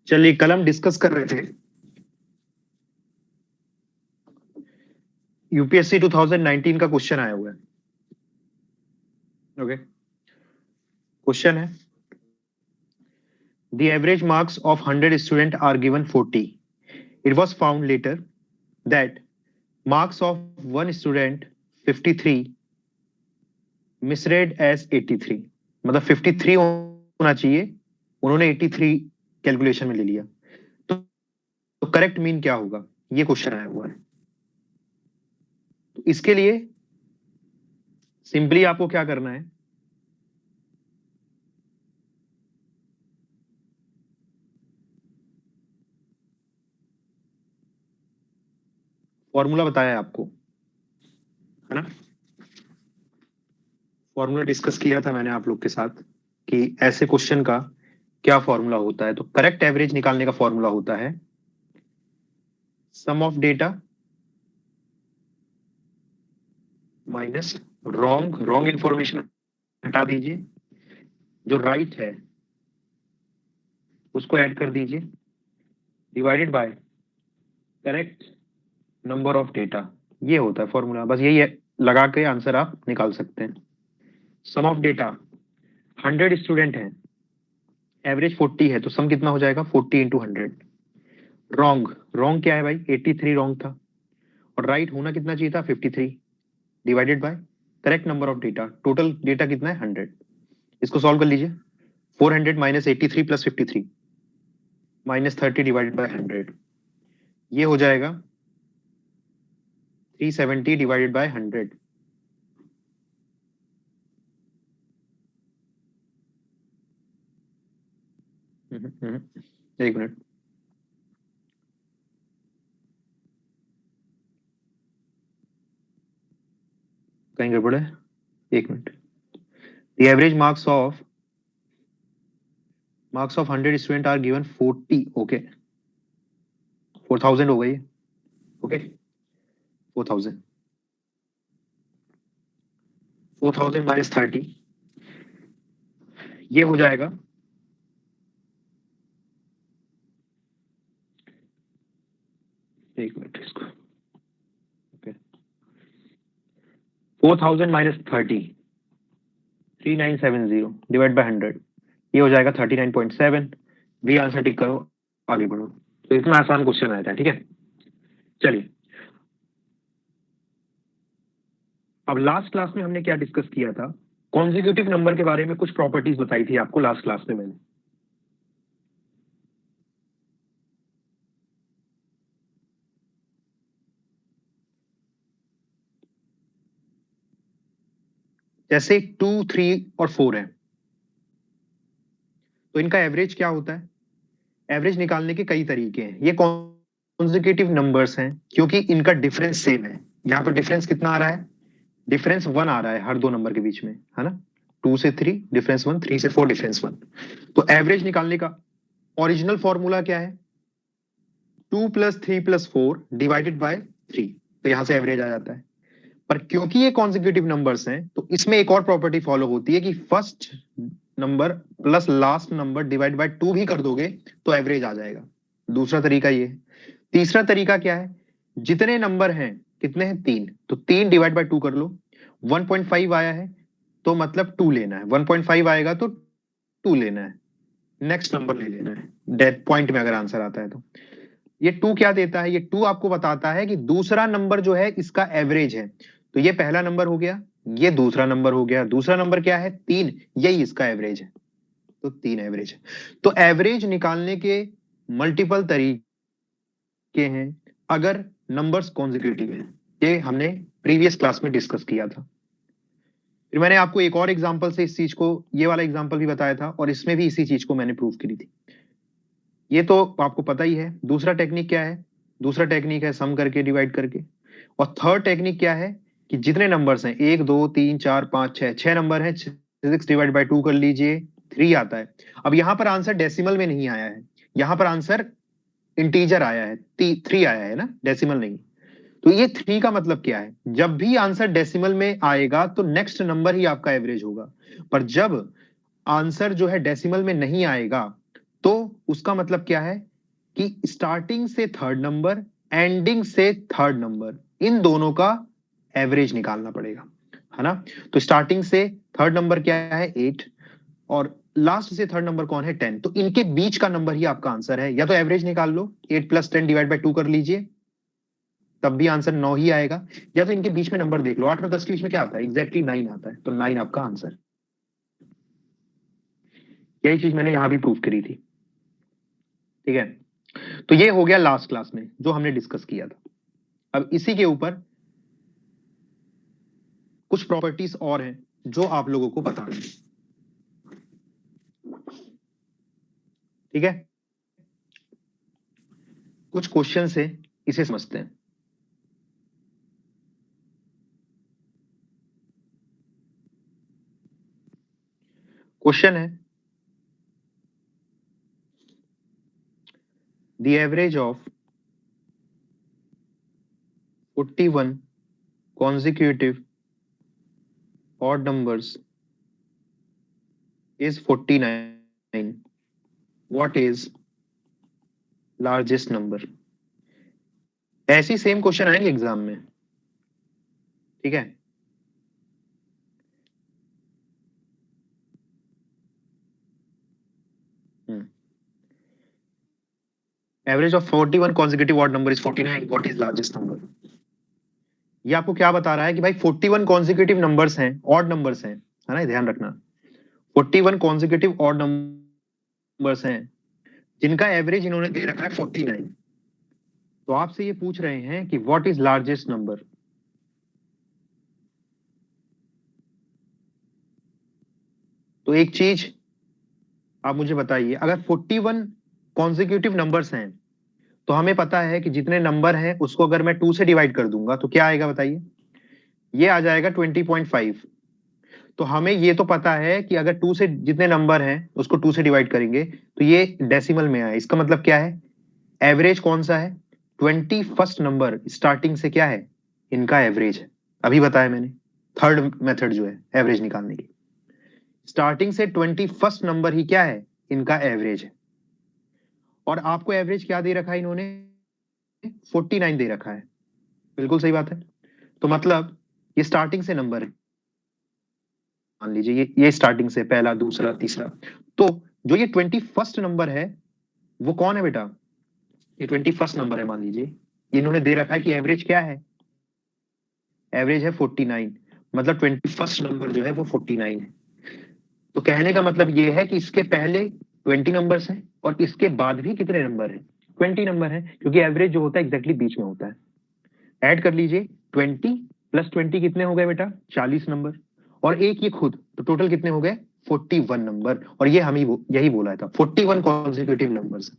चलिए, कल हम डिस्कस कर रहे थे यूपीएससी 2019 का क्वेश्चन आया हुआ है। ओके, क्वेश्चन है the average marks of 100 students are given 40. It was found later that marks of one student 53 misread as 83, मतलब 53 होना चाहिए, उन्होंने 83 कैलकुलेशन में ले लिया। तो करेक्ट मीन क्या होगा, ये क्वेश्चन आया हुआ है। तो इसके लिए सिंपली आपको क्या करना है, फॉर्मूला बताया है आपको, है ना। फॉर्मूला डिस्कस किया था मैंने आप लोग के साथ कि ऐसे क्वेश्चन का क्या फॉर्मूला होता है। तो करेक्ट एवरेज निकालने का फॉर्मूला होता है sum of data minus wrong information हटा दीजिए, जो राइट है उसको ऐड कर दीजिए, divided by correct number of data. ये होता है फॉर्मूला, बस यही है, लगा के आंसर आप निकाल सकते हैं। सम ऑफ डेटा 100 स्टूडेंट हैं, एवरेज 40 है, तो सम कितना हो जाएगा 40 इंटू 100। रॉन्ग क्या है भाई, 83 रॉन्ग था, और राइट होना कितना चाहिए था 53, divided by correct number of data. Total data कितना है 100। इसको सॉल्व कर लीजिए, 400 minus 83 plus 53 minus 30 divided by 100, ये हो जाएगा 370 डिवाइडेड बाय 100। एक मिनट, कहीं गड़बड़ है, एक minute. The average marks of 100 student are given 40. Okay, 4000 हो गई। ओके, 4000 माइनस 30, ये हो जाएगा एक मिनट इसको, ओके 4000 माइनस 30 3970 डिवाइड बाय 100, ये हो जाएगा 39.7। भी आंसर टिक करो, आगे बढ़ो। तो इतना आसान क्वेश्चन आया था, ठीक है। चलिए, अब लास्ट क्लास में हमने क्या डिस्कस किया था, कॉन्जिक्यूटिव नंबर के बारे में कुछ प्रॉपर्टीज बताई थी आपको लास्ट क्लास में मैंने। जैसे 2, 3 और 4 है, तो इनका एवरेज क्या होता है। एवरेज निकालने के कई तरीके हैं। ये कॉन्जिक्यूटिव नंबर्स हैं क्योंकि इनका डिफरेंस सेम है। यहाँ पर डिफरेंस कितना आ रहा है, डिफरेंस 1 आ रहा है हर दो नंबर के बीच में, है ना। 2 से 3 डिफरेंस 1, 3 से 4 डिफरेंस 1। तो एवरेज निकालने का ओरिजिनल फॉर्मूला क्या है, 2 प्लस 3 प्लस 4 डिवाइडेड बाय 3, तो यहां से एवरेज आ जाता है। पर क्योंकि ये कॉन्जिक्यूटिव नंबर्स हैं, तो इसमें एक और प्रॉपर्टी फॉलो होती है कि first number plus last number divide by 2 भी कर दोगे तो एवरेज आ जाएगा। दूसरा तरीका ये है। तीसरा तरीका क्या है, जितने नंबर हैं, कितने हैं 3, तो 3 डिवाइड बाय 2 कर लो। 1.5 आया है तो मतलब 2 लेना है, 1.5 आएगा तो 2 लेना है, नेक्स्ट नंबर ले लेना है डेथ पॉइंट में अगर आंसर आता है तो। ये 2 क्या देता है, ये 2 आपको बताता है कि दूसरा नंबर जो है इसका एवरेज है। तो ये पहला नंबर हो गया, ये दूसरा नंबर हो गया। दूसरा नंबर क्या है 3, यही इसका एवरेज है, तो 3 एवरेज है। तो एवरेज निकालने के मल्टीपल तरीके हैं अगर नंबर्स कॉन्जिक्यूटिव हैं। ये हमने प्रीवियस क्लास में डिस्कस किया था। फिर मैंने आपको एक और एग्जांपल से इस चीज को, ये वाला एग्जांपल भी बताया था, और इसमें भी इसी चीज को मैंने प्रूव करी थी। ये तो आपको पता ही है। दूसरा टेक्निक क्या है, दूसरा टेक्निक है सम करके डिवाइड करके। और थर्ड टेक्निक क्या है कि जितने नंबर्स हैं 1 2 3 4 5 6, 6 नंबर है, 6 डिवाइड बाय 2 कर लीजिए, 3 आता है। अब यहां पर आंसर डेसिमल में नहीं आया है, यहां पर आंसर इंटीजर आया है, 3 आया है ना, डेसिमल नहीं। तो ये 3 का मतलब क्या है, जब भी आंसर डेसिमल में आएगा तो नेक्स्ट नंबर ही आपका एवरेज होगा। पर जब आंसर जो है डेसिमल में नहीं आएगा तो उसका मतलब क्या है कि स्टार्टिंग से थर्ड नंबर, एंडिंग से थर्ड नंबर, इन दोनों का एवरेज निकालना पड़ेगा, है ना। तो स्टार्टिंग से थर्ड नंबर क्या है 8, और लास्ट से थर्ड नंबर कौन है 10, तो इनके बीच का नंबर ही आपका आंसर है। या तो एवरेज निकाल लो, 8 + 10 / 2 कर लीजिए, तब भी आंसर 9 ही आएगा। या तो इनके बीच में नंबर देख लो, 8 और 10 के बीच में क्या आता है, एग्जैक्टली 9 आता है, तो 9 आपका आंसर। यही चीज मैंने यहां भी प्रूव करी थी, ठीक है। तो ये हो गया लास्ट क्लास में जो हमने डिस्कस किया था। अब इसी के ऊपर कुछ प्रॉपर्टीज और हैं जो आप लोगों को बताना है, ठीक है। कुछ क्वेश्चन से इसे समझते हैं। क्वेश्चन है, the average of 41 consecutive odd numbers is 49. What is largest number? ऐसी सेम क्वेश्चन आएंगे एग्जाम में, ठीक है। Average of 41 consecutive odd number is 49. What is largest number? ये आपको क्या बता रहा है कि भाई 41 consecutive numbers हैं, odd numbers हैं, है ना, ध्यान रखना। 41 consecutive odd numbers हैं जिनका एवरेज इन्होंने दे रखा है 49। तो आपसे ये पूछ रहे हैं कि व्हाट इज लार्जेस्ट नंबर। तो एक चीज आप मुझे बताइए, अगर 41 कॉन्जिक्यूटिव नंबर्स हैं तो हमें पता है कि जितने नंबर हैं उसको अगर मैं 2 से डिवाइड कर दूंगा तो क्या आएगा बताइए, ये आ जाएगा 20.5। तो हमें ये तो पता है कि अगर 2 से जितने नंबर हैं उसको 2 से डिवाइड करेंगे तो ये डेसिमल में आए। इसका मतलब क्या है, एवरेज कौन सा है, 21st नंबर स्टार्टिंग से क्या है, इनका एवरेज है। अभी बताया मैंने, थर्ड मेथड जो है एवरेज निकालने की, स्टार्टिंग से 21st नंबर ही क्या है, इनका एवरेज है। और आपको एवरेज क्या दे रखा है इन्होंने, 49 दे रखा है, बिल्कुल सही बात है। तो मतलब ये स्टार्टिंग से नंबर है, मान लीजिए ये स्टार्टिंग से पहला, दूसरा, तीसरा। तो जो ये 21st नंबर है वो कौन है बेटा, ये 21st नंबर है मान लीजिए। इन्होंने दे रखा है कि एवरेज क्या है, एवरेज है 49, मतलब 21st नंबर जो है वो 49 है। तो कहने का मतलब ये है कि इसके पहले 20 नंबर्स हैं और इसके बाद भी कितने नंबर हैं, 20 नंबर है, क्योंकि एवरेज जो होता है एग्जैक्टली बीच में होता है। ऐड कर लीजिए, 20 + 20 कितने हो गए बेटा, 40 नंबर, और एक ये खुद, तो टोटल कितने हो गए 41 नंबर। और ये हम ही यही बोला था, 41 कॉन्जिक्यूटिव नंबर्स।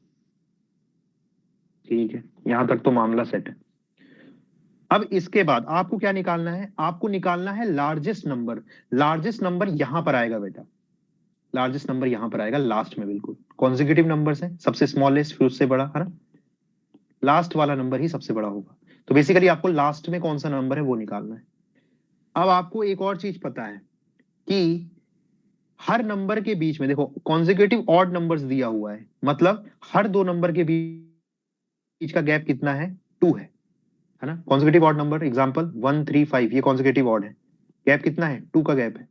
ठीक है, यहां तक तो मामला सेट है। अब इसके बाद आपको क्या निकालना है, आपको निकालना है लार्जेस्ट नंबर। लार्जेस्ट नंबर यहां पर आएगा बेटा, लार्जेस्ट नंबर यहां पर आएगा लास्ट में, बिल्कुल कॉन्जिक्यूटिव नंबर्स है, सबसे स्मॉलेस्ट फिर उससे बड़ा, है ना, लास्ट वाला नंबर ही सबसे बड़ा होगा। तो बेसिकली आपको लास्ट में कौन सा नंबर है वो निकालना है। अब आपको एक और चीज पता है कि हर नंबर के बीच में देखो कॉन्जिक्यूटिव ऑड नंबर्स दिया हुआ है, मतलब हर दो नंबर के बीच का गैप कितना है, 2 है ना। कॉन्जिक्यूटिव ऑड नंबर एग्जांपल 1 3 5, ये कॉन्जिक्यूटिव ऑड है, गैप कितना है, 2 का गैप है।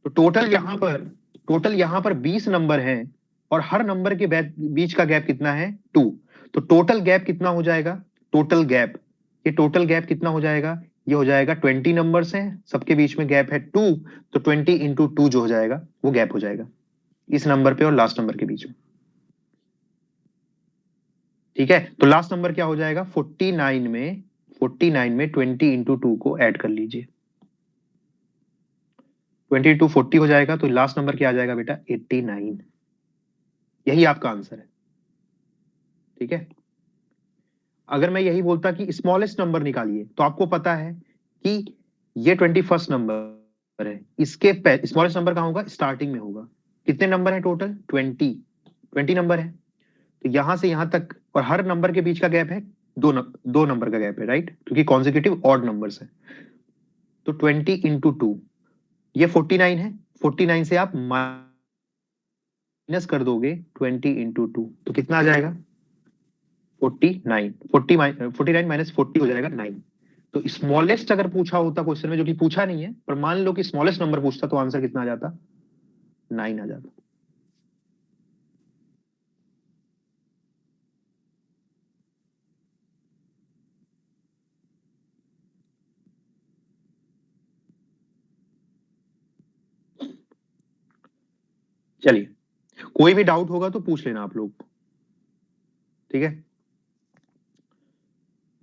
तो टोटल यहां पर 20 नंबर हैं और हर नंबर के बीच का गैप कितना है, 2। तो टोटल गैप कितना हो जाएगा, टोटल गैप, ये टोटल गैप कितना हो जाएगा, ये हो जाएगा 20 नंबर्स हैं, सबके बीच में गैप है 2, तो 20 × 2 जो हो जाएगा वो गैप हो जाएगा इस नंबर पे और लास्ट नंबर के बीच में। ठीक है, तो लास्ट नंबर क्या हो जाएगा, 49 में 20 × 2 को ऐड कर लीजिए, 20 × 40 हो जाएगा, तो लास्ट नंबर क्या आ जाएगा बेटा, 89। यही आपका आंसर है, ठीक है। अगर मैं यही बोलता कि स्मॉलेस्ट नंबर निकालिए, तो आपको पता है कि ये 21st नंबर है, इसके स्मॉलेस्ट नंबर कहां होगा, स्टार्टिंग में होगा। कितने नंबर है टोटल, 20 नंबर है, तो यहां से यहां तक और हर नंबर के बीच का गैप है दो नंबर का गैप है, राइट, क्योंकि कॉन्जिक्यूटिव ऑड नंबर्स है। तो 20 × 2, ये 49 है, 49 से आप माइनस कर दोगे 20 इंटू 2 तो कितना आ जाएगा 49। 49 माइनस 40 हो जाएगा 9। तो स्मॉलेस्ट अगर पूछा होता क्वेश्चन में, जो कि पूछा नहीं है, पर मान लो कि स्मॉलेस्ट नंबर पूछता तो आंसर कितना आ जाता 9 आ जाता। चलिए कोई भी डाउट होगा तो पूछ लेना आप लोग, ठीक है।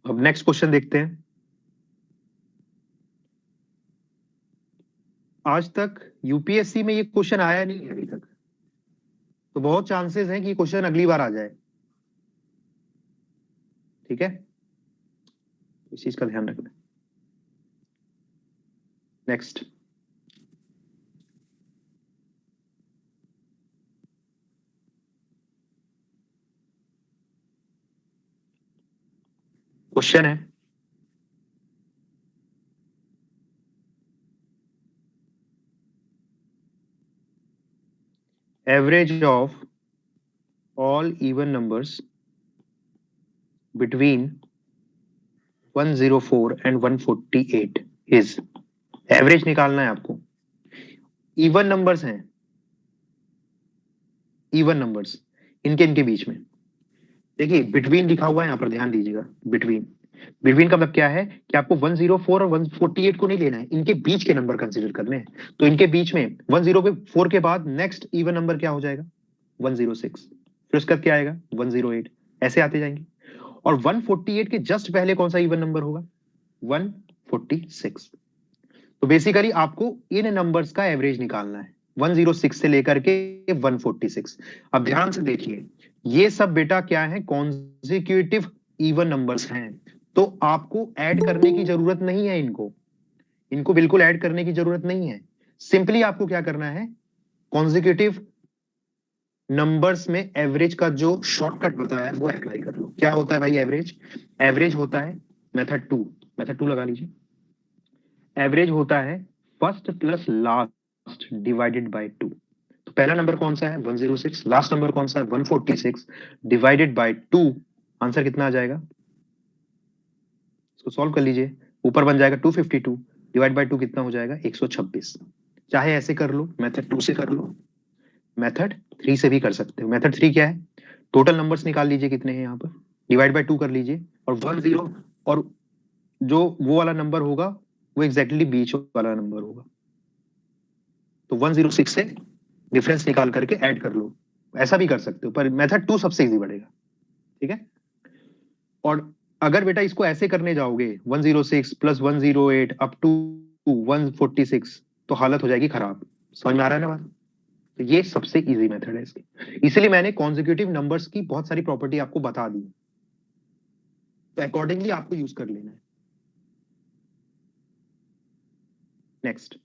अब नेक्स्ट क्वेश्चन देखते हैं। आज तक यूपीएससी में ये क्वेश्चन आया नहीं है अभी तक, तो बहुत चांसेस हैं कि क्वेश्चन अगली बार आ जाए, ठीक है, इस चीज का ध्यान रखना। नेक्स्ट क्वेश्चन है, average of all even numbers between 104 and 148 is. Average निकालना है आपको। इवन नंबर्स हैं, इवन नंबर्स, इनके इनके बीच में। देखिए बिटवीन लिखा हुआ है यहाँ पर, ध्यान दीजिएगा। बिटवीन, बिटवीन का मतलब क्या है कि आपको 104 और 148 को नहीं लेना है, इनके बीच के नंबर कंसीडर करने हैं। तो इनके बीच में 104 के बाद नेक्स्ट इवन नंबर क्या हो जाएगा 106, फिर उसका क्या आएगा 108, ऐसे आते जाएंगे। और 148 के जस्ट पहले कौन सा इवन नंबर होगा 146। तो बेसिकली आपको इन नंबर्स का एवरेज निकालना है 106 से लेकर के 146। अब ध्यान से देखिए, ये सब बेटा क्या है कॉन्जिक्यूटिव इवन नंबर्स हैं, तो आपको ऐड करने की जरूरत नहीं है इनको, इनको बिल्कुल ऐड करने की जरूरत नहीं है। सिंपली आपको क्या करना है, कॉन्जिक्यूटिव नंबर्स में एवरेज का जो शॉर्टकट बताया है वो अप्लाई कर लो। क्या होता है भाई एवरेज, एवरेज होता है मेथड 2, मेथड 2 लगा लीजिए। एवरेज होता है first plus last divided by 2। तो पहला नंबर कौन सा है 106, लास्ट नंबर कौन सा है 146, डिवाइडेड बाय 2। आंसर कितना आ जाएगा, इसको सॉल्व कर लीजिए। ऊपर बन जाएगा 252, डिवाइड बाय 2 कितना हो जाएगा 126। चाहे ऐसे कर लो, मेथड 2 से कर लो, मेथड 3 से भी कर सकते हो। मेथड 3 क्या है, टोटल नंबर्स निकाल लीजिए कितने हैं यहाँ पर, डिवाइड बाय 2 कर लीजिए, और 10 और जो वो वाला नंबर होगा वो एग्जैक्टली बीच वाला नंबर होगा। तो 106 से डिफरेंस निकाल करके ऐड कर लो, ऐसा भी कर सकते हो, पर मेथड 2 सबसे इजी पड़ेगा, ठीक है। और अगर बेटा इसको ऐसे करने जाओगे 106 प्लस 108 अप टू 146, तो हालत हो जाएगी खराब। समझ में आ रहा है ना बात। तो ये सबसे इजी मेथड है इसकी, इसलिए मैंने कॉन्जिक्यूटिव नंबर्स की बहुत सारी प्रॉपर्टी आपको बता दी, तो अकॉर्डिंगली आपको यूज कर लेना है। नेक्स्ट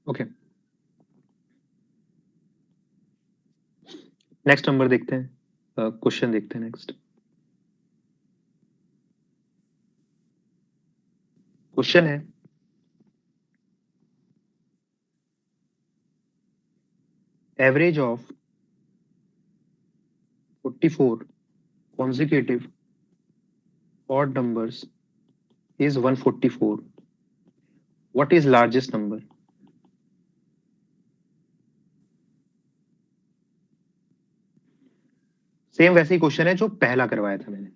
ओके, नेक्स्ट नंबर देखते हैं, क्वेश्चन देखते हैं नेक्स्ट। क्वेश्चन है, average of 44 consecutive odd numbers is 144. What is largest number? Same वैसे ही क्वेश्चन है जो पहला करवाया था मैंने,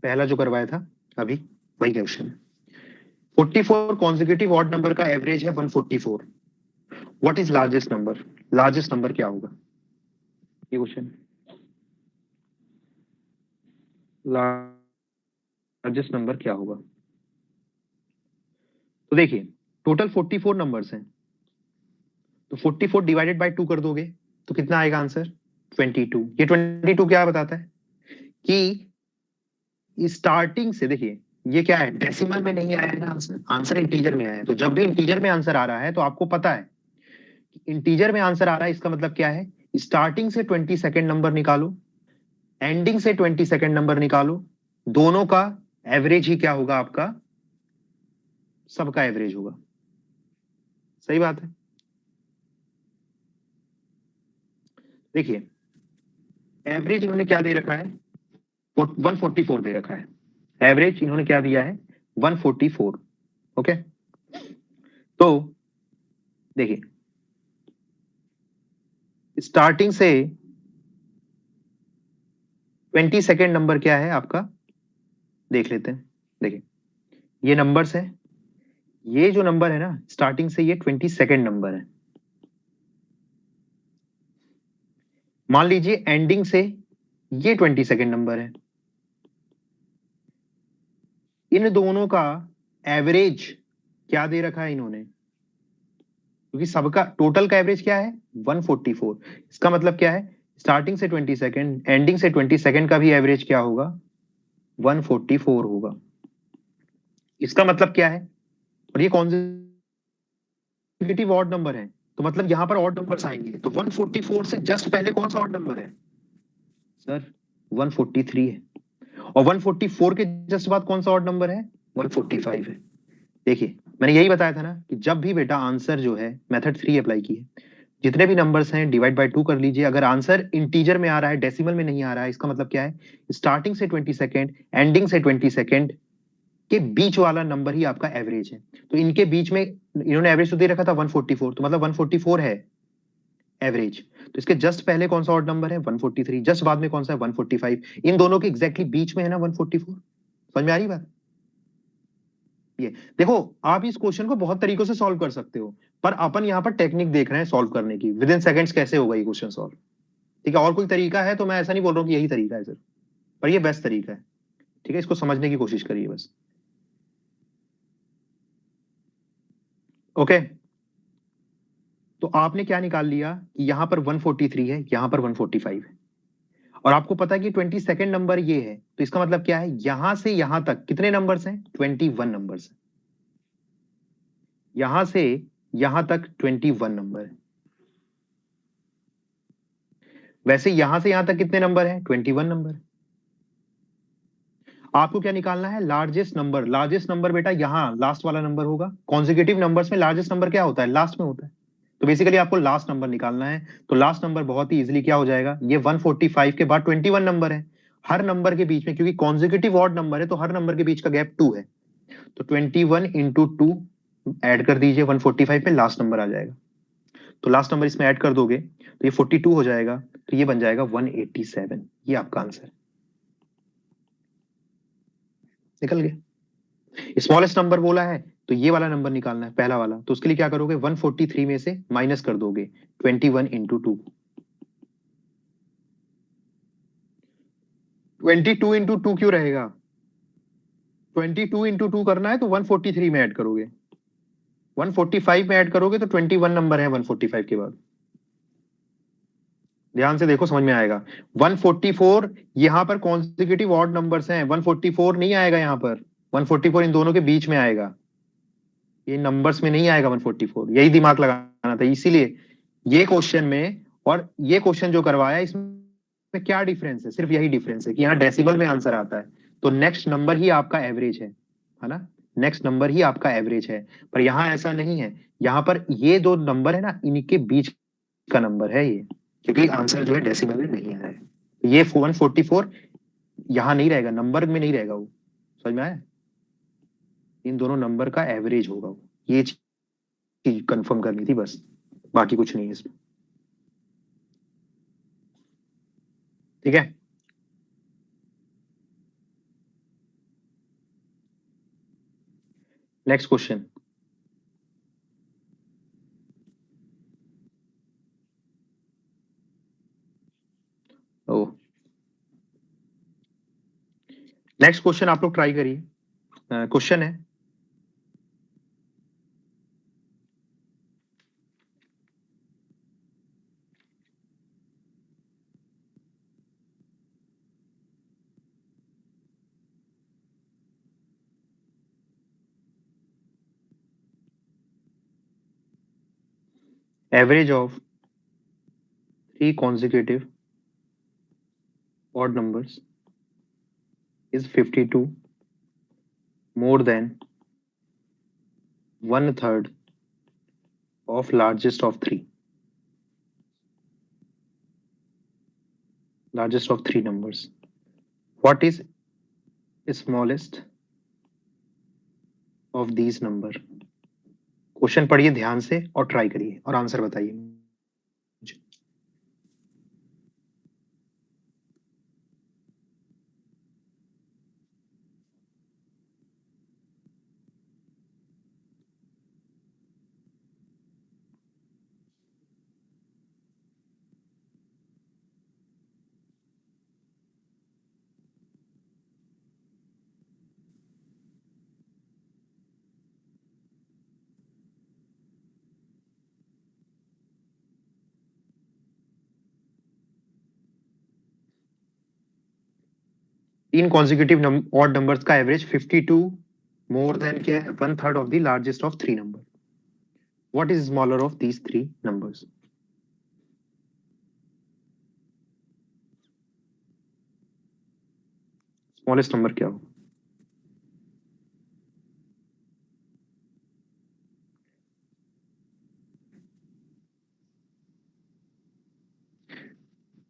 पहला जो करवाया था अभी वही क्वेश्चन है। 44 कॉन्जिक्यूटिव ऑड नंबर का एवरेज है 144। What is largest number, largest number क्या होगा, ये क्वेश्चन। लार्जेस्ट नंबर क्या होगा, तो देखिए टोटल 44 नंबर्स हैं, तो 44 डिवाइडेड बाय 2 कर दोगे तो कितना आएगा आंसर 22। ये 22 क्या बताता है कि स्टार्टिंग से, देखिए ये क्या है डेसिमल में नहीं आया है ना आंसर, आंसर इंटीजर में आया है। तो जब भी इंटीजर में आंसर आ रहा है तो आपको पता है कि इंटीजर में आंसर आ रहा है, इसका मतलब क्या है, स्टार्टिंग से 22nd नंबर निकालो, एंडिंग से 22nd नंबर निकालो, दोनों का एवरेज ही क्या होगा आपका, सबका एवरेज होगा। सही बात है। देखिए एवरेज इन्होंने क्या दे रखा है, 144 दे रखा है। एवरेज इन्होंने क्या दिया है, 144। ओके, तो देखिए स्टार्टिंग से 22nd नंबर क्या है आपका, देख लेते हैं। देखिए ये नंबर्स है, ये जो नंबर है ना स्टार्टिंग से ये 22nd नंबर है। मान लीजिए एंडिंग से ये 22nd नंबर है। इन दोनों का एवरेज क्या दे रखा है इन्होंने, क्योंकि सबका टोटल का एवरेज क्या है 144। इसका मतलब क्या है, स्टार्टिंग से 22nd एंडिंग से 22nd का भी एवरेज क्या होगा, 144 होगा। इसका मतलब क्या है, और ये कॉन्जिक्यूटिव ऑड नंबर है, तो मतलब यहां पर ऑड नंबर्स आएंगे, तो 144 से जस्ट पहले कौन सा ऑड नंबर है सर, 143 है। और 144 के जस्ट बाद कौन सा ऑड नंबर है, 145 है। देखिए मैंने यही बताया था ना कि जब भी बेटा आंसर जो है मेथड 3 अप्लाई की है, जितने भी नंबर्स हैं डिवाइड बाय 2 कर लीजिए। अगर आंसर इंटीजर में आ रहा है, डेसिमल में नहीं आ रहा है, इसका मतलब क्या है, स्टार्टिंग से 22nd एंडिंग से 22nd के बीच वाला नंबर ही आपका एवरेज है। तो इनके बीच में इन्होंने एवरेज तो दे रखा था 144, तो मतलब 144 है एवरेज। तो इसके जस्ट पहले कौन सा ऑड नंबर है 143, जस्ट बाद में कौन सा है 145। इन दोनों के एग्जैक्टली बीच में है ना 144। समझ में आ रही बात, ये देखो आप इस क्वेश्चन को बहुत तरीकों से सॉल्व कर सकते हो, पर अपन यहाँ पर टेक्निक देख रहे हैं सॉल्व करने की, विद इन सेकंड्स कैसे होगा ये क्वेश्चन सॉल्व। ठीक है, और कोई तरीका है तो मैं ऐसा नहीं बोल रहा हूँ कि यही तरीका है सिर्फ, पर ये बेस्ट तरीका है। ठीक है, इसको समझने की कोशिश करिए बस। ओके, तो आपने क्या निकाल लिया कि यहां पर 143 है, यहां पर 145 है, और आपको पता है कि 22nd नंबर ये है, तो इसका मतलब क्या है, यहां से यहां तक कितने नंबर्स हैं, 21 नंबर्स। यहां से यहां तक 21 नंबर है। वैसे यहां से यहां तक कितने नंबर है, 21 नंबर। आपको क्या निकालना है, लार्जेस्ट नंबर। लार्जेस्ट नंबर बेटा यहाँ लास्ट वाला नंबर होगा। कॉन्जिक्यूटिव नंबर्स में लार्जेस्ट नंबर क्या होता है, लास्ट में होता है। तो बेसिकली आपको लास्ट नंबर निकालना है। तो लास्ट नंबर बहुत ही इजीली क्या हो जाएगा, ये 145 के बाद 21 नंबर है, हर नंबर के बीच में, क्योंकि कॉन्जिक्यूटिव ऑड नंबर है तो हर नंबर के बीच का गैप 2 है। तो 21 इंटू 2 ऐड कर दीजिए 145 पे, लास्ट नंबर आ जाएगा। तो लास्ट नंबर इसमें ऐड कर दोगे तो ये 42 हो जाएगा, तो ये बन जाएगा 187। ये आपका आंसर निकल गया। स्मॉलेस्ट नंबर बोला है तो ये वाला नंबर निकालना है, पहला वाला। तो उसके लिए क्या करोगे, 143 में से माइनस कर दोगे 21 इंटू 2। 22 इंटू 2 क्यों रहेगा, 22 इंटू 2 करना है तो 143 में ऐड करोगे, 145 में ऐड करोगे तो 21 नंबर है 145 के बाद। ध्यान से देखो समझ में आएगा। 144 यहां पर कॉन्जिक्यूटिव ऑड नंबर्स हैं, 144 नहीं आएगा यहां पर, 144 इन दोनों के बीच में आएगा, ये नंबर्स में नहीं आएगा 144। यही दिमाग लगाना था, इसीलिए ये क्वेश्चन में और ये क्वेश्चन जो करवाया इसमें क्या डिफरेंस है, सिर्फ यही डिफरेंस है कि यहाँ डेसिमल में आंसर आता है, तो नेक्स्ट नंबर ही आपका एवरेज है ना, नेक्स्ट नंबर ही आपका एवरेज है। पर यहाँ ऐसा नहीं है, यहाँ पर ये दो नंबर है ना, इनके बीच का नंबर है ये, क्योंकि आंसर जो है डेसिमल में नहीं आ रहा है। ये 144 यहाँ नहीं रहेगा, नंबर में नहीं रहेगा वो। समझ में आया, इन दोनों नंबर का एवरेज होगा वो, ये चीज कंफर्म करनी थी बस, बाकी कुछ नहीं है इसमें। ठीक है, नेक्स्ट क्वेश्चन। ओ, नेक्स्ट क्वेश्चन आप लोग ट्राई करिए। क्वेश्चन है, average of 3 consecutive odd numbers is 52 more than 1/3 of largest of three numbers. What is smallest of these number? Question पढ़िए ध्यान से और ट्राई करिए और आंसर बताइए मुझे। तीन कॉन्जिक्यूटिव ऑड नंबर्स का एवरेज 52 मोर देन क्या है 1/3 of the largest of three number. What is smaller of these three numbers? Smallest number क्या हो?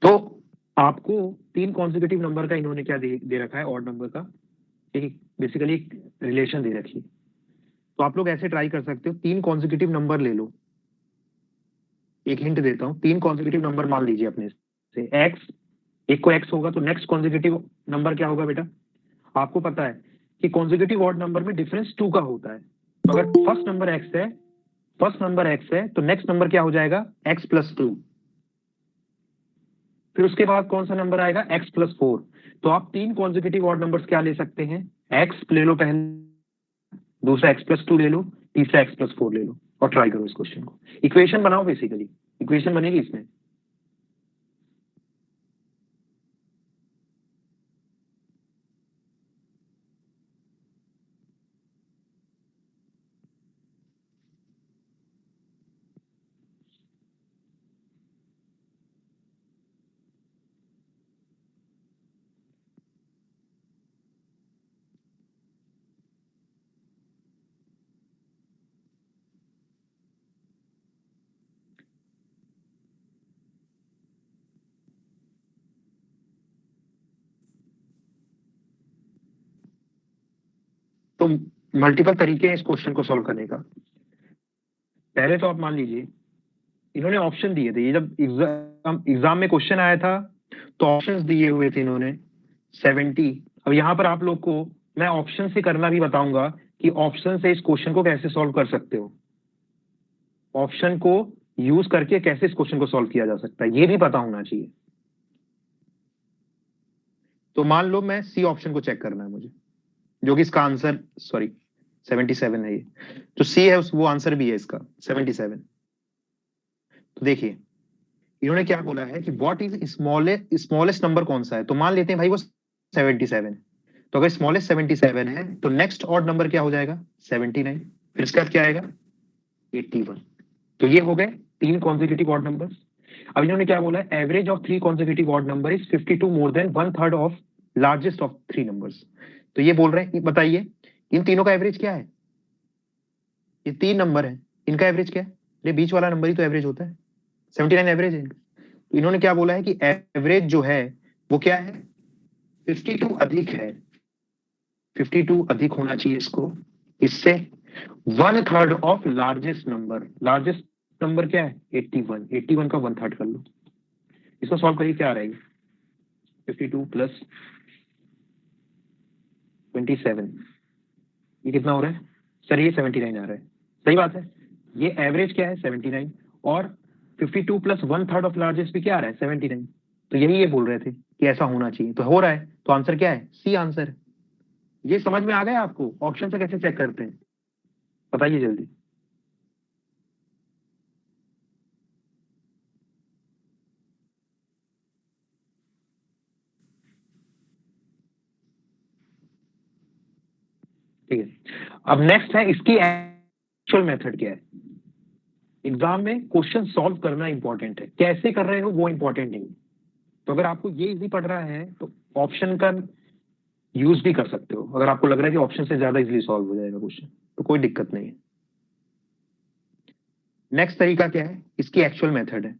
तो आपको तीन कॉन्जिक्यूटिव नंबर का इन्होंने क्या दे रखा है ऑड नंबर का, एक बेसिकली एक रिलेशन दे रखी है. तो आप लोग ऐसे ट्राई कर सकते हो, तीन कॉन्जिक्यूटिव नंबर ले लो. एक हिंट देता हूं, तीन कॉन्जिक्यूटिव नंबर मान लीजिए अपने से एक्स, एक को एक्स होगा तो नेक्स्ट कॉन्जिक्यूटिव नंबर क्या होगा बेटा? आपको पता है कि कॉन्जिक्यूटिव ऑड नंबर में डिफरेंस 2 का होता है. तो अगर फर्स्ट नंबर एक्स है तो नेक्स्ट नंबर क्या हो जाएगा? x+2. फिर उसके बाद कौन सा नंबर आएगा? x+4. तो आप तीन कॉन्जिक्यूटिव ऑड नंबर्स क्या ले सकते हैं? x ले लो पहले, दूसरा x+2 ले लो, तीसरा x+4 ले लो और ट्राई करो इस क्वेश्चन को. इक्वेशन बनाओ, बेसिकली इक्वेशन बनेगी इसमें. तो मल्टीपल तरीके हैं इस क्वेश्चन को सॉल्व करने का. पहले तो आप मान लीजिए इन्होंने ऑप्शन दिए थे. ये जब एग्जाम में क्वेश्चन आया था तो ऑप्शंस दिए हुए थे इन्होंने 70. अब यहाँ पर आप लोग को मैं ऑप्शन से करना भी बताऊंगा कि ऑप्शन से इस क्वेश्चन को कैसे सॉल्व कर सकते हो. ऑप्शन को यूज करके कैसे इस क्वेश्चन को सॉल्व किया जा सकता है ये भी पता होना चाहिए. तो मान लो मैं सी ऑप्शन को चेक करना है मुझे, जो कि इसका आंसर 77 है. ये जो सी है वो आंसर भी है इसका 77. तो देखिए इन्होंने क्या बोला है कि व्हाट इज स्मॉलेस्ट नंबर कौन सा है. तो मान लेते हैं भाई वो 77. तो अगर स्मॉलेस्ट 77 है तो नेक्स्ट ऑड नंबर क्या हो जाएगा? 79. फिर इसका क्या आएगा? 81. तो ये हो गए तीन कॉन्जिक्यूटिव ऑड नंबर्स. अब इन्होंने क्या बोला है? Average of three consecutive odd number is 52 more than 1/3 of largest of three numbers. तो ये बोल रहे हैं, बताइए इन तीनों का एवरेज क्या है? ये तीन नंबर है, इनका एवरेज क्या है? ये बीच वाला नंबर ही तो एवरेज होता है. 79 एवरेज है. तो इन्होंने क्या बोला है कि एवरेज जो है वो क्या है? 52 अधिक है. 52 अधिक होना चाहिए इसको, इससे 1/3 ऑफ लार्जेस्ट नंबर क्या है? 81. 81 का 1/3 कर लो. इसको सॉल्व करिए, क्या आ रहेगी? 52 + 27 ये कितना हो रहा है सर? ये 79 आ रहा है. सही बात है. ये एवरेज क्या है? 79. और 52 + 1/3 ऑफ लार्जेस्ट भी क्या आ रहा है? 79. तो यही ये बोल रहे थे कि ऐसा होना चाहिए, तो हो रहा है. तो आंसर क्या है? C answer. ये समझ में आ गया आपको ऑप्शन से कैसे चेक करते हैं? बताइए जल्दी. ठीक है. अब नेक्स्ट है इसकी एक्चुअल मेथड क्या है. एग्जाम में क्वेश्चन सॉल्व करना इंपॉर्टेंट है, कैसे कर रहे हो वो इंपॉर्टेंट नहीं. तो अगर आपको ये इजी पड़ रहा है तो ऑप्शन का यूज भी कर सकते हो, अगर आपको लग रहा है कि ऑप्शन से ज्यादा इजीली सॉल्व हो जाएगा क्वेश्चन तो कोई दिक्कत नहीं है। नेक्स्ट तरीका क्या है, इसकी एक्चुअल मेथड है।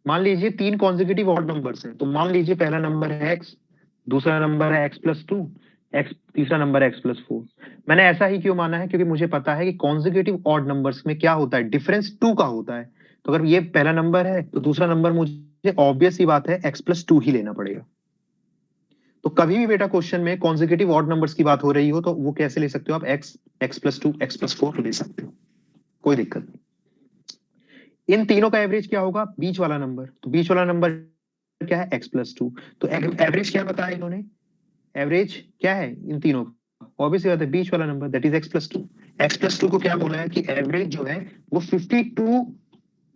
मान लीजिए 3 कॉन्जिक्यूटिव ऑड नंबर्स हैं, तो मान लीजिए पहला नंबर है x, दूसरा नंबर है x+2, x, तीसरा नंबर है x+4। मैंने ऐसा ही क्यों माना है, क्योंकि मुझे पता है कि कॉन्जिक्यूटिव ऑड नंबर्स में क्या होता है, डिफरेंस 2 का होता है। तो अगर ये पहला नंबर है तो दूसरा नंबर मुझे ऑब्वियस ही बात है x+2 ही लेना पड़ेगा। तो कभी भी बेटा क्वेश्चन में कॉन्जिक्यूटिव ऑड नंबर्स की बात हो रही हो तो वो कैसे ले सकते हो आप, x, x+2, x+4 ले सकते हो, कोई दिक्कत नहीं। इन तीनों का एवरेज क्या होगा, बीच वाला नंबर, तो बीच वाला नंबर क्या है, x+2। तो एवरेज क्या बताया इन्होंने, एवरेज क्या है इन तीनों का, ऑब्वियसली बात है बीच वाला number, that is x+2। x+2 को क्या बोला है कि एवरेज जो है वो 52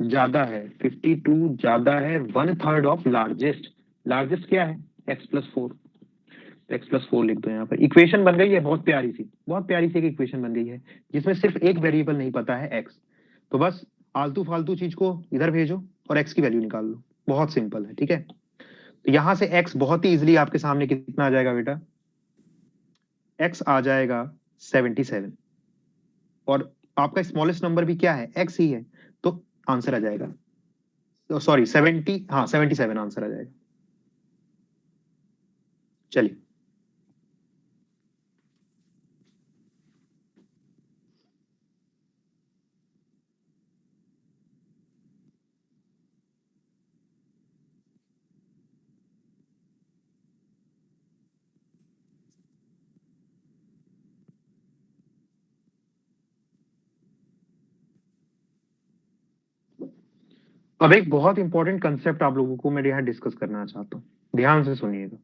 ज्यादा है, 52 ज्यादा है 1/3 ऑफ लार्जेस्ट। लार्जेस्ट क्या है, x+4। x+4 लिख दो यहाँ पर। इक्वेशन बन गई है बहुत प्यारी सी, बहुत प्यारी सी एक इक्वेशन बन गई है जिसमें सिर्फ एक वेरिएबल नहीं पता है, x। तो बस आलतू फालतू चीज को इधर भेजो और x की वैल्यू निकाल लो, बहुत सिंपल है, ठीक है। तो यहां से x बहुत ही इजिली आपके सामने कितना आ जाएगा बेटा, x आ जाएगा 77, और आपका स्मॉलेस्ट नंबर भी क्या है, x ही है, तो आंसर आ जाएगा, सॉरी 70, हाँ 77 आंसर आ जाएगा। चलिए अब एक बहुत इंपॉर्टेंट कंसेप्ट आप लोगों को मैं यहाँ डिस्कस करना चाहता हूँ, ध्यान से सुनिएगा।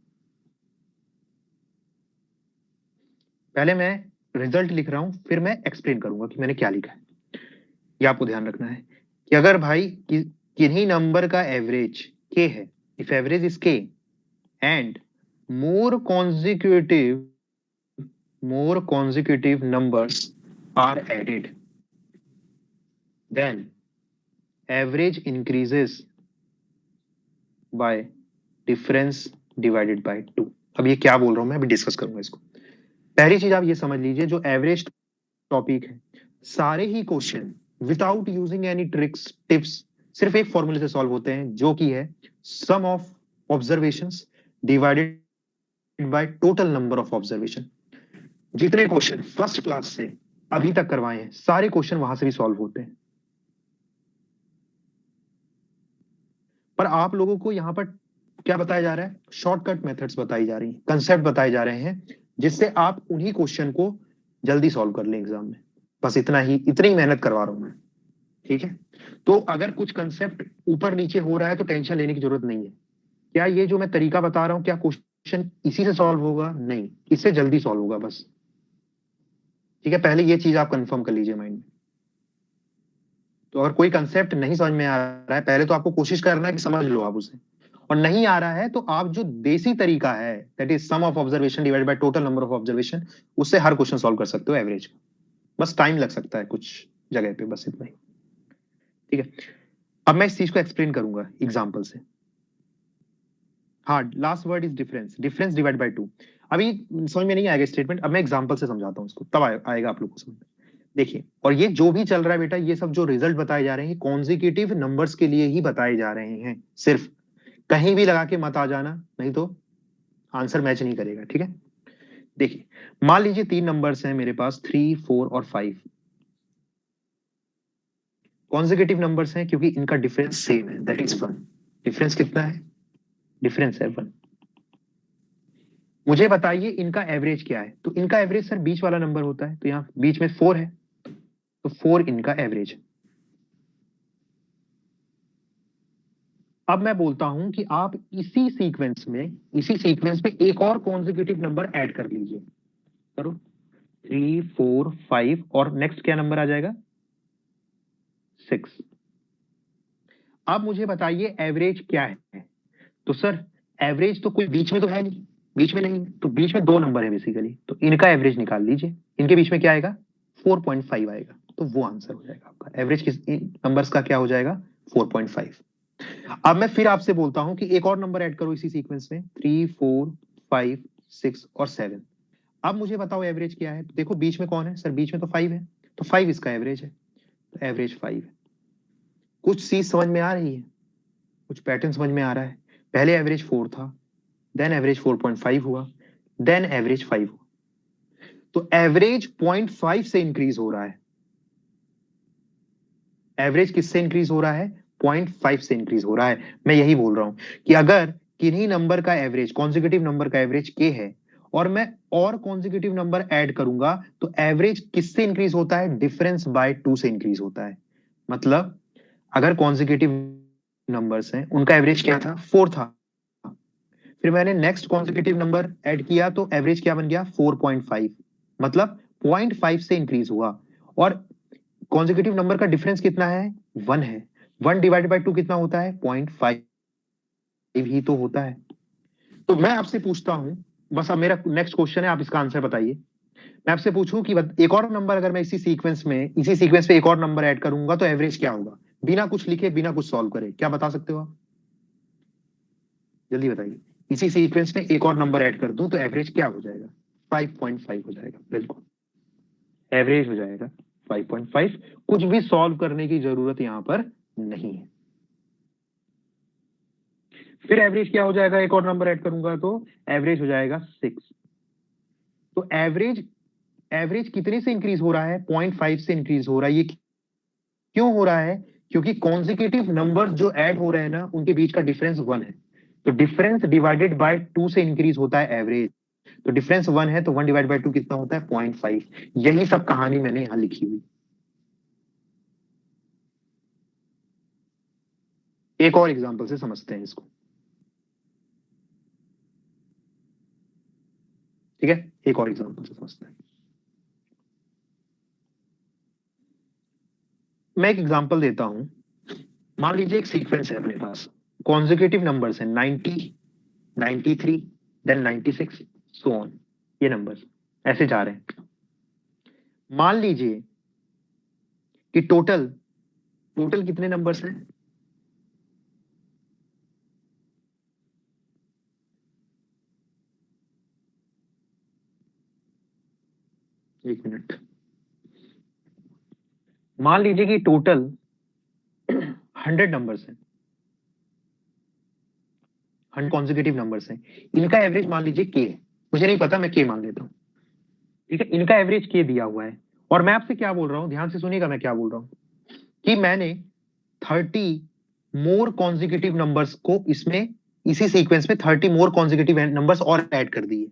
पहले मैं रिजल्ट लिख रहा हूं, फिर मैं एक्सप्लेन करूंगा कि मैंने क्या लिखा है। ये आपको ध्यान रखना है कि अगर भाई किन्हीं नंबर का एवरेज k है, if average is k and more consecutive numbers are added, then average increases by difference divided by 2। अब ये क्या बोल रहा हूं मैं, अभी डिस्कस करूंगा इसको। पहली चीज आप ये समझ लीजिए, जो एवरेज टॉपिक है, सारे ही question without using any tricks tips सिर्फ एक फॉर्मूले से सॉल्व होते हैं, जो कि है sum of observations divided by total number of observation. जितने क्वेश्चन फर्स्ट क्लास से अभी तक करवाए हैं, सारे क्वेश्चन वहां से भी सॉल्व होते हैं। पर आप लोगों को यहां पर क्या बताया जा रहा है, शॉर्टकट मेथड्स बताई जा रही हैं, कंसेप्ट बताए जा रहे हैं, जिससे आप उन्हीं क्वेश्चन को जल्दी सॉल्व कर लें एग्जाम में। बस इतना ही, इतनी मेहनत करवा रहा हूं मैं, ठीक है। तो अगर कुछ कंसेप्ट ऊपर नीचे हो रहा है तो टेंशन लेने की जरूरत नहीं है। क्या ये जो मैं तरीका बता रहा हूं, क्या क्वेश्चन इसी से सॉल्व होगा, नहीं, इससे जल्दी सॉल्व होगा बस, ठीक है। पहले ये चीज आप कंफर्म कर लीजिए माइंड में। तो अगर कोई कंसेप्ट नहीं समझ में आ रहा है, पहले तो आपको कोशिश करना है कि समझ लो आप उसे, और नहीं आ रहा है तो आप जो देसी तरीका है, that is sum of observation divided by total number of observation, उससे हर क्वेश्चन सॉल्व कर सकते हो एवरेज। बस टाइम लग सकता है कुछ जगह पे, बस इतना ही, ठीक है। अब मैं इस चीज को एक्सप्लेन करूंगा एग्जाम्पल से। हाँ, last word is difference, difference divide by 2। अभी समझ में नहीं आएगा स्टेटमेंट, अब मैं एग्जाम्पल से समझाता हूँ इसको, तब आएगा आप लोग को समझ में। देखिए, और ये जो भी चल रहा है बेटा, ये सब जो रिजल्ट बताए जा रहे हैं कॉन्जिक्यूटिव नंबर्स के लिए ही बताए जा रहे हैं सिर्फ, कहीं भी लगा के मत आ जाना, नहीं तो आंसर मैच नहीं करेगा, ठीक है। देखिए, मान लीजिए 3 नंबर्स हैं मेरे पास, 3, 4 और 5। कॉन्जिक्यूटिव नंबर्स हैं क्योंकि इनका डिफरेंस सेम है, दैट इज 1। डिफरेंस कितना है, डिफरेंस है 1। मुझे बताइए इनका एवरेज क्या है, तो इनका एवरेज सर बीच वाला नंबर होता है, तो यहाँ बीच में 4 है, तो 4 इनका एवरेज है। अब मैं बोलता हूं कि आप इसी सीक्वेंस में एक और कॉन्जिक्यूटिव नंबर ऐड कर लीजिए, करो। 3, 4, 5 और नेक्स्ट क्या नंबर आ जाएगा, 6। अब मुझे बताइए एवरेज क्या है, तो सर एवरेज तो कोई बीच में तो है नहीं, बीच में नहीं, तो बीच में 2 नंबर है बेसिकली, तो इनका एवरेज निकाल लीजिए। इनके बीच में क्या आएगा, 4.5 आएगा, तो वो आंसर हो जाएगा आपका। एवरेज किस नंबर्स का क्या हो जाएगा, 4.5। अब मैं फिर आपसे बोलता हूं कि एक और नंबर ऐड करो इसी सीक्वेंस में, 3, 4, 5, 6 और 7। अब मुझे बताओ एवरेज क्या है। तो देखो बीच में कौन है सर, बीच में तो 5 है, तो 5 इसका एवरेज है, तो एवरेज 5 है। कुछ चीज समझ में आ रही है, कुछ पैटर्न समझ में आ रहा है। पहले एवरेज 4 था, देन एवरेज 4.5 हुआ, देन एवरेज 5 हुआ। तो एवरेज 0.5 से इंक्रीज हो रहा है। एवरेज किससे इंक्रीज हो रहा है? 0.5 से इंक्रीज हो रहा है। मैं यही बोल रहा हूं कि अगर किन्हीं नंबर का एवरेज, कॉन्जिक्यूटिव नंबर का एवरेज के है और मैं और कॉन्जिक्यूटिव नंबर ऐड करूंगा तो एवरेज किससे इंक्रीज होता है? डिफरेंस बाय 2 से इंक्रीज होता है। मतलब अगर कॉन्जिक्यूटिव नंबर्स हैं, उनका एवरेज क्या था? 4 था, फिर मैंने नेक्स्ट कॉन्जिक्यूटिव नंबर ऐड किया तो एवरेज क्या बन गया? 4.5। मतलब 0.5 से इंक्रीज हुआ। और कॉन्जिक्यूटिव नंबर का डिफरेंस कितना है? 1 है। 1 डिवाइडेड बाय 2 कितना होता है? 0.5 ही तो होता है। तो मैं आपसे पूछता हूं, बस अब मेरा नेक्स्ट क्वेश्चन है, आप इसका आंसर बताइए। मैं आपसे पूछूं कि एक और नंबर अगर मैं इसी सीक्वेंस में एक और नंबर ऐड करूंगा तो एवरेज क्या होगा? बिना कुछ लिखे, बिना कुछ सॉल्व करे, क्या बता सकते हो आप? जल्दी बताइए। इसी सीक्वेंस में एक और नंबर ऐड कर दूं तो एवरेज क्या हो जाएगा? 5.5 हो जाएगा, बिल्कुल एवरेज हो जाएगा 5.5। कुछ भी सॉल्व करने की जरूरत यहां पर नहीं है। फिर एवरेज क्या हो जाएगा? एक और नंबर ऐड करूंगा तो एवरेज हो जाएगा 6। तो एवरेज एवरेज कितने से इंक्रीज हो रहा है? 0.5 से इंक्रीज हो रहा है। ये क्यों हो रहा है? क्योंकि कॉन्जिक्यूटिव नंबर जो ऐड हो रहे हैं ना, उनके बीच का डिफरेंस 1 है। तो डिफरेंस डिवाइडेड बाय 2 से इंक्रीज होता है एवरेज। तो डिफरेंस 1 है तो 1 डिवाइड बाय 2 कितना होता है? 0.5। यही सब कहानी मैंने यहां लिखी हुई। एक और एग्जांपल से समझते हैं इसको, ठीक है? एक और एग्जांपल से समझते हैं। मैं एक एग्जांपल देता हूं। मान लीजिए एक सीक्वेंस है अपने पास, कॉन्जिक्यूटिव नंबर्स है 90, 93, देन 96, सो ऑन। ये नंबर्स ऐसे जा रहे हैं। मान लीजिए कि टोटल टोटल कितने नंबर्स हैं? एक मिनट। मान लीजिए कि टोटल 100 नंबर्स हैं, 100 कॉन्जिक्यूटिव नंबर्स हैं। इनका एवरेज मान लीजिए के है, मुझे नहीं पता, मैं के मान लेता हूं, ठीक है? इनका एवरेज के दिया हुआ है। और मैं आपसे क्या बोल रहा हूं, ध्यान से सुनिएगा मैं क्या बोल रहा हूं, कि मैंने 30 मोर कॉन्जिक्यूटिव नंबर्स को इसमें, इसी सीक्वेंस में 30 मोर कॉन्जिक्यूटिव नंबर्स और ऐड कर दिए।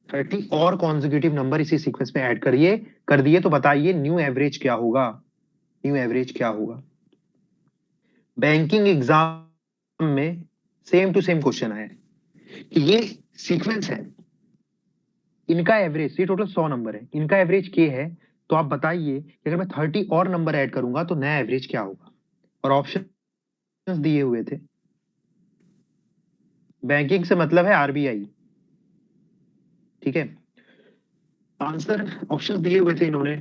30 और कॉन्जिक्यूटिव नंबर इसी सीक्वेंस में ऐड करिए, कर दिए, तो बताइए न्यू एवरेज क्या होगा? न्यू एवरेज क्या होगा? बैंकिंग एग्जाम में सेम टू सेम क्वेश्चन आया है कि ये सीक्वेंस है, इनका एवरेज, ये टोटल 100 नंबर है, इनका एवरेज के है, तो आप बताइए कि अगर मैं 30 और नंबर ऐड करूंगा तो नया एवरेज क्या होगा? और ऑप्शन दिए हुए थे। बैंकिंग से मतलब है आरबीआई, ठीक है? आंसर ऑप्शन दिए हुए थे इन्होंने।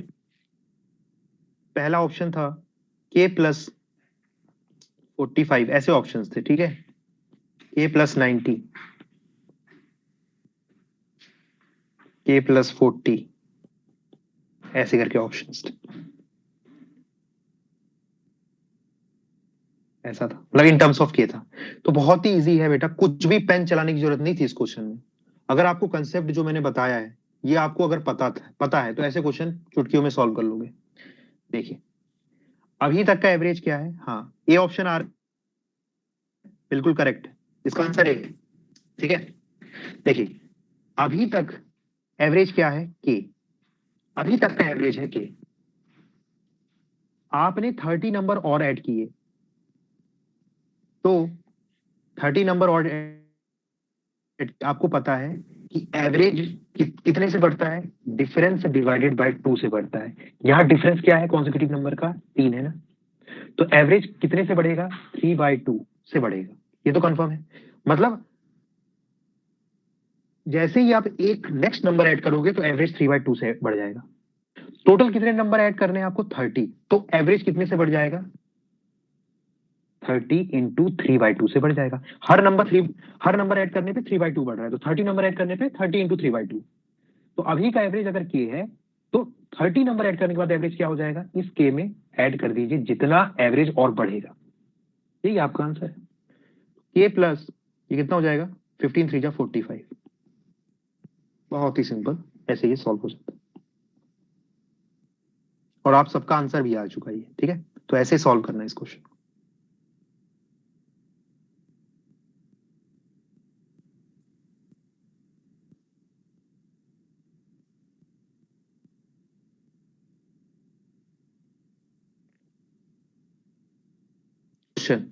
पहला ऑप्शन था K+45, ऐसे ऑप्शंस थे, ठीक है? K+90, K+40, ऐसे करके ऑप्शंस थे। ऐसा था, मतलब इन टर्म्स ऑफ के था। तो बहुत ही इजी है बेटा, कुछ भी पेन चलाने की जरूरत नहीं थी इस क्वेश्चन में। अगर आपको कंसेप्ट जो मैंने बताया है, ये आपको अगर पता है तो ऐसे क्वेश्चन चुटकियों में सॉल्व कर लोगे। देखिए अभी तक का एवरेज क्या है? हाँ, ए ऑप्शन आर बिल्कुल करेक्ट है, इसका आंसर ए है, ठीक है? देखिए अभी तक एवरेज क्या है? के। अभी तक का एवरेज है के। आपने 30 नंबर और ऐड किए, तो 30 नंबर और आपको पता है कि एवरेज कितने से बढ़ता है? डिफरेंस डिवाइडेड बाय 2 से बढ़ता है। यहाँ डिफरेंस क्या है कॉन्जिक्यूटिव नंबर का? 3 है ना? तो एवरेज कितने से बढ़ेगा? 3/2 से बढ़ेगा। ये तो कंफर्म है। मतलब जैसे ही आप एक नेक्स्ट नंबर ऐड करोगे तो एवरेज 3/2 से बढ़ जाएगा। टोटल कितने नंबर ऐड करने हैं आपको? 30। तो एवरेज कितने से बढ़ जाएगा? 30 इंटू 3/2 से बढ़ जाएगा। हर नंबर ऐड करने पे 3/2 बढ़ रहा है, तो 30 नंबर ऐड करने पे 30 इंटू 3/2। तो अभी का एवरेज अगर के है तो 30 नंबर ऐड करने के बाद एवरेज क्या हो जाएगा, इस के में ऐड कर दीजिए जितना एवरेज और बढ़ेगा। ठीक है, आपका आंसर है के प्लस ये कितना हो जाएगा, 15 3 जा 45। बहुत ही सिंपल, ऐसे ये सॉल्व हो सकता है और आप सबका आंसर भी आ चुका है। ठीक है, तो ऐसे सॉल्व करना है इस क्वेश्चन। क्वेश्चन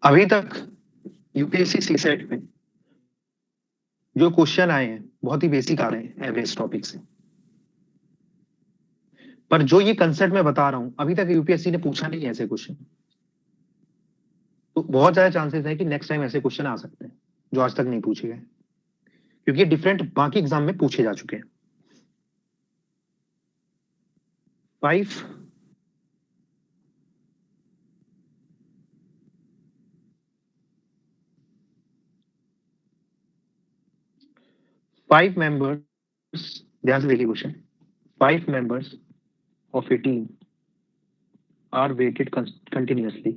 अभी तक यूपीएससी सीसेट में जो क्वेश्चन आए हैं बहुत ही बेसिक आ रहे हैं एवरेज टॉपिक से, पर जो ये कंसेप्ट मैं बता रहा हूं अभी तक यूपीएससी ने पूछा नहीं है ऐसे क्वेश्चन। तो बहुत ज्यादा चांसेस है कि नेक्स्ट टाइम ऐसे क्वेश्चन आ सकते हैं जो आज तक नहीं पूछे गए, क्योंकि ये डिफरेंट बाकी एग्जाम में पूछे जा चुके हैं। 5 5 मेंबर्स, ध्यान से देखिए question. 5 members of a team are weighted continuously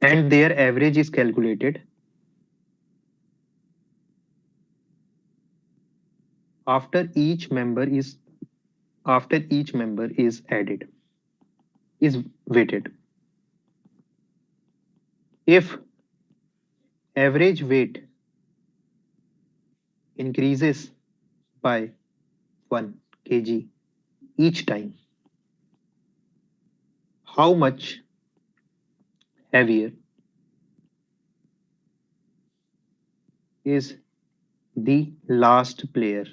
and their average is calculated after each member is added, is weighted. If average weight increases by 1 kg each time, how much heavier is the last player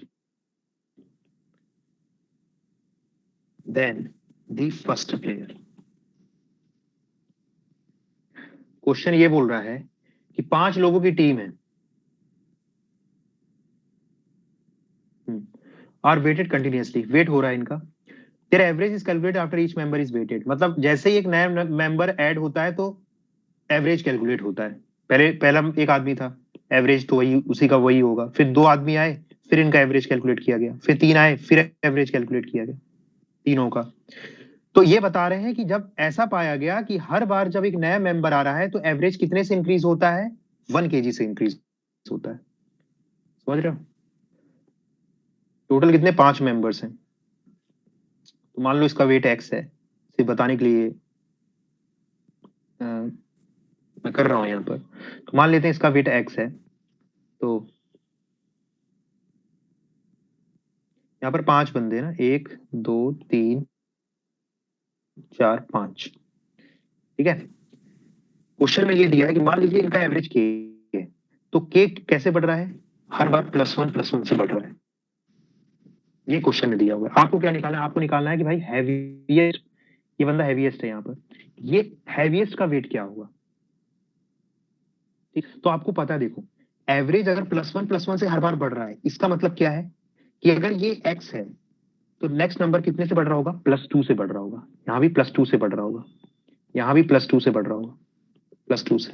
than the first player? Question ये बोल रहा है कि 5 लोगों की team है, are weighted continuously, wait हो रहा है इनका। तेरा average is calculated after each member is weighted, मतलब जैसे ही एक नया मेंबर ऐड होता है तो एवरेज कैलकुलेट होता है। पहला एक आदमी था, एवरेज तो वही उसी का वही होगा, फिर 2 आदमी आए, फिर इनका एवरेज कैलकुलेट किया गया, फिर 3 आए, फिर एवरेज कैलकुलेट किया गया तीनों का। तो ये बता रहे हैं कि जब ऐसा पाया गया कि हर बार जब एक नया मेंबर आ रहा है तो एवरेज कितने से इंक्रीज होता है, 1 kg से इंक्रीज होता है। समझ रहे हो? टोटल कितने, 5 मेंबर्स हैं, तो मान लो इसका वेट एक्स है, सिर्फ बताने के लिए मैं कर रहा हूं यहाँ पर। तो मान लेते हैं इसका वेट एक्स है, तो यहाँ पर 5 बंदे ना, 1 2 3 4 5। ठीक है, क्वेश्चन में ये दिया है कि मान लीजिए इनका एवरेज के है, तो के कैसे बढ़ रहा है, हर बार +1 से बढ़ रहा है। ये क्वेश्चन में दिया हुआ है, आपको क्या निकालना है, आपको निकालना है कि भाई हैवीएस्ट, ये बंदा हैवीएस्ट है यहाँ पर, ये हैवीएस्ट का वेट क्या होगा। ठीक, तो आपको पता है, देखो एवरेज अगर +1 से हर बार बढ़ रहा है, इसका मतलब क्या है कि अगर ये एक्स है तो नेक्स्ट नंबर कितने से बढ़ रहा होगा, +2 से बढ़ रहा होगा, यहाँ भी +2 से बढ़ रहा होगा, यहाँ भी +2 से बढ़ रहा होगा, +2 से।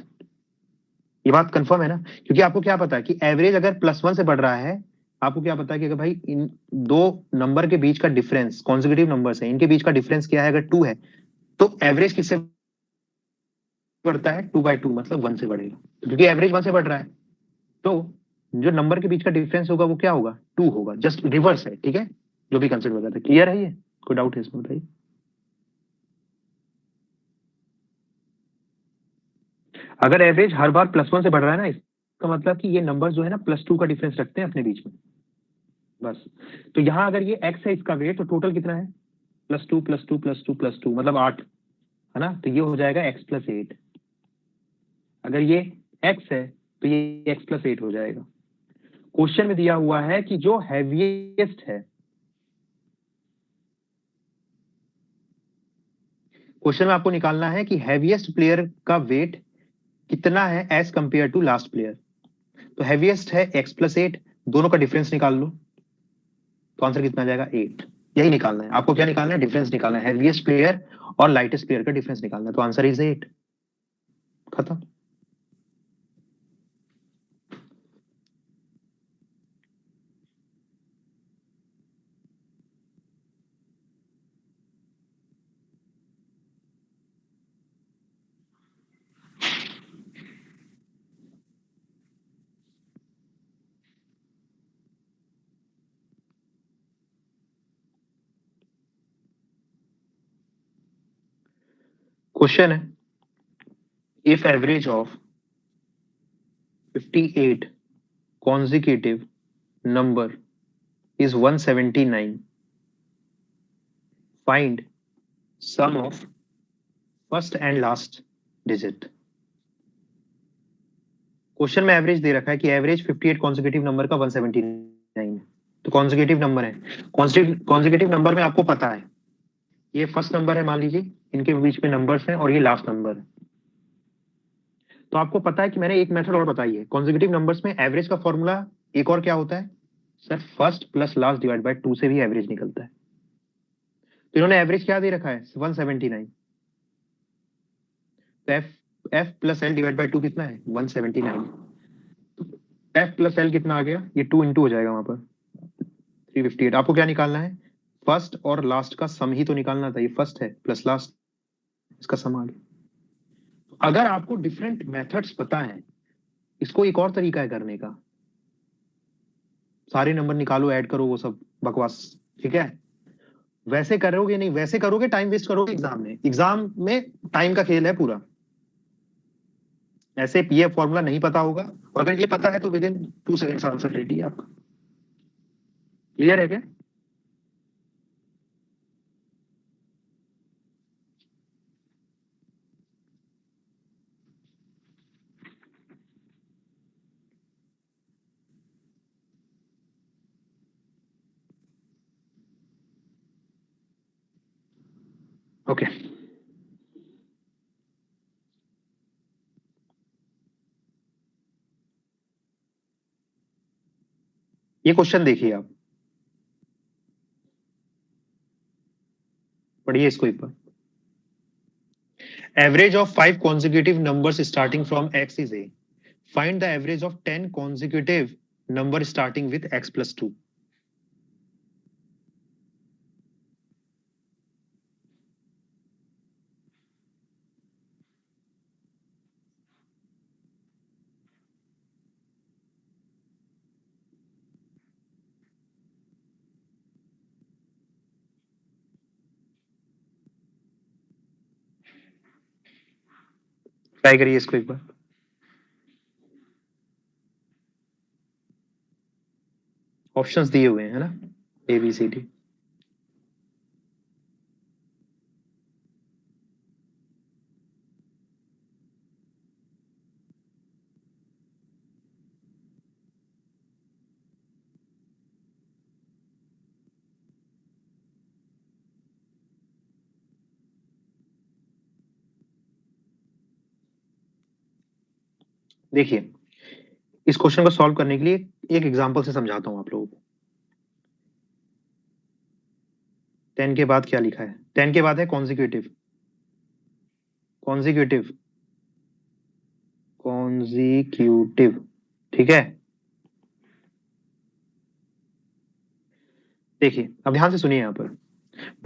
ये बात कंफर्म है ना, क्योंकि आपको क्या पता है कि एवरेज अगर +1 से बढ़ रहा है, आपको क्या पता है कि अगर भाई इन दो नंबर के बीच का डिफरेंस, कॉन्जिक्यूटिव नंबर्स है, इनके बीच का डिफरेंस क्या है, अगर 2 है तो एवरेज किससे बढ़ता है, 2/2, मतलब 1 से बढ़ेगा, क्योंकि एवरेज 1 से बढ़ रहा है। तो जो नंबर के बीच का डिफरेंस होगा वो क्या होगा, 2 होगा, जस्ट रिवर्स है। ठीक है, जो भी कंसेप्ट बताते, क्लियर है, ये कोई डाउट है इसमें बताइए। अगर एवरेज हर बार +1 से बढ़ रहा है ना, इसका मतलब कि ये नंबर जो है ना +2 का डिफरेंस रखते हैं अपने बीच में, बस। तो यहां अगर ये x है इसका वेट, तो टोटल कितना है, +2 +2 +2 +2, मतलब 8 है ना, तो ये हो जाएगा x+8। अगर ये x है तो ये x+8 हो जाएगा। क्वेश्चन में दिया हुआ है कि जो हैवीएस्ट है, क्वेश्चन में आपको निकालना है कि हैवीएस्ट प्लेयर का वेट कितना है as compare to last player. तो हैवीएस्ट है x+8, दोनों का डिफरेंस निकाल लो, तो आंसर कितना आ जाएगा 8। यही निकालना है आपको, क्या निकालना है, डिफरेंस निकालना है, हैवीएस्ट प्लेयर और लाइटेस्ट प्लेयर का डिफरेंस निकालना है, तो आंसर इज 8। खत्म। क्वेश्चन है, if average of 58 consecutive number is 179, find sum of first and last digit। Question में एवरेज दे रखा है कि एवरेज 58 कॉन्जिक्यूटिव नंबर का 179 है, तो कॉन्जिक्यूटिव नंबर है, कॉन्जिक्यूटिव नंबर में आपको पता है ये फर्स्ट नंबर है, मान लीजिए इनके बीच में नंबर्स हैं, और ये लास्ट नंबर है। तो आपको पता है कि मैंने एक मेथड और बताई है, कॉन्जिक्यूटिव नंबर्स में एवरेज का फॉर्मूला एक और क्या होता है sir, first plus last divide by 2 से भी एवरेज निकलता है। तो इन्होंने एवरेज क्या दे रखा है 179, तो F plus L divide by 2 कितना है 179, एफ प्लस एल कितना आ गया, ये 2 इंटू हो जाएगा वहां पर 358। आपको क्या निकालना है, फर्स्ट और लास्ट का सम ही तो निकालना था, ये फर्स्ट है प्लस लास्ट, इसका सम आ गया। अगर आपको डिफरेंट मेथड्स पता है, इसको एक और तरीका है करने का, सारे नंबर निकालो ऐड करो वो सब बकवास, ठीक है, वैसे करोगे नहीं, वैसे करोगे टाइम वेस्ट करोगे एग्जाम में, एग्जाम में टाइम का खेल है पूरा। ऐसे ये फॉर्मूला नहीं पता होगा, और अगर ये पता है तो with in 2 seconds answer ready है आपका। क्लियर है क्या? ओके, ये क्वेश्चन देखिए आप, पढ़िए इसको एक बार। Average of 5 consecutive numbers starting from x is a, find the average of 10 consecutive numbers starting with x plus 2। Try करिए इसको एक बार। ऑप्शंस दिए हुए हैं, है ना, ए बी सी डी। देखिए, इस क्वेश्चन को सॉल्व करने के लिए एक एग्जांपल से समझाता हूं आप लोगों को। 10 के बाद क्या लिखा है, 10 के बाद है कॉन्जिक्यूटिव, कॉन्जिक्यूटिव, कॉन्जिक्यूटिव, ठीक है। देखिए अब ध्यान से सुनिए, यहां पर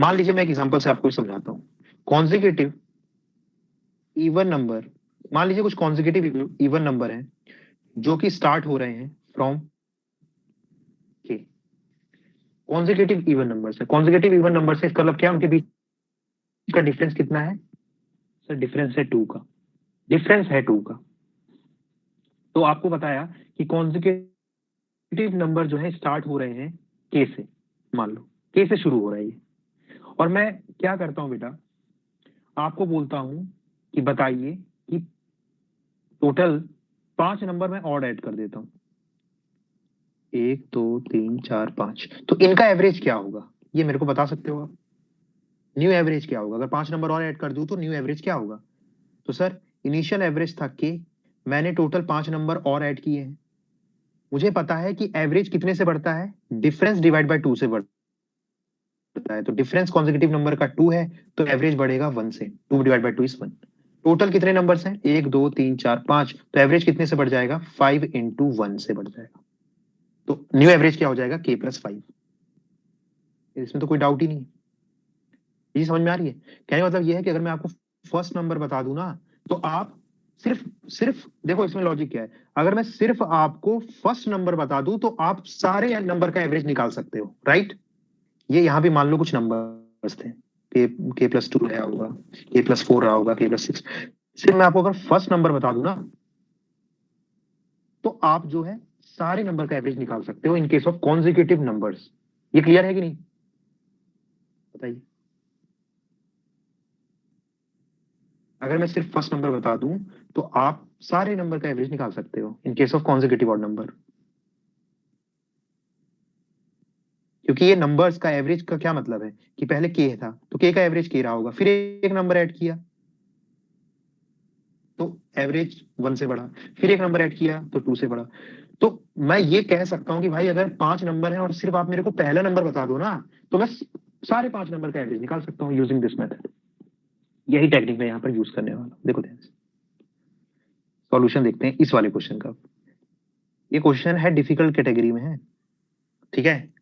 मान लीजिए मैं एक एग्जांपल से आपको समझाता हूं। कॉन्जिक्यूटिव इवन नंबर, मान लीजिए कुछ कॉन्जिक्यूटिव इवन नंबर है जो कि स्टार्ट हो रहे हैं फ्रॉम के, कॉन्जिक्यूटिव इवन नंबर से, कॉन्जिक्यूटिव इवन नंबर से इसका मतलब क्या, उनके बीच का डिफरेंस कितना है सर, डिफरेंस है 2 का, डिफरेंस है 2 का। तो आपको बताया कि कॉन्जिक्यूटिव नंबर जो है स्टार्ट हो रहे हैं के से, मान लो के से शुरू हो रहा है ये, और मैं क्या करता हूं बेटा, आपको बोलता हूं कि बताइए कि टोटल 5 नंबर मैं और ऐड कर देता हूं, 1 2 3 4 5, तो इनका एवरेज क्या होगा ये मेरे को बता सकते हो आप? न्यू एवरेज क्या होगा, अगर 5 नंबर और ऐड कर दूं तो न्यू एवरेज क्या होगा? तो सर इनिशियल एवरेज था के, मैंने टोटल 5 नंबर और ऐड किए हैं, मुझे पता है कि एवरेज कितने से बढ़ता है, डिफरेंस डिवाइड बाय 2 से बढ़ता है, तो डिफरेंस कॉन्जिक्यूटिव नंबर का 2 है, तो एवरेज बढ़ेगा 1 से, 2 डिवाइड बाय 2 इज 1। टोटल कितने नंबर्स हैं, 1 2 3 4 5, तो एवरेज कितने से बढ़ जाएगा, 5 इंटू 1 से बढ़ जाएगा। तो न्यू एवरेज क्या हो जाएगा, k+5। इसमें तो कोई डाउट ही नहीं। ये समझ में आ रही है? कहने का मतलब ये है कि अगर मैं आपको फर्स्ट नंबर बता दूं ना, तो आप सिर्फ सिर्फ देखो इसमें लॉजिक क्या है, अगर मैं सिर्फ आपको फर्स्ट नंबर बता दूं तो आप सारे नंबर का एवरेज निकाल सकते हो, राइट? ये यहाँ भी मान लो कुछ नंबर्स थे, k+2 रहा होगा, k+4 रहा होगा, k+6। सिर्फ मैं आपको अगर फर्स्ट नंबर बता दूं ना, तो आप जो है सारे नंबर का एवरेज निकाल सकते हो in case of consecutive numbers. ये क्लियर है कि नहीं, बताइए? अगर मैं सिर्फ फर्स्ट नंबर बता दूं तो आप सारे नंबर का एवरेज निकाल सकते हो in case of consecutive odd number. क्योंकि ये नंबर्स का एवरेज का क्या मतलब है कि पहले के था तो के का एवरेज के रहा होगा, फिर एक नंबर ऐड किया तो एवरेज 1 से बढ़ा, फिर एक नंबर ऐड किया तो 2 से बढ़ा। तो मैं ये कह सकता हूं कि भाई अगर 5 नंबर है और सिर्फ आप मेरे को पहला नंबर बता दो ना, तो मैं सारे 5 नंबर का एवरेज निकाल सकता हूँ यूजिंग दिस मेथड। यही टेक्निक मैं यहाँ पर यूज करने वाला हूँ। देखो ध्यान से सॉल्यूशन देखते हैं इस वाले क्वेश्चन का। ये क्वेश्चन है डिफिकल्ट कैटेगरी में है, ठीक है?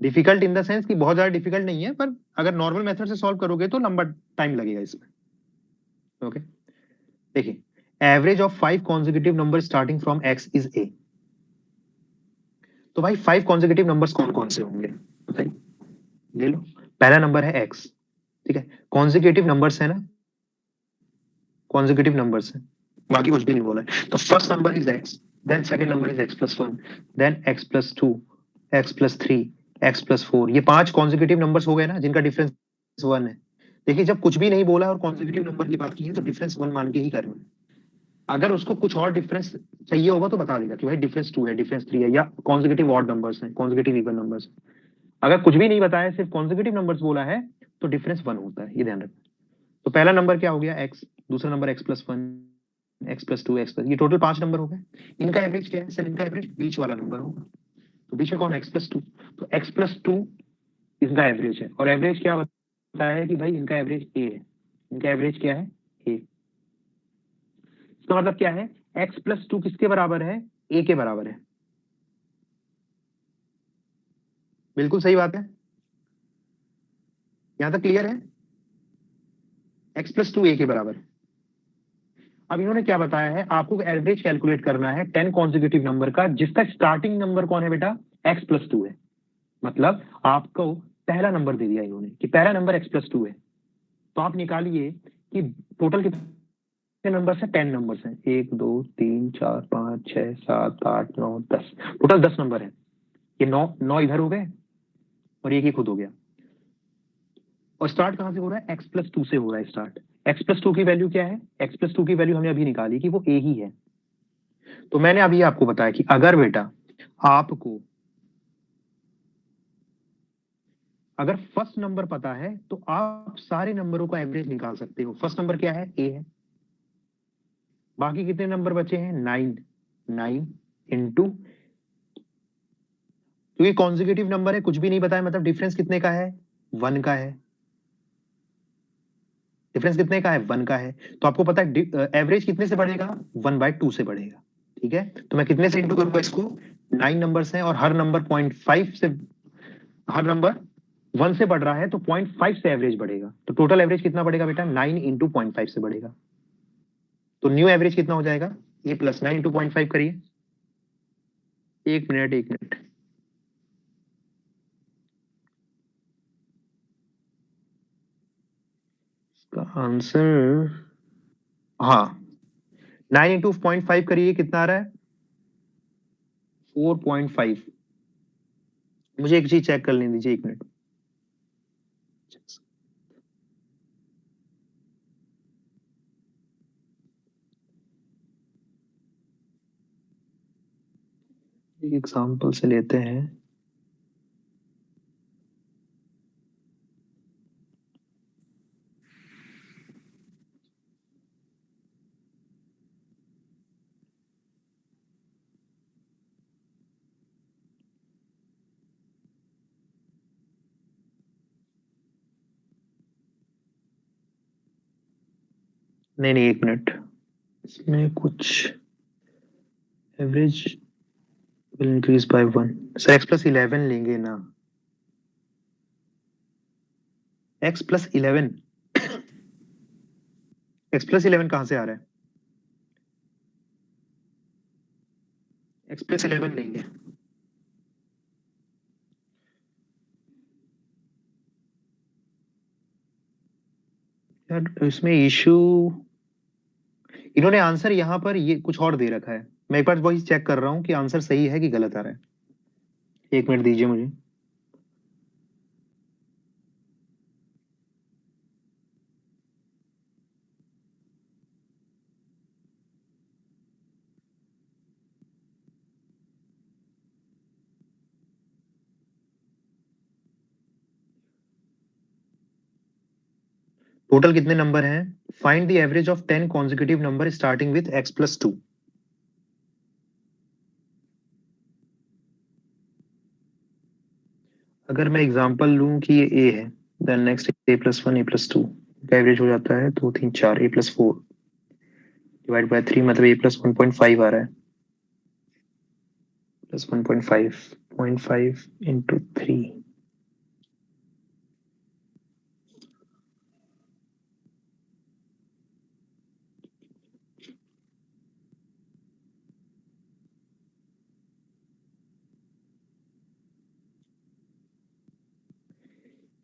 डिफिकल्ट इन द सेंस कि बहुत ज्यादा डिफिकल्ट नहीं है, पर अगर नॉर्मल मेथड से सॉल्व करोगे तो लंबा टाइम लगेगा इसमें। ओके, देखिए, average of 5 consecutive number starting from x is a। तो भाई 5 कॉन्जिक्यूटिव नंबर्स कौन कौन से होंगे बताइए, ले लो। पहला नंबर है x, ठीक है? कॉन्जिक्यूटिव नंबर्स है ना, कॉन्जिक्यूटिव नंबर्स है, बाकी कुछ भी नहीं बोला है। तो first number is x, then second number is x+1, then x+2, x+3, x+4। ये 5 कॉन्जिक्यूटिव नंबर्स हो गए ना जिनका डिफरेंस 1 है। देखिए, जब कुछ भी नहीं बोला और कॉन्जिक्यूटिव नंबर की बात की है तो डिफरेंस 1 मान के ही कर रहे हैं। अगर उसको कुछ और डिफरेंस चाहिए होगा तो बता देगा कि भाई डिफरेंस 2 है, डिफरेंस 3 है, या कॉन्जिक्यूटिव ऑड नंबर्स हैं, कॉन्जिक्यूटिव इवन नंबर्स। अगर कुछ भी नहीं बताया, सिर्फ कॉन्जिक्यूटिव नंबर्स बोला है, तो डिफरेंस 1 होता है, ये ध्यान रखना। तो पहला नंबर क्या हो गया, x। दूसरा नंबर x+1, x+2, x+, ये टोटल 5 नंबर हो गए। इनका एवरेज क्या है सर, इनका एवरेज बीच वाला नंबर होगा। तो बीच में कौन, x+2। तो x+2 इनका एवरेज है, और एवरेज क्या बताया है कि भाई इनका एवरेज a है। इनका एवरेज क्या है, a। इसका मतलब क्या है, x+2 किसके बराबर है, a के बराबर है। बिल्कुल सही बात है, यहां तक क्लियर है? x+2 a के बराबर है। अब इन्होंने क्या बताया है, आपको एवरेज कैलकुलेट करना है 10 कॉन्जिक्यूटिव नंबर का जिसका स्टार्टिंग नंबर कौन है बेटा, x+2 है। मतलब आपको पहला नंबर दे दिया इन्होंने कि पहला नंबर x+2 है। तो आप निकालिए कि टोटल कितने नंबर है, 10 नंबर है, 1 2 3 4 5 6 7 8 9 10, टोटल 10 नंबर है। ये 9 9 इधर हो गए और एक ही खुद हो गया। और स्टार्ट कहां से हो रहा है, x+2 से हो रहा है स्टार्ट। x+2 की वैल्यू क्या है, x+2 की वैल्यू हमने अभी निकाली कि वो a ही है। तो मैंने अभी आपको बताया कि अगर बेटा आपको अगर फर्स्ट नंबर पता है तो आप सारे नंबरों का एवरेज निकाल सकते हो। फर्स्ट नंबर क्या है, ए है। बाकी कितने नंबर बचे हैं, 9। 9 इंटू, क्योंकि कॉन्जिक्यूटिव नंबर है, कुछ भी नहीं बताया, मतलब डिफरेंस कितने का है, 1 का है। डिफरेंस कितने का है, 1 का है। तो आपको पता है एवरेज कितने से बढ़ेगा, 1/2 से बढ़ेगा। ठीक है, तो मैं कितने से इंटू करूंगा इसको, 9 नंबर्स हैं और हर नंबर 0.5 से, हर नंबर 1 से बढ़ रहा है तो 0.5 से एवरेज बढ़ेगा। तो टोटल एवरेज कितना बढ़ेगा बेटा, 9 इंटू 0.5 से बढ़ेगा। तो न्यू एवरेज कितना हो जाएगा, a+9 इंटू 0.5 करिए। एक मिनट, एक मिनट। इसका आंसर, हाँ, 9 इंटू 0.5 करिए, कितना आ रहा है, 4.5। मुझे एक चीज चेक कर लेने दीजिए, एक मिनट। एग्जाम्पल से लेते हैं। नहीं नहीं, एक मिनट, इसमें कुछ average will increase by 1। Sir x+11 लेंगे ना, x+11, x+11 कहाँ से आ रहा है? x+11 लेंगे। यार इसमें इशू, इन्होंने आंसर यहाँ पर ये कुछ और दे रखा है। मैं एक बार वही चेक कर रहा हूँ कि आंसर सही है कि गलत आ रहा है। एक मिनट दीजिए मुझे। टोटल कितने नंबर हैं? Find the average of 10 consecutive number starting with x+2। अगर मैं एग्जांपल लूं कि ये a है, देन नेक्स्ट a+1 a+2 का एवरेज हो जाता है 2 3 4, a+4 डिवाइड बाय 3, मतलब a+1.5 आ रहा है, प्लस 1.5, 0.5 इंटू 3।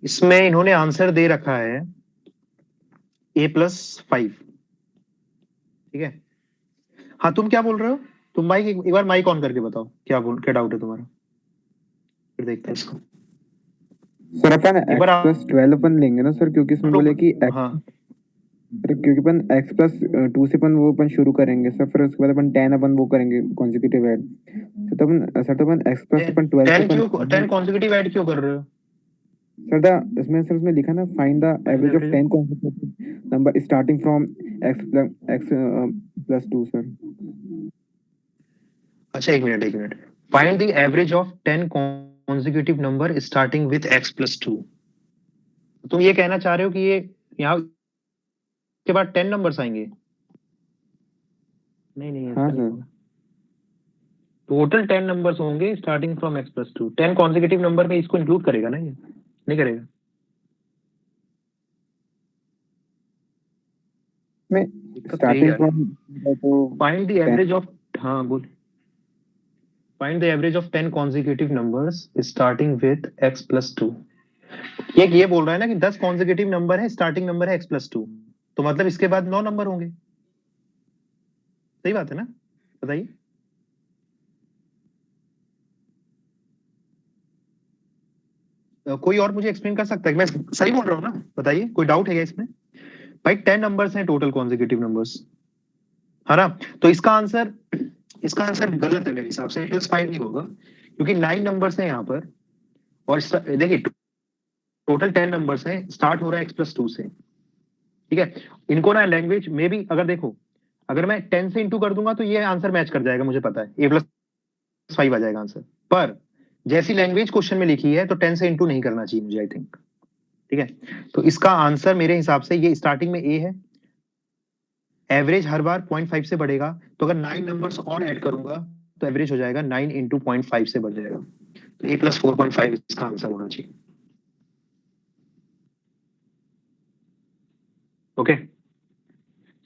इसमें इन्होंने आंसर दे रखा है a+5। ठीक है, हाँ तुम क्या बोल रहे हो? तुम माइक एक बार माइक ऑन करके बताओ, क्या डाउट है तुम्हारा, फिर देखते हैं इसको। सर अपन एक बार x+12 अपन लेंगे ना सर, क्योंकि इसमें बोले कि हाँ क्योंकि अपन x+2 से अपन वो अपन शुरू करेंगे सर, फिर उसके बाद अपन 10 अपन वो करेंगे कॉन्जिक्यूटिव ऐड। सर तो अपन x+ अपन 12 से 10 अपन क्यों, 10 कॉन्जिक्यूटिव ऐड क्यों कर रहे हो? सर इसमें लिखा ना, find the find the average of average 10 consecutive number starting from x+2 sir. अच्छा एक minute, find the average of 10 consecutive number starting with x+2। तुम ये कहना चाह रहे हो कि ये यहाँ के बाद 10 नंबर्स आएंगे? नहीं नहीं, हाँ ऐसा नहीं सर। होगा। टोटल 10 नंबर्स होंगे starting from x+2। 10 consecutive number में इसको इंक्लूड करेगा ना, ये नहीं करेगा? मैं दिक्कत तो यही स्टार्टिंग आ रही फ्रॉम तो है। Find the 10। एवरेज ऑफ, हाँ बोल, find the average of 10 consecutive numbers starting with x+2। ये बोल रहा है ना कि 10 कॉन्जिक्यूटिव नंबर है, स्टार्टिंग नंबर है x+2, तो मतलब इसके बाद 9 नंबर होंगे। सही बात है ना? बताइए। कोई और मुझे एक्सप्लेन कर सकता है कि मैं सही बोल रहा हूँ ना? बताइए, कोई डाउट है क्या इसमें? भाई 10 नंबर्स हैं टोटल कॉन्जिक्यूटिव नंबर्स, है ना? तो इसका आंसर गलत है मेरे हिसाब से, +5 नहीं होगा, क्योंकि 9 नंबर्स हैं यहाँ पर। और देखिए, टोटल 10 नंबर्स हैं, स्टार्ट हो रहा है x+2 से। ठीक है, इनको ना लैंग्वेज में भी अगर देखो, अगर मैं 10 से इंटू कर दूंगा तो ये आंसर मैच कर जाएगा, मुझे पता है a+5 आ जाएगा आंसर। पर जैसी लैंग्वेज क्वेश्चन में लिखी है तो 10 से इंटू नहीं करना चाहिए मुझे, आई थिंक। ठीक है, तो इसका आंसर मेरे हिसाब से, ये स्टार्टिंग में a है, एवरेज हर बार 0.5 से बढ़ेगा, तो अगर 9 नंबर्स और ऐड करूंगा तो एवरेज हो जाएगा 9 इंटू 0.5 से बढ़ जाएगा, तो a+4.5 इसका आंसर होना चाहिए। ओके,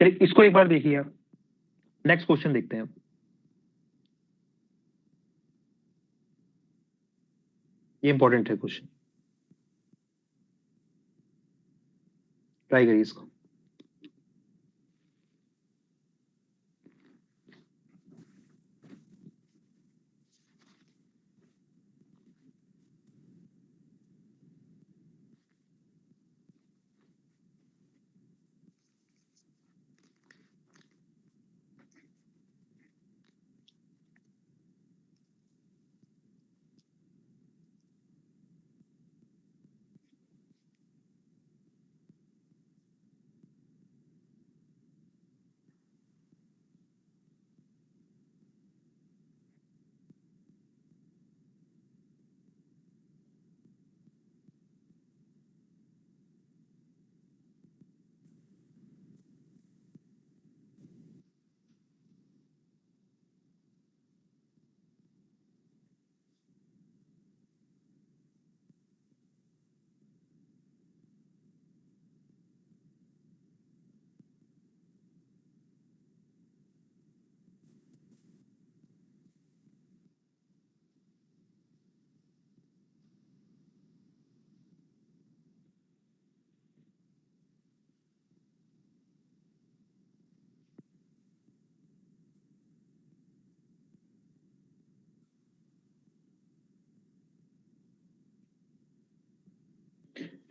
चलिए इसको एक बार देखिए आप, नेक्स्ट क्वेश्चन देखते हैं। ये इंपॉर्टेंट है क्वेश्चन, ट्राई करिए इसको।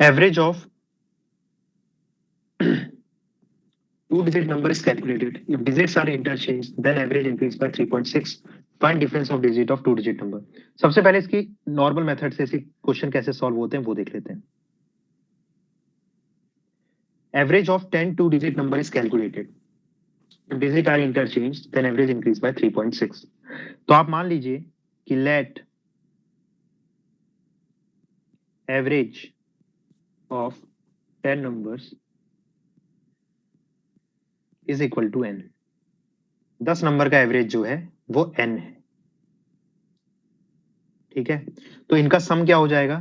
Average of two-digit number is calculated. If digits are interchanged, then average increase by 3.6. Find difference of digit of two-digit number. सबसे पहले इसकी नॉर्मल मेथड से क्वेश्चन कैसे सॉल्व होते हैं वो देख लेते हैं. Average of 10 two-digit number is calculated. If digits are interchanged, then average increase by 3.6. तो आप मान लीजिए कि let average of 10 numbers is equal to n. 10 number का एवरेज जो है वो n है. ठीक है, तो इनका सम क्या हो जाएगा?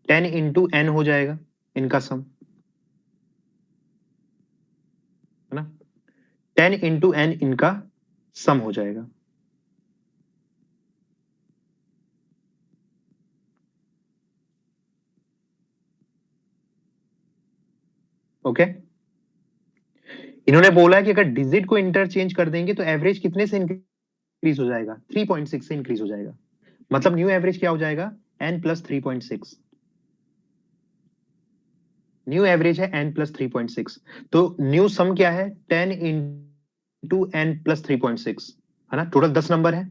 10 इंटू n हो जाएगा इनका सम, है ना? 10 इंटू n इनका सम हो जाएगा. ओके, इन्होंने बोला है कि अगर डिजिट को इंटरचेंज कर देंगे तो एवरेज कितने से इंक्रीज हो जाएगा? 3.6 से इंक्रीज हो जाएगा. मतलब न्यू एवरेज क्या हो जाएगा? n plus 3.6. न्यू एवरेज है n प्लस 3.6. तो न्यू सम क्या है? 10 इंटू n प्लस 3.6, है ना? टोटल 10 नंबर है.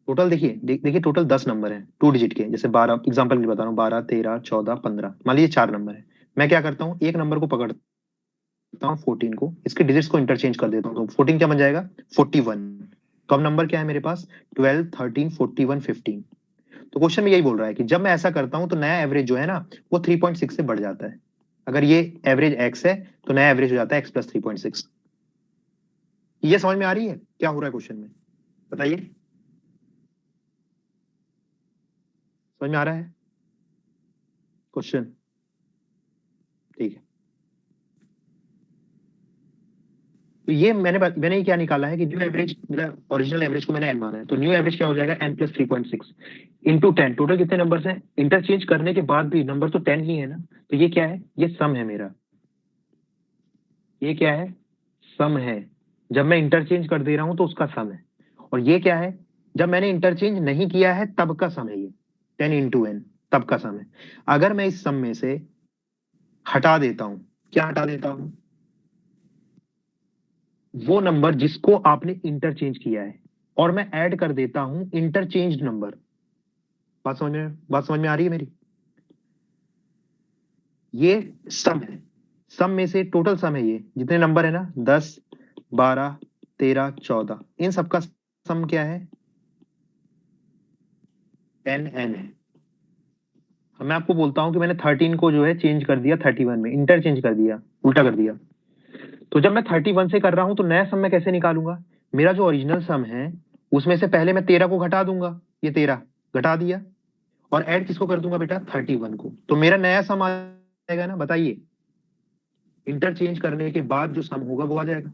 टोटल देखिए टोटल 10 नंबर है टू डिजिट के. जैसे 12 एग्जांपल के बता रहा हूँ, 12 13 14 15, मान लीजिए 4 नंबर है. मैं क्या करता हूँ, एक नंबर को पकड़ता हूँ 14 को, इसके डिजिट्स को इंटरचेंज कर देता हूँ. तो 14 क्या बन जाएगा? 41. तो अब नंबर क्या है मेरे पास? 12 13 41 15. तो क्वेश्चन में यही बोल रहा है कि जब मैं ऐसा करता हूं तो नया एवरेज जो है ना वो 3.6 से बढ़ जाता है. अगर ये एवरेज x है तो नया एवरेज हो जाता है x प्लस 3.6. ये समझ में आ रही है क्या हो रहा है क्वेश्चन में? बताइए, समझ में आ रहा है क्वेश्चन? ठीक है, तो ये मैंने क्या निकाला है कि न्यू एवरेज, मेरा ओरिजिनल एवरेज को मैंने n माना है, तो न्यू एवरेज क्या हो जाएगा? n plus 3.6 into 10. टोटल कितने नंबर हैं? इंटरचेंज करने के बाद भी नंबर तो 10 ही है ना, तो ये क्या है? ये सम है मेरा. ये क्या है? सम है. जब मैं इंटरचेंज कर दे रहा हूं तो उसका सम है. और ये क्या है? जब मैंने इंटरचेंज नहीं किया है तब का सम है. ये 10 इंटू एन तब का सम है. अगर मैं इस सम में से हटा देता हूं, क्या हटा देता हूं? वो नंबर जिसको आपने इंटरचेंज किया है, और मैं ऐड कर देता हूं इंटरचेंज नंबर. बात समझ में आ रही है मेरी? ये सम है. सम में से टोटल सम है, ये जितने नंबर है ना 10 12 13 14, इन सबका सम क्या है? 10n है. मैं आपको बोलता हूं कि मैंने 13 को जो है चेंज कर दिया 31 में, इंटरचेंज कर दिया, उल्टा कर दिया. तो जब मैं 31 से कर रहा हूं तो नया सम मैं कैसे निकालूंगा? मेरा जो ओरिजिनल सम है उसमें से पहले मैं 13 को घटा दूंगा, ये 13 घटा दिया, और ऐड किसको कर दूंगा बेटा? 31 को. तो मेरा नया सम आ जाएगा ना. बताइए, इंटरचेंज करने के बाद जो सम होगा वो आ जाएगा.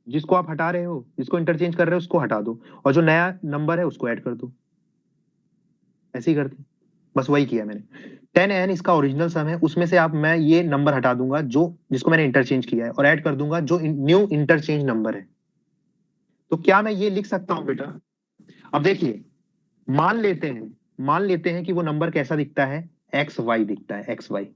जिसको आप हटा रहे हो, जिसको इंटरचेंज कर रहे हो उसको हटा दो, और जो नया नंबर है उसको ऐड कर दो. ऐसे ही करते, बस वही किया मैंने. 10n इसका ओरिजिनल सम है, उसमें से आप मैं ये नंबर हटा दूंगा जो जिसको मैंने इंटरचेंज किया है, और ऐड कर दूंगा जो न्यू इंटरचेंज नंबर है. तो क्या मैं ये लिख सकता हूं बेटा? अब देखिए, मान लेते हैं कि वो नंबर कैसा दिखता है? एक्स वाई दिखता है, एक्स वाई.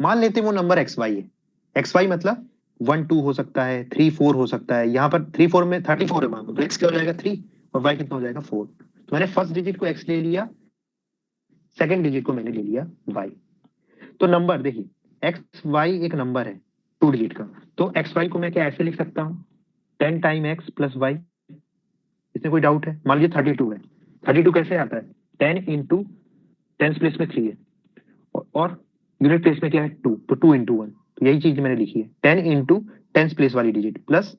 मान लेते हैं वो नंबर एक्स वाई है. एक्स वाई मतलब 1 2 हो सकता है, 3 4 हो सकता है. यहाँ पर 3 4 में 34 है मान लो, तो एक्स क्या हो जाएगा? 3, और वाई कितना हो जाएगा? 4. तो मैंने फर्स्ट डिजिट को एक्स ले लिया, सेकंड डिजिट को मैंने ले लिया वाई. तो नंबर देखिए, एक्स वाई एक नंबर है टू डिजिट का, तो एक्स वाई को मैं क्या ऐसे लिख सकता हूँ? 10 टाइम एक्स प्लस वाई. इसमें कोई डाउट है? मान लीजिए 32 है. 32 कैसे आता है? 10 इंटू 10 प्लेस में 3 है, और यूनिट प्लेस में क्या है? 2, तो 2 इंटू 1. तो यही चीज मैंने लिखी है, 10 इंटू 10 प्लेस वाली डिजिट प्लस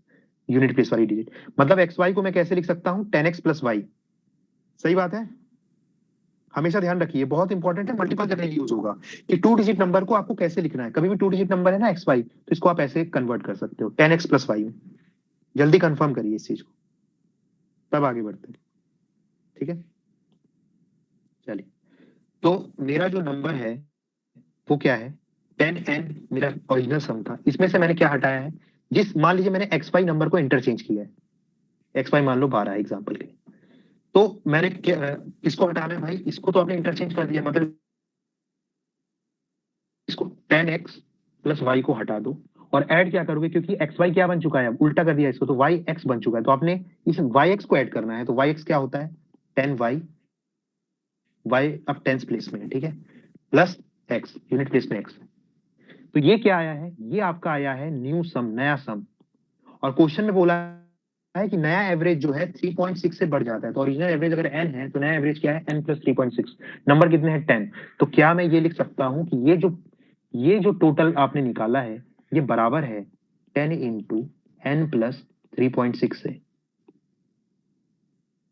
यूनिट प्लेस वाली डिजिट. मतलब एक्स वाई को मैं कैसे लिख सकता हूँ? 10x plus Y. सही बात है. हमेशा ध्यान रखिए, बहुत इंपॉर्टेंट है, मल्टीपल जगह यूज होगा कि टू डिजिट नंबर को आपको कैसे लिखना है. कभी भी टू डिजिट नंबर है ना एक्स वाई, तो इसको आप ऐसे कन्वर्ट कर सकते हो 10x प्लस वाई में. जल्दी कंफर्म करिए इस चीज को, तब आगे बढ़ते हैं. ठीक है, चलिए. तो मेरा जो नंबर है वो क्या है? 10n मेरा ओरिजिनल सम था. इसमें से मैंने क्या हटाया है? मान लीजिए मैंने एक्स वाई नंबर को इंटरचेंज किया है. एक्स वाई मान लो 12 एग्जाम्पल के. तो मैंने किसको हटाना है भाई? इसको तो आपने इंटरचेंज कर दिया, मतलब 10x प्लस वाई को हटा दो और ऐड क्या करोगे, क्योंकि एक्स वाई क्या बन चुका है, अब उल्टा कर दिया इसको, तो वाई एक्स बन चुका है, तो आपने इस वाई एक्स को ऐड करना है, तो वाई एक्स क्या होता है 10y, वाई अब टेंस प्लेस में है, ठीक है, प्लस एक्स यूनिट प्लेस में एक्स। तो ये क्या आया है, ये आपका आया है न्यू सम, नया सम। और क्वेश्चन में बोला है कि नया एवरेज जो है 3.6 से बढ़ जाता है, तो ओरिजिनल एवरेज अगर n है तो नया एवरेज क्या है n प्लस 3.6, नंबर कितने हैं 10। तो क्या मैं ये लिख सकता हूं कि ये जो टोटल आपने निकाला है ये बराबर है 10 इंटू n प्लस 3.6 से।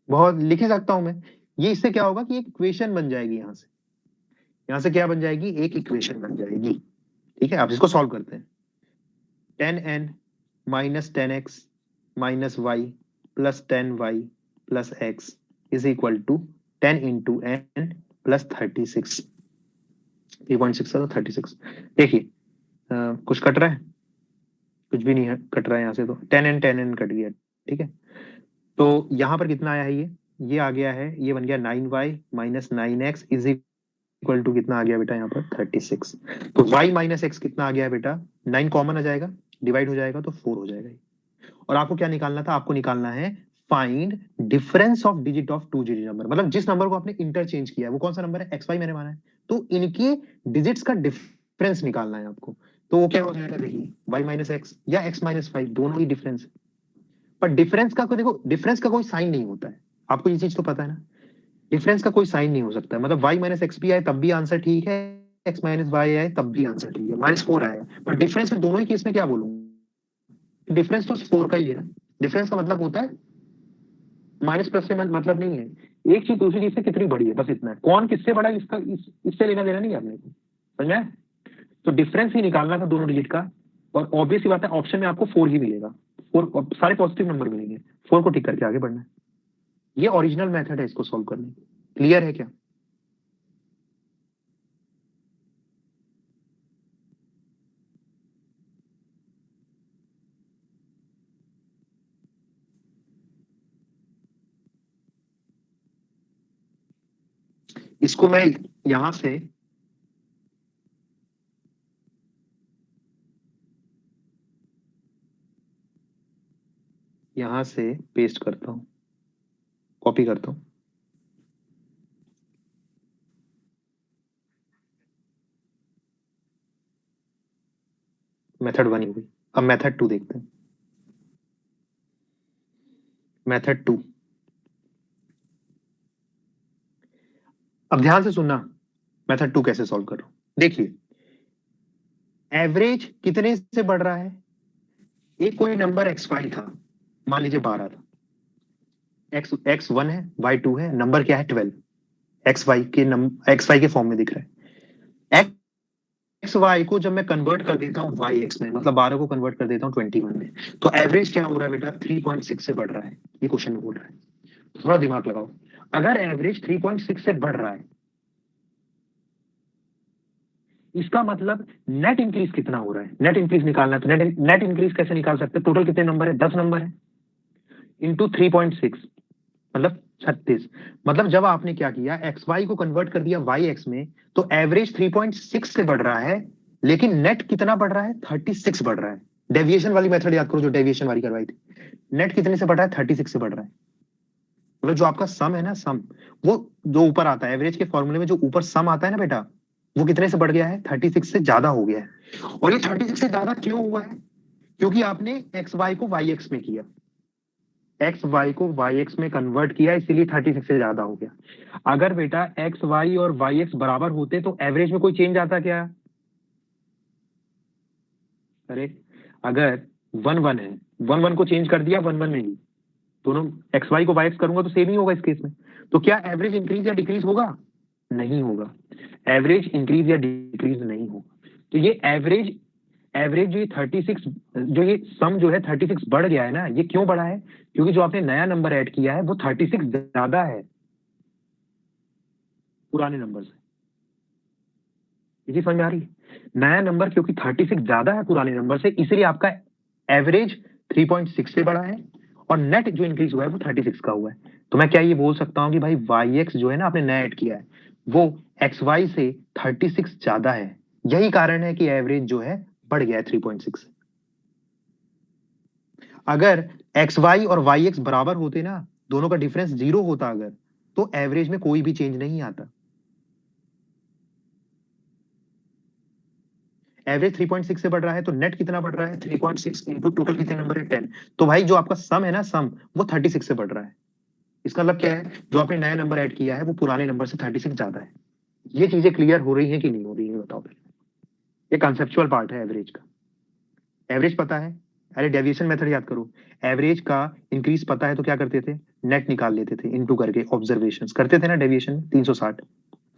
बहुत लिख ही सकता हूं मैं। ये इससे क्या होगा कि एक इक्वेशन बन जाएगी, यहां से क्या बन जाएगी, एक इक्वेशन बन जाएगी, ठीक है। आप इसको सॉल्व करते हैं, 10n minus 10x minus Y plus 10y plus x is equal to 10 into n plus 36, 3.6 तो 36। देखिए कुछ कट रहा है, कुछ भी नहीं है कट रहा है, यहाँ से तो 10n कट गया, ठीक है। तो यहाँ पर कितना आया है, ये आ गया है, ये बन गया 9y minus 9x is equal to कितना आ गया बेटा यहाँ पर 36। तो y माइनस x कितना आ गया है बेटा, 9 कॉमन आ जाएगा, डिवाइड हो जाएगा तो 4 हो जाएगा। और आपको क्या निकालना था, आपको निकालना है find difference of digit of to digit number, मतलब जिस नंबर को आपने इंटरचेंज किया है वो कौन सा नंबर है, एक्स वाई मैंने माना है, तो इनके डिजिट्स का डिफरेंस निकालना है आपको। तो वो क्या हो जाएगा, देखिए वाई माइनस एक्स या एक्स माइनस वाई दोनों ही डिफरेंस है, पर डिफरेंस का कोई, देखो डिफरेंस का कोई साइन नहीं होता है, आपको ये चीज तो पता है ना, डिफरेंस का कोई साइन नहीं हो सकता है, मतलब वाई माइनस एक्स भी आए तब भी आंसर ठीक है, एक्स माइनस वाई आए तब भी आंसर ठीक है, -4 आए, पर डिफरेंस में दोनों ही केस में क्या बोलूंगा, डिफरेंस तो 4 का ही है। डिफरेंस का मतलब होता है माइनस प्लस से मतलब नहीं है, एक चीज दूसरी चीज से कितनी बड़ी है, बस इतना है, कौन किससे बड़ा है इसका इससे लेना देना नहीं है आपने को, समझ में। तो डिफरेंस ही निकालना था दोनों डिजिट का, और ऑब्वियस ही बात है ऑप्शन में आपको 4 ही मिलेगा, 4 सारे पॉजिटिव नंबर मिलेंगे, 4 को टिक करके आगे बढ़ना है। ये ओरिजिनल मेथड है इसको सॉल्व करने की, क्लियर है क्या। इसको मैं यहां से पेस्ट करता हूं, कॉपी करता हूं, मेथड 1 हो गई। अब मेथड 2 देखते हैं, मेथड 2। अब ध्यान से सुनना, मेथड 2 कैसे सॉल्व कर रहा हूं, देखिए एवरेज कितने से बढ़ रहा है, एक कोई नंबर एक्स वाई था, मान लीजिए 12 था, एक्स 1 है, वाई 2 है, नंबर क्या है 12, एक्स वाई के फॉर्म में दिख रहा है। एक्स वाई को जब मैं कन्वर्ट कर देता हूँ वाई एक्स में, मतलब 12 को कन्वर्ट कर देता हूँ 21 में, तो एवरेज क्या हो रहा है बेटा 3.6 से बढ़ रहा है, ये क्वेश्चन में बोल रहा है। तो थोड़ा दिमाग लगाओ, अगर एवरेज 3.6 से बढ़ रहा है, इसका मतलब नेट इंक्रीज कितना हो रहा है, नेट इंक्रीज निकालना है, तो नेट इंक्रीज कैसे निकाल सकते हैं, टोटल कितने नंबर है, 10 नंबर है, इंटू 3.6 मतलब 36। मतलब जब आपने क्या किया, एक्स वाई को कन्वर्ट कर दिया वाई एक्स में, तो एवरेज 3.6 से बढ़ रहा है, लेकिन नेट कितना बढ़ रहा है 36 बढ़ रहा है। डेविएशन वाली मेथड याद करो जो डेविएशन वाली करवाई थी, नेट कितने से बढ़ रहा है 36 से बढ़ रहा है। मतलब जो आपका सम है ना, सम वो जो ऊपर आता है एवरेज के फॉर्मूले में, जो ऊपर सम आता है ना बेटा, वो कितने से बढ़ गया है 36 से ज्यादा हो गया है। और ये 36 से ज्यादा क्यों हुआ है, क्योंकि आपने एक्स वाई को वाई एक्स में किया, एक्स वाई को वाई एक्स में कन्वर्ट किया, इसीलिए 36 से ज्यादा हो गया। अगर बेटा एक्स वाई और वाई एक्स बराबर होते तो एवरेज में कोई चेंज आता क्या, अरे अगर 1 1 है, 1 1 को चेंज कर दिया 1 1 में ही, दोनों एक्स वाई को वाई एक्स करूंगा तो सेम ही होगा इस केस में, तो क्या एवरेज इंक्रीज या डिक्रीज होगा, नहीं होगा, एवरेज इंक्रीज या डिक्रीज नहीं होगा। तो ये एवरेज जो ये 36, जो ये सम जो है 36 बढ़ गया है ना, ये क्यों बढ़ा है, क्योंकि जो आपने नया नंबर ऐड किया है वो 36 ज्यादा है पुराने नंबर से। इसी समझ में आ रही है, नया नंबर क्योंकि 36 ज्यादा है पुराने नंबर से, इसलिए आपका एवरेज 3.6 से बढ़ा है, और नेट जो इंक्रीज हुआ है वो 36 का हुआ है। तो मैं क्या ये बोल सकता हूँ कि भाई वाई एक्स जो है ना आपने नया ऐड किया है, वो एक्स वाई से 36 ज्यादा है, यही कारण है कि एवरेज जो है बढ़ गया है 3.6 से। अगर एक्स वाई और वाई एक्स बराबर होते ना, दोनों का डिफरेंस 0 होता अगर, तो एवरेज में कोई भी चेंज नहीं आता। एवरेज 3.6 से बढ़ रहा है तो नेट कितना बढ़ रहा है, 3.6 इंटू टोटल कितने नंबर है 10। तो भाई जो आपका सम है ना, सम वो 36 से बढ़ रहा है। इसका मतलब क्या है, जो आपने नया नंबर ऐड किया है वो पुराने नंबर से 36 ज्यादा है। ये चीजें क्लियर हो रही है कि नहीं हो रही है, बताओ पहले। ये कंसेप्चुअल पार्ट है एवरेज का। एवरेज पता है, अरे डेविएशन मेथड याद करो। एवरेज का इंक्रीज पता है तो क्या करते थे, नेट निकाल लेते थे इनटू करके, ऑब्जर्वेशंस करते थे ना डेविएशन 360,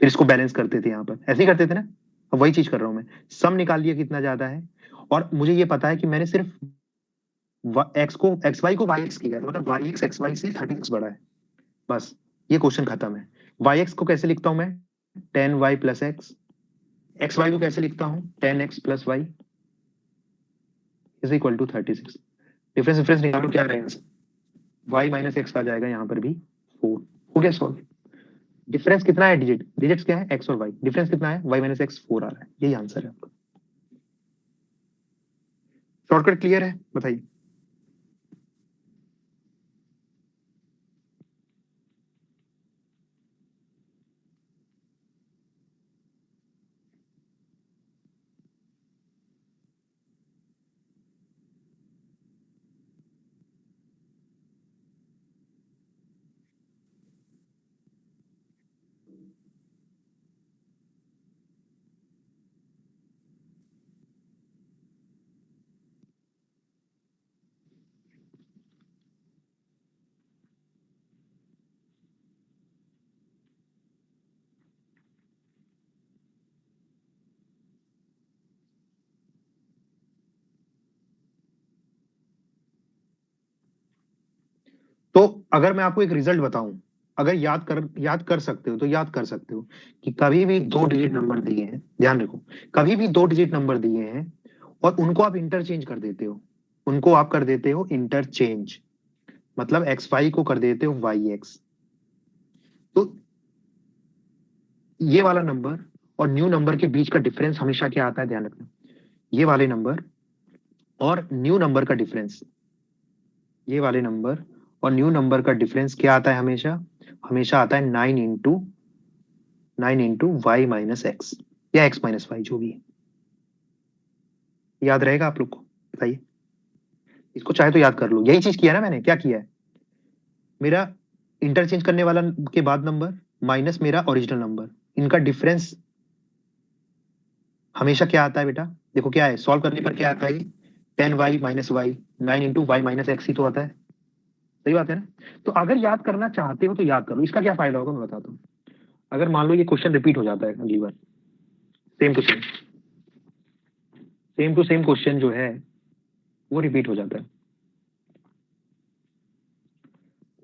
फिर इसको बैलेंस करते थे, यहाँ पर ऐसे ही करते थे ना। अब वही चीज कर रहा हूं मैं, सम निकाल लिया कितना ज्यादा है, और मुझे ये पता है कि मैंने सिर्फ एक्स को, एक्स वाई को वाई एक्स किया है, मतलब वाई एक्स एक्स वाई से 36 बड़ा है, बस ये क्वेश्चन खत्म है। वाई एक्स को कैसे लिखता हूं मैं, 10y plus X. X Y को कैसे लिखता हूं, 10x plus Y is equal to 36। Difference difference निकालो क्या रहेगा, y माइनस एक्स आ जाएगा यहाँ पर भी 4। हो गया सॉल्व। डिफरेंस कितना है, डिजिट डिजिट्स क्या है, x और y, डिफरेंस कितना है, y माइनस एक्स 4 आ रहा है, यही आंसर है आपका। शॉर्टकट क्लियर है, बताइए। तो अगर मैं आपको एक रिजल्ट बताऊं, अगर याद कर सकते हो तो याद कर सकते हो कि कभी भी दो डिजिट नंबर दिए हैं, ध्यान रखो, कभी भी दो डिजिट नंबर दिए हैं और उनको आप इंटरचेंज कर देते हो, उनको आप कर देते हो इंटरचेंज, मतलब एक्स वाई को कर देते हो वाई एक्स, तो ये वाला नंबर और न्यू नंबर के बीच का डिफरेंस हमेशा क्या आता है, ध्यान रखना। ये वाले नंबर और न्यू नंबर का डिफरेंस, ये वाले नंबर और न्यू नंबर का डिफरेंस क्या आता है हमेशा, हमेशा आता है 9 इंटू वाई माइनस एक्स, या एक्स माइनस वाई, जो भी है। याद रहेगा आप लोग को, बताइए। इसको चाहे तो याद कर लो, यही चीज किया ना मैंने, क्या किया है, मेरा इंटरचेंज करने वाला के बाद नंबर माइनस मेरा ओरिजिनल नंबर, इनका डिफरेंस हमेशा क्या आता है बेटा, देखो क्या है, सॉल्व करने पर क्या आता है, 10y minus Y, 9 into Y minus X ही तो आता है। सही बात है ना। तो अगर याद करना चाहते हो तो याद करो, इसका क्या फायदा होगा मैं बताता हूँ। अगर मान लो ये क्वेश्चन रिपीट हो जाता है अगली बार, same to same, same to same question जो है वो रिपीट हो जाता है।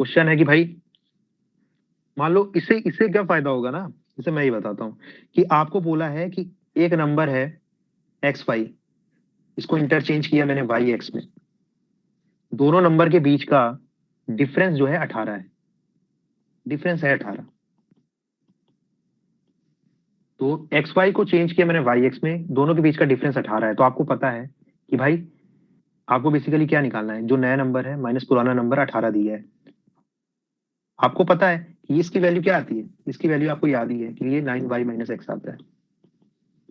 क्वेश्चन है कि भाई, मान लो इससे इससे क्या फायदा होगा ना, इसे मैं ही बताता हूँ, कि आपको बोला है कि एक नंबर है एक्स वाई, इसको इंटरचेंज किया मैंने वाई एक्स में, दोनों नंबर के बीच का डिफरेंस जो है 18 है, डिफरेंस है 18। तो एक्स वाई को चेंज किया मैंने वाई एक्स में, दोनों के बीच का डिफरेंस 18 है, तो आपको पता है कि भाई आपको बेसिकली क्या निकालना है, जो नया नंबर है माइनस पुराना नंबर 18 दिया है। आपको पता है कि इसकी वैल्यू क्या आती है, इसकी वैल्यू आपको याद ही है कि ये 9y माइनस एक्स आता है।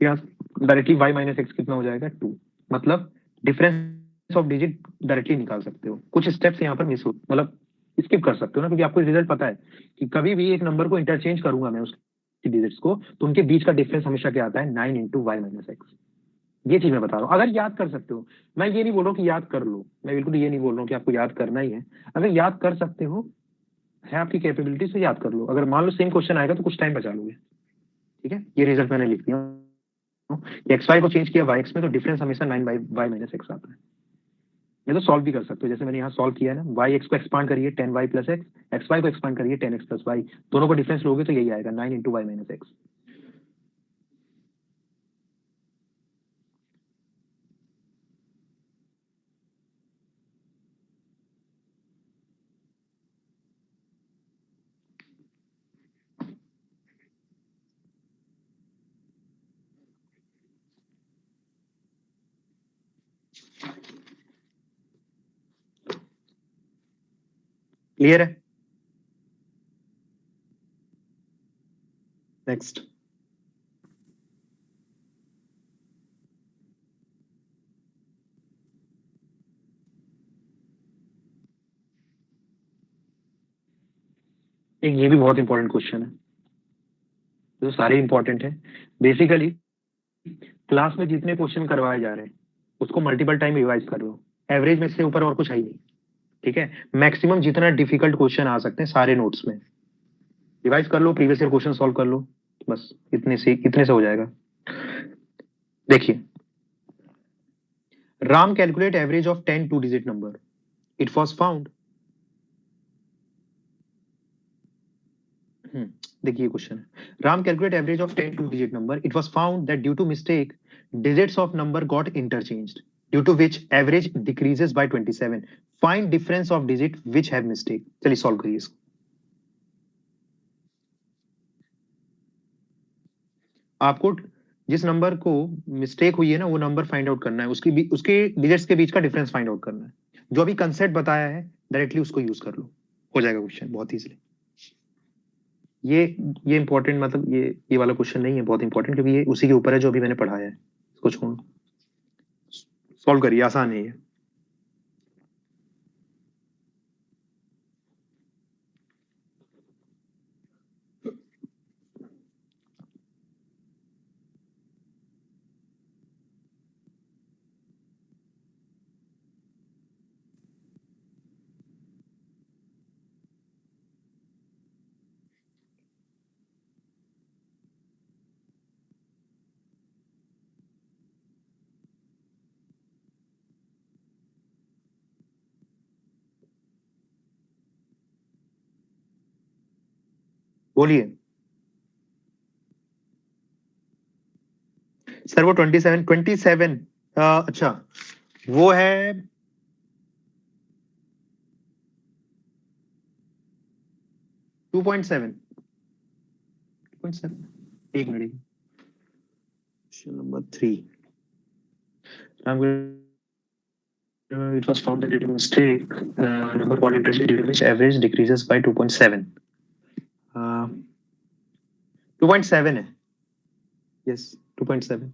यहाँ डायरेक्टली y माइनस एक्स कितना हो जाएगा, 2। मतलब डिफरेंस ऑफ डिजिट डायरेक्टली निकाल सकते हो, कुछ स्टेप्स यहाँ पर मिस हो, मतलब स्किप कर सकते हो ना, क्योंकि आपको रिजल्ट पता है कि कभी भी एक नंबर को इंटरचेंज करूंगा मैं उसकी डिजिट्स को, तो उनके बीच का डिफरेंस हमेशा क्या आता है, 9 इंटू वाई माइनस एक्स। ये चीज मैं बता रहा हूँ, अगर याद कर सकते हो। मैं ये नहीं बोल रहा हूँ कि याद कर लो, मैं बिल्कुल ये नहीं बोल रहा हूँ कि आपको याद करना ही है। अगर याद कर सकते हो, है आपकी कैपेबिलिटी से याद कर लो, अगर मान लो सेम क्वेश्चन आएगा तो कुछ टाइम बचा लोगे। ठीक है, ये रिजल्ट मैंने लिख दिया। एक्स वाई को चेंज किया वाई एक्स में, तो डिफरेंस हमेशा 9 बाई वाई माइनस एक्स आता है। ये तो सॉल्व भी कर सकते हो, जैसे मैंने यहाँ सॉल्व किया है ना, वाई एक्स को एक्सपांड करिए 10y plus X, X Y को एक्सपांड करिए 10x प्लस वाई, दोनों को डिफरेंस लोगे तो यही आएगा 9 into Y minus X. Clear है? नेक्स्ट। एक ये भी बहुत इंपॉर्टेंट क्वेश्चन है, तो सारे इंपॉर्टेंट है। बेसिकली क्लास में जितने क्वेश्चन करवाए जा रहे हैं उसको मल्टीपल टाइम रिवाइज कर लो, एवरेज में से ऊपर और कुछ है ही नहीं। ठीक है, मैक्सिमम जितना डिफिकल्ट क्वेश्चन आ सकते हैं सारे नोट्स में रिवाइज कर लो, प्रीवियस ईयर क्वेश्चन सॉल्व कर लो, बस इतने से हो जाएगा। देखिए, Ram calculate average of 10 two digit number, it was found. देखिए question, Ram calculate average of 10 two digit number, it was found that due to mistake digits of number got interchanged, due to which average decreases by 27. Find difference of digit which have mistake. चलिए solve करिए इसको। आपको जिस number को mistake हुई है ना वो नंबर फाइंड आउट करना है, उसके डिजिट्स के बीच का डिफरेंस फाइंड आउट करना है। जो अभी कंसेप्ट बताया है डायरेक्टली उसको यूज कर लो, हो जाएगा क्वेश्चन बहुत इजीली। ये ये इंपॉर्टेंट, मतलब ये वाला क्वेश्चन नहीं है बहुत इंपॉर्टेंट, क्योंकि ये उसी के ऊपर है जो अभी मैंने पढ़ाया है। इसको छोड़ो, सॉल्व करिए, आसान है ये। बोलिए सर। वो 27 अच्छा, वो है 2.7। 2.7, एक minute. Question number 3, it was found that due to mistake number called interest due to which average decreases by 2.7। 2.7 है, यस 2.7।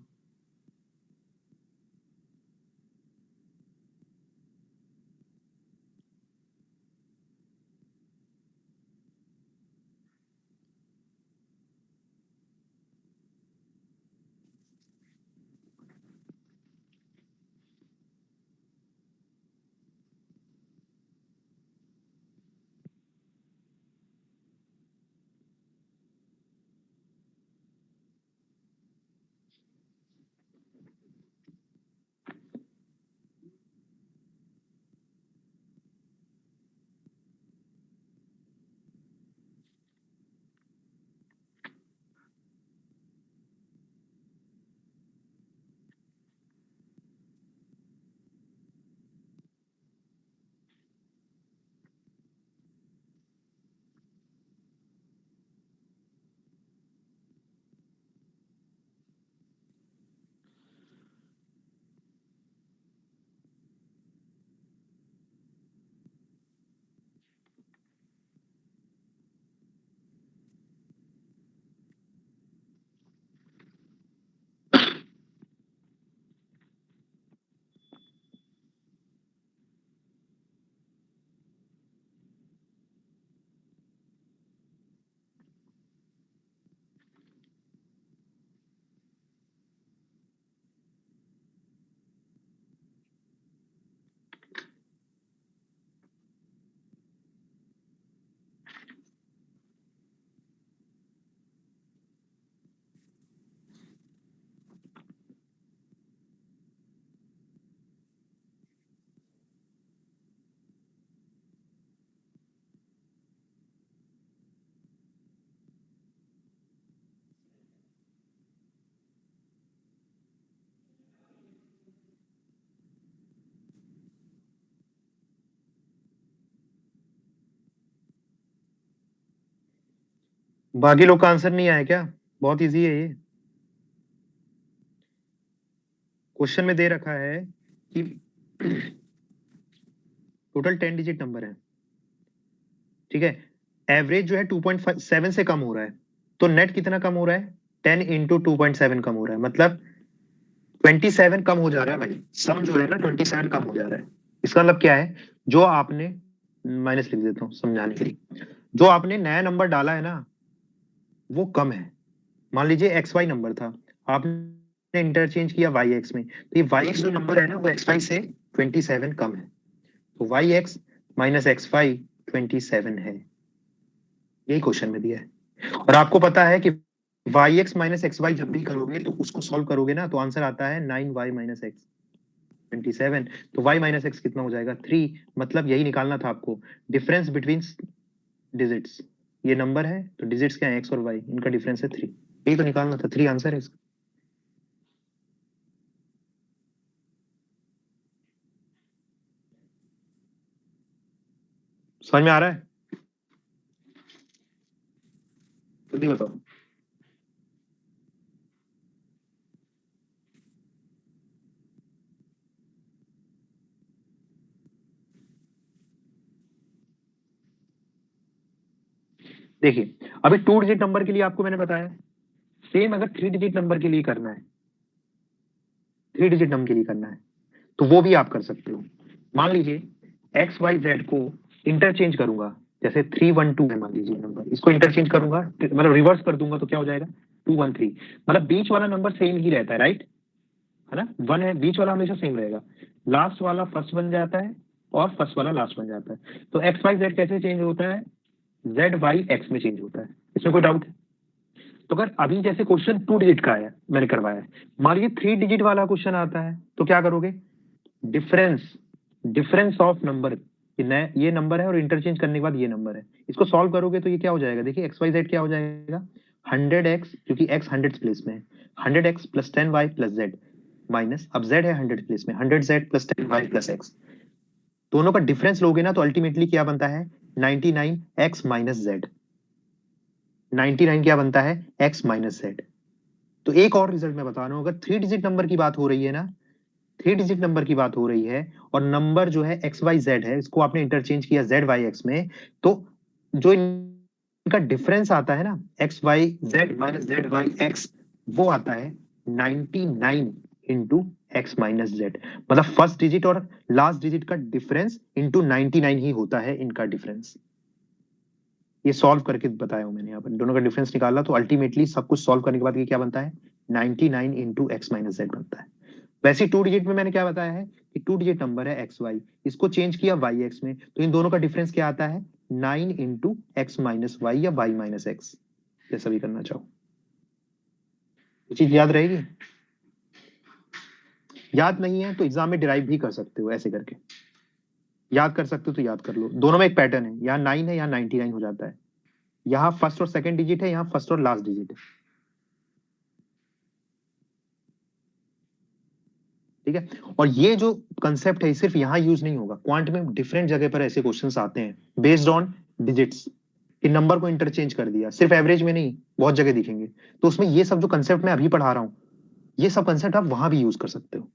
बाकी लोग का आंसर नहीं आया क्या? बहुत इजी है ये। क्वेश्चन में दे रखा है कि टोटल 10 डिजिट नंबर है, ठीक है, एवरेज जो है 2.7 से कम हो रहा है, तो नेट कितना कम हो रहा है, 10 इंटू 2.7 कम हो रहा है, मतलब 27 कम हो जा रहा है भाई, सम जो है ना 27 कम हो जा रहा है। इसका मतलब क्या है, जो आपने, माइनस लिख देता हूँ समझाने के लिए, जो आपने नया नंबर डाला है ना वो कम है। मान लीजिए एक्स वाई नंबर था, आपने इंटरचेंज किया वाई एक्स में, तो ये वाई एक्स जो नंबर है ना वो एक्स वाई से 27 कम है, तो Y X minus X Y 27 है, यही क्वेश्चन में दिया है। और आपको पता है कि Y X minus X Y जब भी करोगे तो उसको सॉल्व करोगे ना तो आंसर आता है 9y माइनस एक्स 27, तो y माइनस एक्स कितना हो जाएगा 3, मतलब यही निकालना था आपको, डिफरेंस बिटवीन डिजिट्स, ये नंबर है तो डिजिट्स क्या है x और y, इनका डिफरेंस है 3, यही तो निकालना था, 3 आंसर है इसका। समझ में आ रहा है, जल्दी बताओ। देखिए अभी 2 डिजिट नंबर के लिए आपको मैंने बताया, सेम अगर 3 डिजिट नंबर के लिए करना है, 3 डिजिट नंबर के लिए करना है तो वो भी आप कर सकते हो। मान लीजिए एक्स वाई जेड को इंटरचेंज करूंगा, जैसे 312 है मान लीजिए नंबर, इसको इंटरचेंज करूंगा मतलब रिवर्स कर दूंगा तो क्या हो जाएगा 213, मतलब बीच वाला नंबर सेम ही रहता है, राइट, है ना, वन है बीच वाला हमेशा सेम रहेगा, लास्ट वाला फर्स्ट बन जाता है और फर्स्ट वाला लास्ट बन जाता है। तो एक्स वाई जेड कैसे चेंज होता है, जेड वाई एक्स में चेंज होता है, इसमें कोई डाउट है। तो अगर अभी जैसे क्वेश्चन 2 डिजिट का है मैंने करवाया है, मान लीजिए 3 डिजिट वाला क्वेश्चन आता है तो क्या करोगे, डिफरेंस, डिफरेंस ऑफ नंबर, ये नंबर है और इंटरचेंज करने के बाद ये नंबर है, इसको सॉल्व करोगे तो ये क्या हो जाएगा, देखिए एक्स वाई जेड क्या हो जाएगा, 100x, क्योंकि x 100 प्लेस में है, 100x plus 10y plus Z, minus अब z है 100 प्लेस में, 100z plus 10y plus x, दोनों का डिफरेंस लोगे ना तो अल्टीमेटली क्या बनता है 99x माइनस जेड, 99 क्या बनता है x माइनस जेड। तो एक और रिजल्ट मैं बता रहा हूं, अगर 3 डिजिट नंबर की बात हो रही है ना, 3 डिजिट नंबर की बात हो रही है और नंबर जो है एक्स वाई जेड है, इसको आपने इंटरचेंज किया जेड वाई एक्स में, तो जो इनका डिफरेंस आता है ना X Y Z minus Z Y X, वो आता है 99 इंटू एक्स माइनस जेड, मतलब फर्स्ट डिजिट और लास्ट डिजिट का डिफरेंस इंटू 99 ही होता है इनका डिफरेंस। ये सॉल्व करके बताया हूं मैंने, यहाँ पर दोनों का डिफरेंस निकाला तो अल्टीमेटली सब कुछ सॉल्व करने के बाद ये क्या बनता है 99 इंटू एक्स माइनस जेड बनता है। वैसे 2 डिजिट में मैंने क्या बताया है कि 2 डिजिट नंबर है एक्स वाई, इसको चेंज किया वाई एक्स में, तो इन दोनों का डिफरेंस क्या आता है 9 इंटू एक्स माइनस वाई या वाई माइनस एक्स, जैसा भी करना चाहो। ये चीज याद रहेगी, याद नहीं है तो एग्जाम में डिराइव भी कर सकते हो ऐसे करके, याद कर सकते हो तो याद कर लो, दोनों में एक पैटर्न है, यहाँ 9 है यहाँ 99 हो जाता है, यहाँ फर्स्ट और सेकंड डिजिट है यहाँ फर्स्ट और लास्ट डिजिट है, ठीक है। और ये जो कंसेप्ट है सिर्फ यहाँ यूज नहीं होगा, क्वांट में डिफरेंट जगह पर ऐसे क्वेश्चंस आते हैं बेस्ड ऑन डिजिट्स, कि नंबर को इंटरचेंज कर दिया, सिर्फ एवरेज में नहीं बहुत जगह दिखेंगे, तो उसमें ये सब जो कंसेप्ट मैं अभी पढ़ा रहा हूँ ये सब कंसेप्ट आप वहां भी यूज कर सकते हो।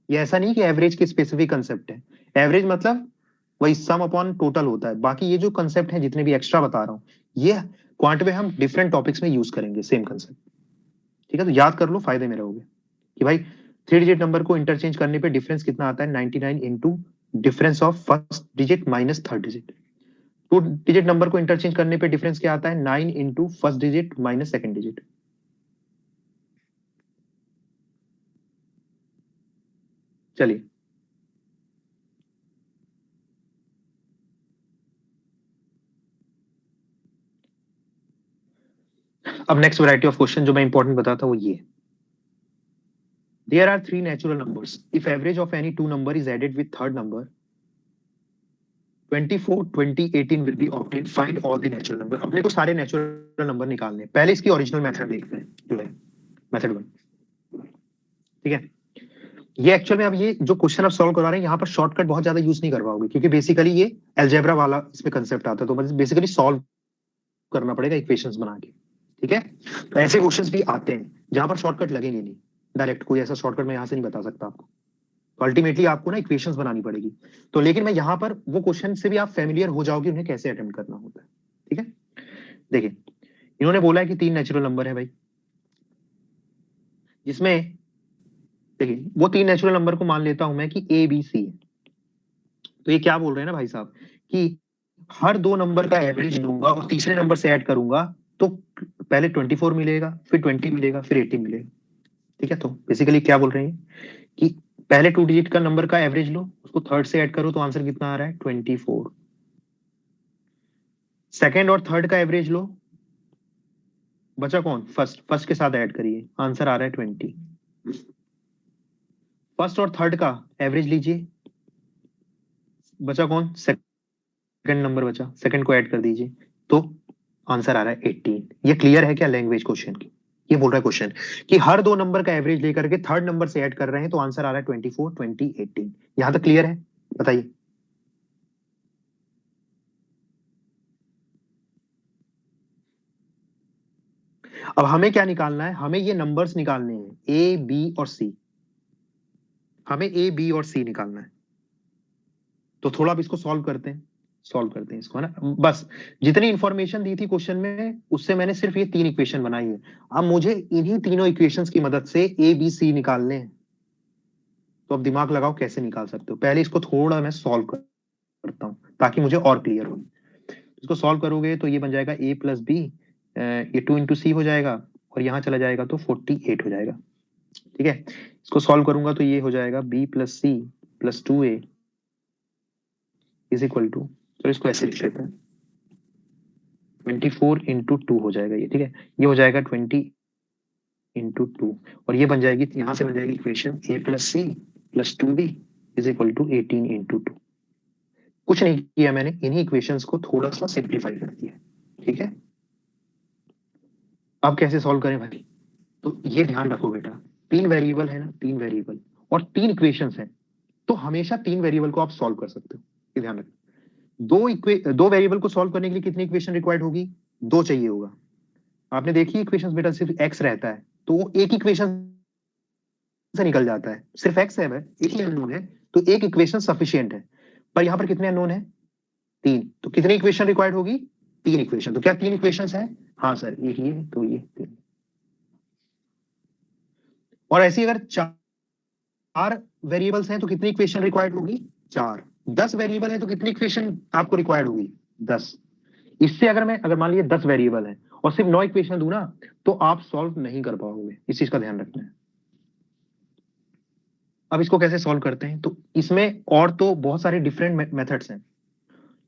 ये ऐसा नहीं कि एवरेज के स्पेसिफिक कंसेप्ट है, एवरेज मतलब वही सम अपॉन टोटल होता है, बाकी ये जो कंसेप्ट है जितने भी एक्स्ट्रा बता रहा हूँ ये क्वांट में हम डिफरेंट टॉपिक्स में यूज करेंगे सेम कंसेप्ट, ठीक है। तो याद कर लो, फायदे में रहोगे कि भाई 3 डिजिट नंबर को इंटरचेंज करने पे डिफरेंस कितना आता है 99 into difference of first digit minus third digit, 2 digit number को इंटरचेंज करने पे डिफरेंस क्या आता है 9 into first digit minus second digit. चलिए अब नेक्स्ट वैरायटी ऑफ क्वेश्चन जो मैं इंपॉर्टेंट बताता हूँ वो ये, there are 3 natural numbers if average of any two number is added with third number 24 20 18 will be obtain, find all the natural number. अपने को सारे नेचुरल नंबर निकालने हैं, पहले इसकी ओरिजिनल मेथड देखते हैं जो है मेथड 1, ठीक है। ये एक्चुअल में अब ये जो क्वेश्चन आप सॉल्व करवा रहे हैं यहाँ पर शॉर्टकट बहुत ज्यादा यूज नहीं कर पाओगे क्योंकि बेसिकली ये अलजेब्रा वाला इसमें कंसेप्ट आता है, तो बेसिकली सॉल्व करना पड़ेगा इक्वेशंस बना के, ठीक है। तो ऐसे क्वेश्चंस भी आते हैं जहां पर शॉर्टकट लगेंगे नहीं, डायरेक्ट कोई ऐसा शॉर्टकट मैं यहाँ से नहीं बता सकता आपको, तो अल्टीमेटली आपको ना इक्वेशंस बनानी पड़ेगी। तो लेकिन मैं यहाँ पर वो क्वेश्चन से भी आप फेमिलियर हो जाओगे उन्हें कैसे अटेम्प्ट करना होता है। ठीक है, देखिए इन्होंने बोला है कि 3 नेचुरल नंबर है भाई, जिसमें देखिए वो 3 नेचुरल नंबर को मान लेता हूं मैं कि ए बी सी है। तो ये क्या बोल रहे हैं ना भाई साहब कि हर 2 नंबर का एवरेज लूंगा और तीसरे नंबर से ऐड करूंगा तो पहले 24 मिलेगा, फिर 20 मिलेगा, फिर 18 मिलेगा। ठीक है, तो बेसिकली क्या बोल रहे हैं कि पहले 2 डिजिट का नंबर का एवरेज लो, उसको थर्ड से ऐड करो तो आंसर कितना आ रहा है 24। सेकेंड और थर्ड का एवरेज लो, बचा कौन, फर्स्ट, फर्स्ट के साथ ऐड करिए, आंसर आ रहा है 20। फर्स्ट और थर्ड का एवरेज लीजिए, बचा कौन, सेकंड नंबर बचा, सेकंड को ऐड कर दीजिए तो आंसर आ रहा है 18। ये क्लियर है क्या लैंग्वेज क्वेश्चन की? ये बोल रहा है क्वेश्चन कि हर 2 नंबर का एवरेज लेकर के थर्ड नंबर से ऐड कर रहे हैं तो आंसर आ रहा है 24, 20, 18। यहां तक क्लियर है? बताइए। अब हमें क्या निकालना है, हमें ये नंबर्स निकालने हैं ए बी और सी, हमें ए बी और सी निकालना है। तो थोड़ा अब इसको सॉल्व करते हैं, सॉल्व करते हैं इसको, है ना। बस जितनी इंफॉर्मेशन दी थी क्वेश्चन में उससे मैंने सिर्फ ये 3 इक्वेशन बनाई है। अब मुझे इन्हीं तीनों इक्वेशंस की मदद से ए बी सी निकालने हैं। तो अब दिमाग लगाओ कैसे निकाल सकते हो। पहले इसको थोड़ा मैं सॉल्व करता हूँ ताकि मुझे और क्लियर हो। इसको सॉल्व करोगे तो ये बन जाएगा ए प्लस बी, ये 2 इंटू सी हो जाएगा और यहाँ चला जाएगा तो 48 हो जाएगा। ठीक है, इसको सॉल्व करूंगा तो ये हो जाएगा B plus C plus 2a is equal to, तो इसको ऐसे लिख लेते हैं 24 इंटू 2 हो जाएगा ये। ठीक है, ये हो जाएगा 20 इंटू 2 और ये बन जाएगी, यहां से बन जाएगी equation A plus C plus 2b is equal to 18 into 2। कुछ नहीं किया मैंने, इन्हीं इक्वेशंस को थोड़ा सा सिंप्लीफाई कर दिया। ठीक है, अब कैसे सॉल्व करें भाई? तो ये ध्यान रखो बेटा, 3 वेरिएबल है ना, 3 वेरिएबल और 3 इक्वेशंस है, तो हमेशा 3 वेरिएबल को आप सॉल्व कर सकते हो। ये ध्यान रखो, दो वेरिएबल को सॉल्व करने के लिए कितनी इक्वेशन रिक्वायर्ड होगी, 2 चाहिए होगा। आपने देखी इक्वेशंस बेटा, सिर्फ एक्स रहता है तो वो एक इक्वेशन से निकल जाता है, सिर्फ एक्स है, एक ही अननोन है तो एक इक्वेशन सफिशियंट है। पर यहाँ पर कितने अननोन है, 3, तो कितनी इक्वेशन रिक्वायर्ड होगी, 3 इक्वेशन। तो क्या 3 इक्वेशन है? हाँ सर, एक ये तो ये 3। और ऐसी अगर 4 वेरिएबल्स हैं तो कितनी इक्वेशन रिक्वायर्ड होगी, 4। 10 वेरिएबल है तो कितनी इक्वेशन आपको रिक्वायर्ड होगी, 10। इससे अगर मान लीजिए 10 वेरिएबल है और सिर्फ 9 इक्वेशन दूं ना तो आप सॉल्व नहीं कर पाओगे, इस चीज का ध्यान रखना है। अब इसको कैसे सॉल्व करते हैं, तो इसमें और तो बहुत सारे डिफरेंट मेथड्स हैं,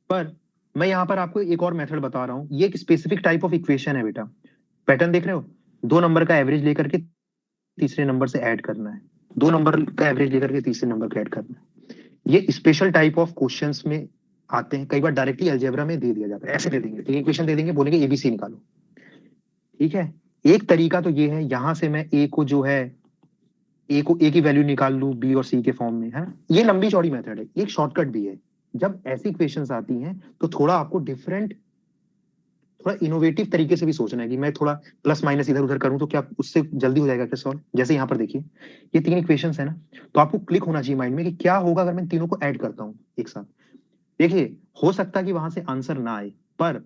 पर मैं यहाँ पर आपको एक और मेथड बता रहा हूँ। ये एक स्पेसिफिक टाइप ऑफ इक्वेशन है बेटा। पैटर्न देख रहे हो, 2 नंबर का एवरेज लेकर के तीसरे नंबर से ऐड करना है, 2 नंबर का एवरेज लेकर के तीसरे नंबर को ऐड करना है। ये स्पेशल टाइप ऑफ क्वेश्चंस में आते हैं, कई बार डायरेक्टली अलजेब्रा में दे दिया जाता है। ऐसे दे देंगे, एक इक्वेशन दे देंगे, बोलेंगे एबीसी निकालो। ठीक है, एक तरीका तो ये है, यहां से मैं ए को जो है, ए को ए की वैल्यू निकाल लूं बी और सी के फॉर्म में, है ना। ये लंबी चौड़ी मेथड है, एक शॉर्टकट भी है। जब ऐसी इक्वेशंस आती हैं तो थोड़ा आपको डिफरेंट, थोड़ा इनोवेटिव तरीके से भी सोचना है कि मैं थोड़ा प्लस माइनस इधर उधर करूं तो क्या उससे जल्दी हो जाएगा क्या सॉल्व। जैसे यहाँ पर देखिए ये 3 इक्वेशंस है ना, तो आपको क्लिक होना चाहिए माइंड में कि क्या होगा अगर मैं तीनों को ऐड करता हूँ एक साथ। देखिए हो सकता है कि वहां से आंसर ना आए, पर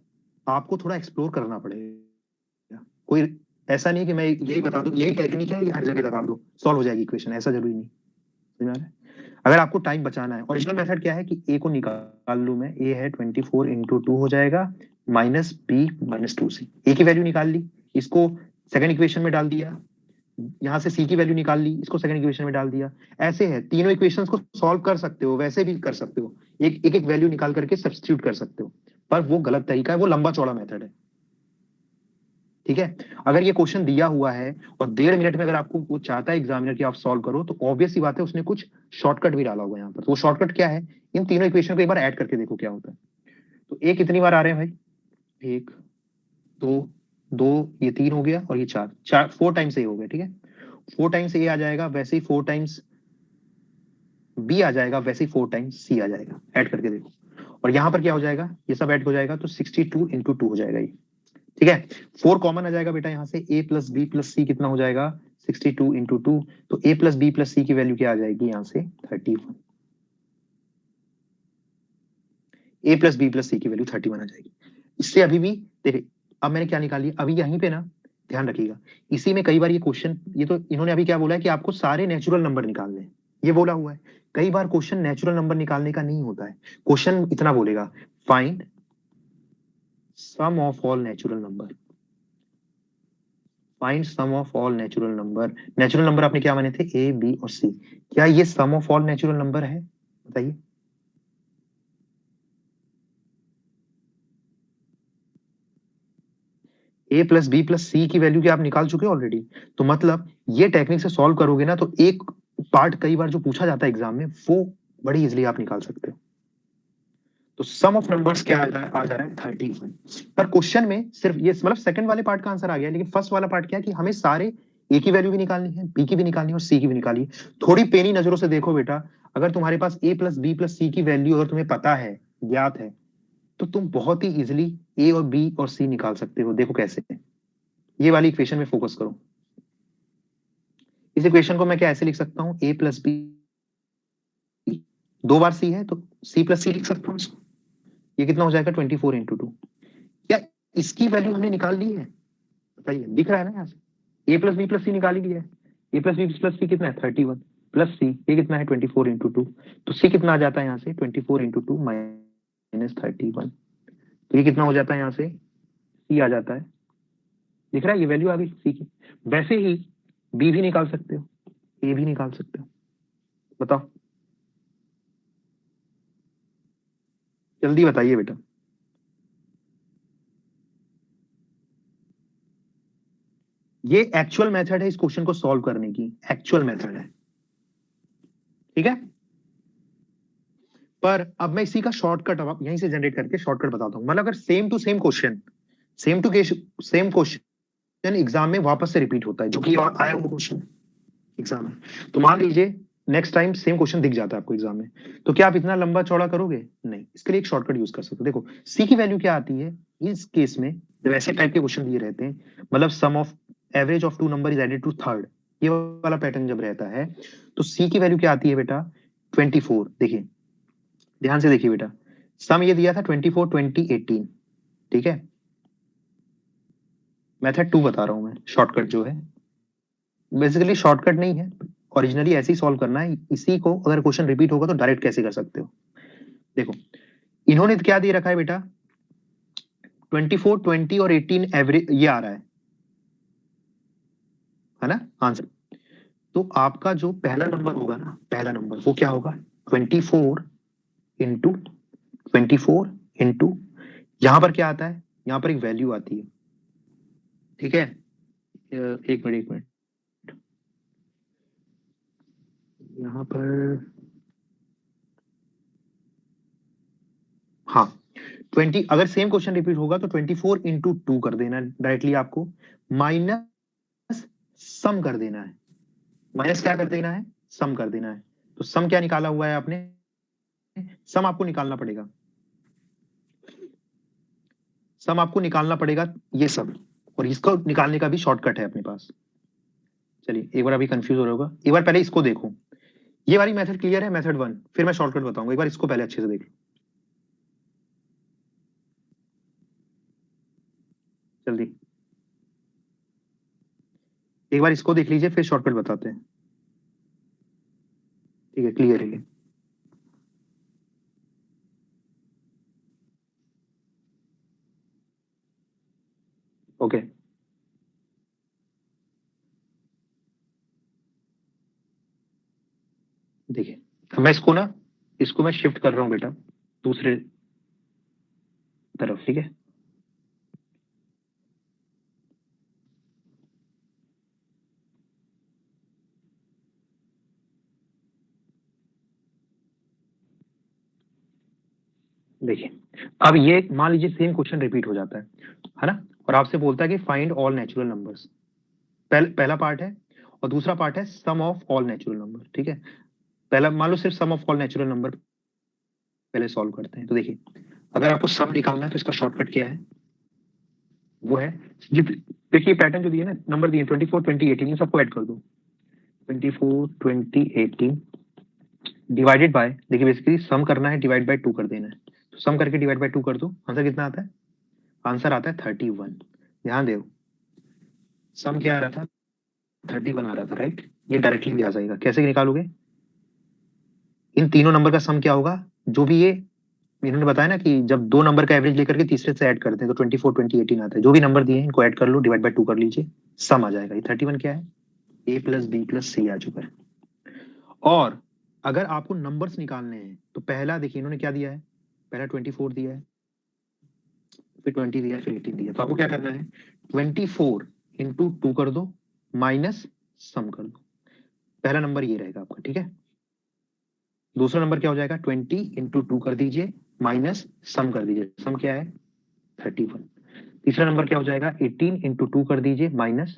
आपको थोड़ा एक्सप्लोर करना पड़ेगा। कोई ऐसा नहीं कि मैं यही बता दूं यही टेक्निक है ये हर जगह लगा दो सॉल्व हो जाएगी इक्वेशन, ऐसा जरूरी नहीं। समझ में आ रहा है? अगर आपको टाइम बचाना है, ओरिजिनल मेथड क्या है कि ए को निकाल लू मैं, ए है 24 इंटू 2 हो जाएगा माइनस बी माइनस 2 सी, ए की वैल्यू निकाल ली, इसको सेकंड इक्वेशन में डाल दिया, यहाँ से सी की वैल्यू निकाल ली, इसको सेकंड इक्वेशन में डाल दिया। ऐसे है, तीनों इक्वेशंस को सॉल्व कर सकते हो, वैसे भी कर सकते हो, एक वैल्यू निकाल करके सब्स्टिट्यूट कर सकते हो, पर वो गलत तरीका है, वो लंबा चौड़ा मेथड है। ठीक है, अगर ये क्वेश्चन दिया हुआ है और 1.5 मिनट में अगर आपको वो चाहता है एग्जामिनर कि आप सॉल्व करो, तो ऑब्वियस सी बात है उसने कुछ शॉर्टकट भी डाला होगा यहाँ पर। तो वो शॉर्टकट क्या है, इन तीनों इक्वेशन को एक बार ऐड करके देखो क्या होता है। तो ए कितनी बार आ रहे हैं भाई, 1 2 2, ये 3 हो गया और ये 4 4, 4 टाइम्स ए हो गया। ठीक है, 4 टाइम्स ए आ जाएगा, वैसे ही 4 टाइम्स बी आ जाएगा, वैसे ही 4 टाइम्स सी आ जाएगा। ऐड करके देखो, और यहाँ पर क्या हो जाएगा, ये सब ऐड हो जाएगा तो 62 इंटू 2 हो जाएगा ये। ठीक है, 4 कॉमन आ जाएगा बेटा यहाँ से, a प्लस बी प्लस सी कितना हो जाएगा 62 इंटू 2, तो a प्लस बी प्लस सी की वैल्यू क्या आ जाएगी यहाँ से 31, a प्लस बी प्लस सी की वैल्यू 31 आ जाएगी। इससे अभी भी देखिए, अब मैंने क्या निकाली, अभी यहीं पे ना ध्यान रखिएगा, इसी में कई बार ये क्वेश्चन, ये तो इन्होंने अभी क्या बोला है कि आपको सारे नेचुरल नंबर निकालने हैं, ये बोला हुआ है। कई बार क्वेश्चन नेचुरल नंबर निकालने का नहीं होता है, क्वेश्चन इतना बोलेगा, find sum of all natural number, find sum of all natural number. Natural number आपने क्या माने थे, ए बी और सी, क्या ये सम ऑफ ऑल नेचुरल नंबर है, बताइए। ए प्लस बी प्लस सी की वैल्यू क्या आप निकाल चुके हो ऑलरेडी, तो मतलब ये टेक्निक से सॉल्व करोगे ना तो एक पार्ट कई बार जो पूछा जाता है एग्जाम में वो बड़ी इजिली आप निकाल सकते हो। तो सम ऑफ नंबर्स क्या आ जा रहा है 31, पर क्वेश्चन में सिर्फ ये मतलब सेकंड वाले पार्ट का आंसर आ गया, लेकिन फर्स्ट वाला पार्ट क्या है कि हमें सारे ए की वैल्यू भी निकालनी है, बी की भी निकालनी है और सी की भी निकालनी है। थोड़ी पेनी नजरों से देखो बेटा, अगर तुम्हारे पास ए प्लस बी प्लस सी की वैल्यू अगर तुम्हें पता है, ज्ञात है, तो तुम बहुत ही इजिली ए और बी और सी निकाल सकते हो। देखो कैसे, ये वाली इक्वेशन में फोकस करो। इस इक्वेशन को मैं क्या ऐसे लिख सकता हूँ, ए प्लस बी, दो बार सी है तो सी प्लस सी लिख सकता हूँ इसको, ये कितना हो जाएगा 24 इंटू 2। क्या इसकी वैल्यू हमने निकाल ली है, बताइए, दिख रहा है ना यहाँ से, ए प्लस बी प्लस सी निकाली ली है, ए प्लस बी प्लस सी कितना है 31 प्लस सी ये कितना है 24 इंटू 2, तो सी कितना आ जाता है यहाँ से 24 इंटू 2 माइनस 31, तो ये कितना हो जाता है यहाँ से, सी आ जाता है, दिख रहा है, ये वैल्यू आ गई सी की। वैसे ही बी भी निकाल सकते हो, ए भी निकाल सकते हो, बताओ जल्दी बताइए बेटा। ये एक्चुअल मेथड है इस क्वेश्चन को सॉल्व करने की, एक्चुअल मेथड है, ठीक है। पर अब मैं इसी का शॉर्टकट अब यहीं से जनरेट करके शॉर्टकट बताता हूं। मतलब अगर same to same question, same to same question exam में वापस से रिपीट होता है, जो कि आया हुआ क्वेश्चन एग्जाम में, तो मान लीजिए नेक्स्ट टाइम सेम क्वेश्चन दिख जाता है आपको एग्जाम में, तो क्या आप इतना लंबा चौड़ा करोगे, नहीं। इसके लिए एक शॉर्टकट यूज कर सकते हो। देखो सी की वैल्यू क्या आती है इस केस में, जब ऐसे टाइप के क्वेश्चन दिए रहते हैं, मतलब sum of average of two number is added to third, ये वाला पैटर्न जब रहता है, तो सी की वैल्यू क्या आती है बेटा 24। देखिए ध्यान से देखिए बेटा, सम ये दिया था 24 20 18, ठीक है। मेथड 2 बता रहा हूं मैं, शॉर्टकट जो है, बेसिकली शॉर्टकट नहीं है, ओरिजिनली ऐसे ही सॉल्व करना है। इसी को अगर क्वेश्चन रिपीट होगा तो डायरेक्ट कैसे कर सकते हो, देखो इन्होंने क्या दे रखा है बेटा, 24 20 और 18 एवरेज ये आ रहा है ना आंसर। तो आपका जो पहला नंबर होगा ना, पहला नंबर वो क्या होगा 24 इंटू 24 इंटू, यहां पर क्या आता है, यहां पर एक वैल्यू आती है, ठीक है। एक मिनट एक मिनट, यहाँ पर हाँ 20, अगर सेम क्वेश्चन रिपीट होगा तो 24 इंटू 2 कर देना डायरेक्टली आपको, माइनस सम कर देना है, माइनस क्या कर देना है, सम कर देना है। तो सम क्या निकाला हुआ है आपने, सम आपको निकालना पड़ेगा, सम आपको निकालना पड़ेगा ये सब, और इसको निकालने का भी शॉर्टकट है अपने पास। चलिए एक बार अभी कंफ्यूज हो रहा होगा, एक बार पहले इसको देखो, ये वाली मेथड क्लियर है, मेथड 1, फिर मैं शॉर्टकट बताऊंगा, एक बार इसको पहले अच्छे से देख लो जल्दी, एक बार इसको देख लीजिए फिर शॉर्टकट बताते हैं, ठीक है क्लियर है ये। ओके देखिए मैं इसको ना, इसको मैं शिफ्ट कर रहा हूं बेटा दूसरे तरफ, ठीक है। देखिए अब ये मान लीजिए सेम क्वेश्चन रिपीट हो जाता है ना, और आपसे बोलता है कि फाइंड ऑल नेचुरल नंबर्स, पहला पार्ट है, और दूसरा पार्ट है sum of all natural number, ठीक है। पहला मान लो सिर्फ सम ऑफ ऑल नेचुरल नंबर पहले सॉल्व करते हैं, तो देखिए अगर आपको सम निकालना है तो इसका शॉर्टकट क्या है, वो है देखिए पैटर्न जो दिए ना, नंबर दिए 24 20 18, इन सबको ऐड कर दो। 24 20 18 डिवाइडेड बाय, देखिए बेसिकली सम करना है, डिवाइड बाय 2 कर देना है, तो सम करके डिवाइड बाय 2 कर दो, आंसर कितना आता है? आंसर आता है 31। ध्यान दो, सम क्या आ रहा था? 31 आ रहा था, राइट। ये डायरेक्टली भी आ जाएगा, कैसे निकालोगे? इन तीनों नंबर का सम क्या होगा, जो भी ये इन्होंने बताया ना कि जब दो नंबर का एवरेज लेकर के तीसरे से ऐड करते हैं तो 24 20 18 आता है। जो भी नंबर दिए हैं इनको ऐड कर लो, डिवाइड बाय 2 कर लीजिए, सम आ जाएगा। ये 31 क्या है? a प्लस बी प्लस सी आ चुका है। और अगर आपको नंबर्स निकालने हैं तो पहला देखिए इन्होंने क्या दिया है, पहला 24 दिया है, फिर 20 दिया है, फिर 18 दिया है। तो आपको क्या करना है, 24 इंटू 2 कर दो, माइनस सम कर दो। पहला नंबर ये रहेगा आपका, ठीक है। दूसरा नंबर क्या हो जाएगा, 20 इंटू 2 कर दीजिए, माइनस सम कर दीजिए, सम क्या है? 31। तीसरा नंबर क्या हो जाएगा, 18 इंटू 2 कर दीजिए, माइनस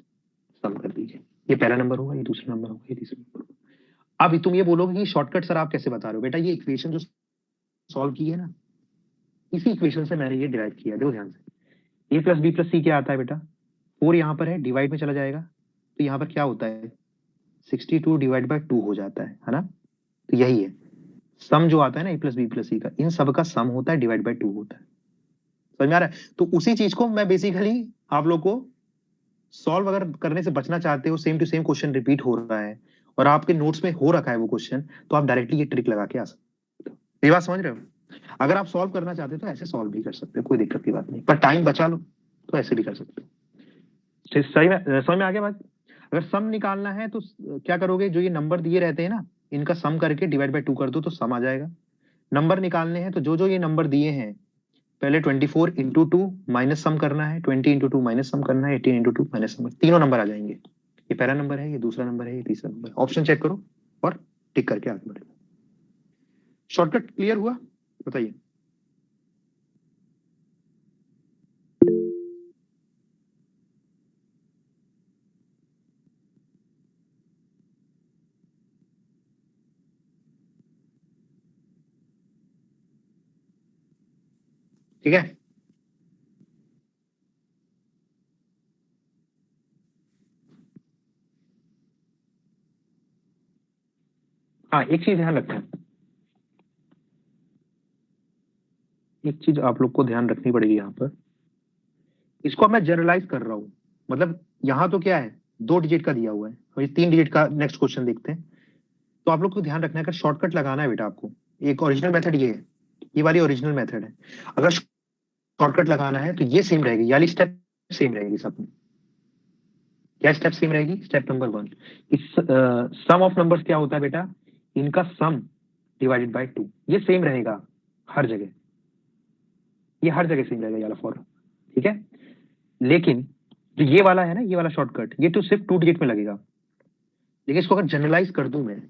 सम कर दीजिए। ये पहला नंबर होगा, ये दूसरा नंबर होगा, ये तीसरा नंबर होगा। अब तुम ये बोलोगे कि शॉर्टकट सर आप कैसे बता रहे हो? बेटा ये इक्वेशन जो सॉल्व की है ना, इसी इक्वेशन से मैंने ये डिराइव किया, देखो ध्यान से। ए प्लस बी प्लस सी क्या आता है बेटा, 4 यहाँ पर है, डिवाइड में चला जाएगा, तो यहाँ पर क्या होता है, 62 डिवाइड बाय 2 हो जाता है ना। तो यही है सम जो आता है ना, ए प्लस बी प्लस सी का, इन सब का सम होता है, डिवाइड बाय 2 होता है। समझ में आ रहा है? तो उसी चीज को मैं बेसिकली आप लोग को सॉल्व अगर करने से बचना चाहते हो, same to same question repeat हो रहा है और आपके नोट्स में हो रखा है वो क्वेश्चन, तो आप डायरेक्टली ये ट्रिक लगा के आ सकते हो। ये बात समझ रहे हो? अगर आप सॉल्व करना चाहते हो तो ऐसे सॉल्व भी कर सकते हो, कोई दिक्कत की बात नहीं, पर टाइम बचा लो तो ऐसे भी कर सकते हो। सही में समझ में आ गया बात? अगर सम निकालना है तो क्या करोगे, जो ये नंबर दिए रहते हैं ना, इनका सम करके डिवाइड बाय 2 कर दो तो सम आ जाएगा। नंबर निकालने हैं तो जो जो ये नंबर दिए हैं, पहले 24 इंटू 2 माइनस सम करना है, 20 इंटू 2 माइनस सम करना है, 18 इंटू 2 माइनस सम, तीनों नंबर आ जाएंगे। ये पहला नंबर है, ये दूसरा नंबर है, ये तीसरा नंबर है। ऑप्शन चेक करो और टिक करके आगे बढ़ो। शॉर्टकट क्लियर हुआ? बताइए। ठीक है, हाँ एक चीज ध्यान रखना है, एक चीज आप लोग को ध्यान रखनी पड़ेगी यहाँ पर, इसको अब मैं जनरलाइज कर रहा हूँ। मतलब यहाँ तो क्या है, 2 डिजिट का दिया हुआ है, और ये 3 डिजिट का नेक्स्ट क्वेश्चन देखते हैं। तो आप लोग को ध्यान रखना है, अगर शॉर्टकट लगाना है बेटा आपको, एक ओरिजिनल मेथड ये है, ये वाली ओरिजिनल मेथड है। अगर शॉर्टकट लगाना है तो ये सेम रहेगी, यानी स्टेप सेम रहेगी सब में। क्या स्टेप सेम रहेगी? स्टेप नंबर 1, इस सम ऑफ नंबर्स क्या होता है बेटा, इनका सम डिवाइडेड बाय 2, ये सेम रहेगा हर जगह, ये हर जगह सेम रहेगा ये वाला फॉर्मूला, ठीक है। लेकिन जो ये वाला है ना, ये वाला शॉर्टकट, ये तो सिर्फ 2 डिजिट में लगेगा। लेकिन इसको अगर जनरलाइज कर दूं मैं,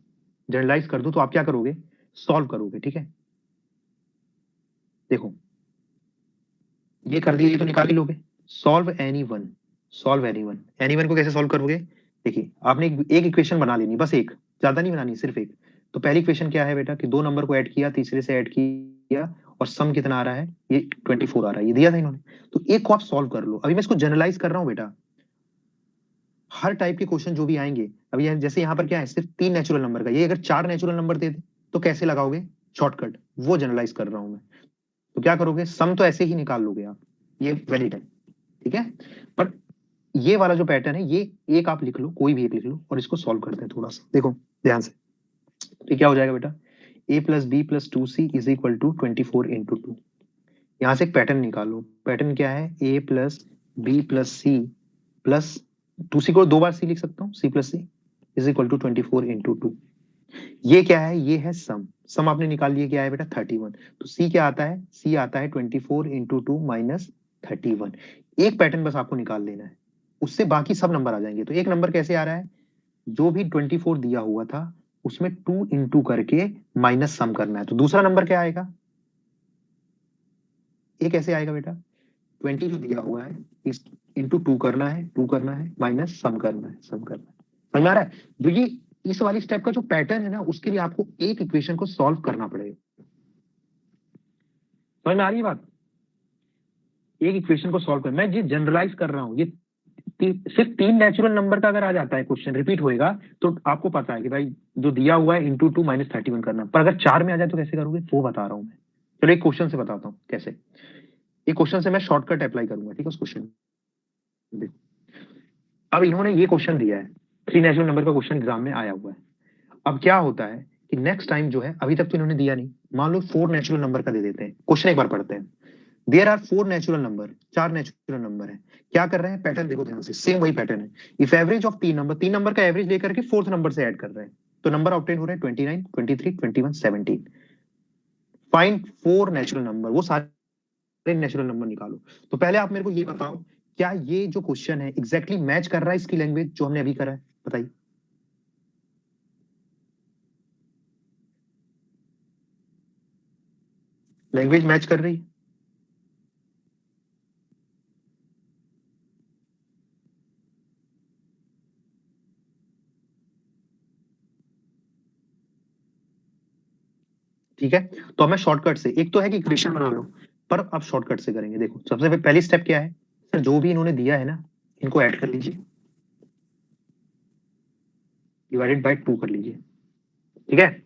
जनरलाइज कर दूं तो आप क्या करोगे, सॉल्व करोगे, ठीक है। देखो ये कर दिए, ये तो निकाल ही लोगे। Solve any one, solve any one, any one को कैसे सॉल्व करोगे? देखिए आपने एक इक्वेशन बना लेनी, बस एक, ज्यादा नहीं बनानी, सिर्फ एक। तो पहली इक्वेशन क्या है बेटा, कि दो नंबर को ऐड किया, तीसरे से ऐड किया, और सम कितना आ रहा है, ये 24 आ रहा है, ये दिया था इन्होंने। तो एक को आप सॉल्व कर लो। अभी मैं इसको जनरलाइज कर रहा हूँ बेटा, हर टाइप के क्वेश्चन जो भी आएंगे, अभी जैसे यहाँ पर क्या है, सिर्फ 3 नेचुरल नंबर का, ये अगर 4 नेचुरल नंबर दे दे तो कैसे लगाओगे शॉर्टकट, वो जनरलाइज कर रहा हूं मैं। तो क्या करोगे, सम तो ऐसे ही निकाल लोगे आप, ये वैलिड है, ठीक है। पर ये वाला जो पैटर्न है, ये एक आप लिख लो, कोई भी एक लिख लो, और इसको सॉल्व करते हैं थोड़ा सा, देखो ध्यान से। तो क्या हो जाएगा बेटा, a plus B plus 2c is equal to 24 into 2। यहाँ से एक पैटर्न निकालो, पैटर्न क्या है, a plus B plus C plus 2c को 2 बार c लिख सकता हूँ, c plus C is equal to 24 into 2। ये क्या है, ये है सम, सम आपने निकाल लिया, क्या है बेटा 31। तो c क्या आता है, c आता है 24 इंटू 2 माइनस 31। एक पैटर्न बस आपको निकाल लेना है, उससे बाकी सब नंबर आ जाएंगे। तो एक नंबर कैसे आ रहा है, जो भी 24 दिया हुआ था उसमें 2 इंटू करके माइनस सम करना है। तो दूसरा नंबर क्या आएगा, ये कैसे आएगा बेटा, 20 जो दिया हुआ है इस इंटू 2 करना है, 2 करना है, माइनस सम करना है, सम करना है। समझ में आ रहा है? तो ये इस वाली स्टेप का जो पैटर्न है ना, उसके लिए आपको एक इक्वेशन को सॉल्व करना पड़ेगा। समझ में आ रही है बात? एक इक्वेशन को सॉल्व कर, मैं ये जनरलाइज कर रहा हूँ, ये सिर्फ 3 नेचुरल नंबर का अगर आ जाता है क्वेश्चन रिपीट होएगा तो आपको पता है कि भाई जो दिया हुआ है इंटू 2 माइनस 31 करना, पर अगर 4 में आ जाए तो कैसे करोगे वो बता रहा हूँ मैं। चलो एक क्वेश्चन से बताता हूँ कैसे। एक क्वेश्चन से मैं शॉर्टकट अप्लाई करूंगा, ठीक है। उस क्वेश्चन अब इन्होंने ये क्वेश्चन दिया है, 3 नेचुरल नंबर का क्वेश्चन एग्जाम में आया हुआ है। अब क्या होता है कि नेक्स्ट टाइम जो है, अभी तक तो इन्होंने दिया नहीं, मान लो 4 नेचुरल नंबर का दे देते हैं। क्वेश्चन एक बार पढ़ते हैं। There are 4 natural number, 4 natural number है। क्या कर रहे हैं, पैटर्न देखो ध्यान से, सेम वही पैटर्न है। इफ एवरेज ऑफ 3 नंबर का एवरेज लेकर के फोर्थ नंबर से ऐड कर रहे हैं, तो नंबर ऑब्टेन हो रहे हैं 29, 23, 21, 17। फाइंड 4 नेचुरल नंबर, वो सारे नेचुरल नंबर निकालो। तो पहले आप मेरे को ये बताओ, क्या ये जो क्वेश्चन है एग्जैक्टली मैच कर रहा है इसकी लैंग्वेज जो हमने अभी करा है, बताइए। लैंग्वेज मैच कर रही है? ठीक है, तो अब मैं शॉर्टकट से, एक तो है कि इक्वेशन बना लो, पर अब शॉर्टकट से करेंगे। देखो सबसे पहली स्टेप क्या है सर, जो भी इन्होंने दिया है ना, इनको ऐड कर लीजिए, डिवाइडेड बाय 2 कर लीजिए, ठीक है।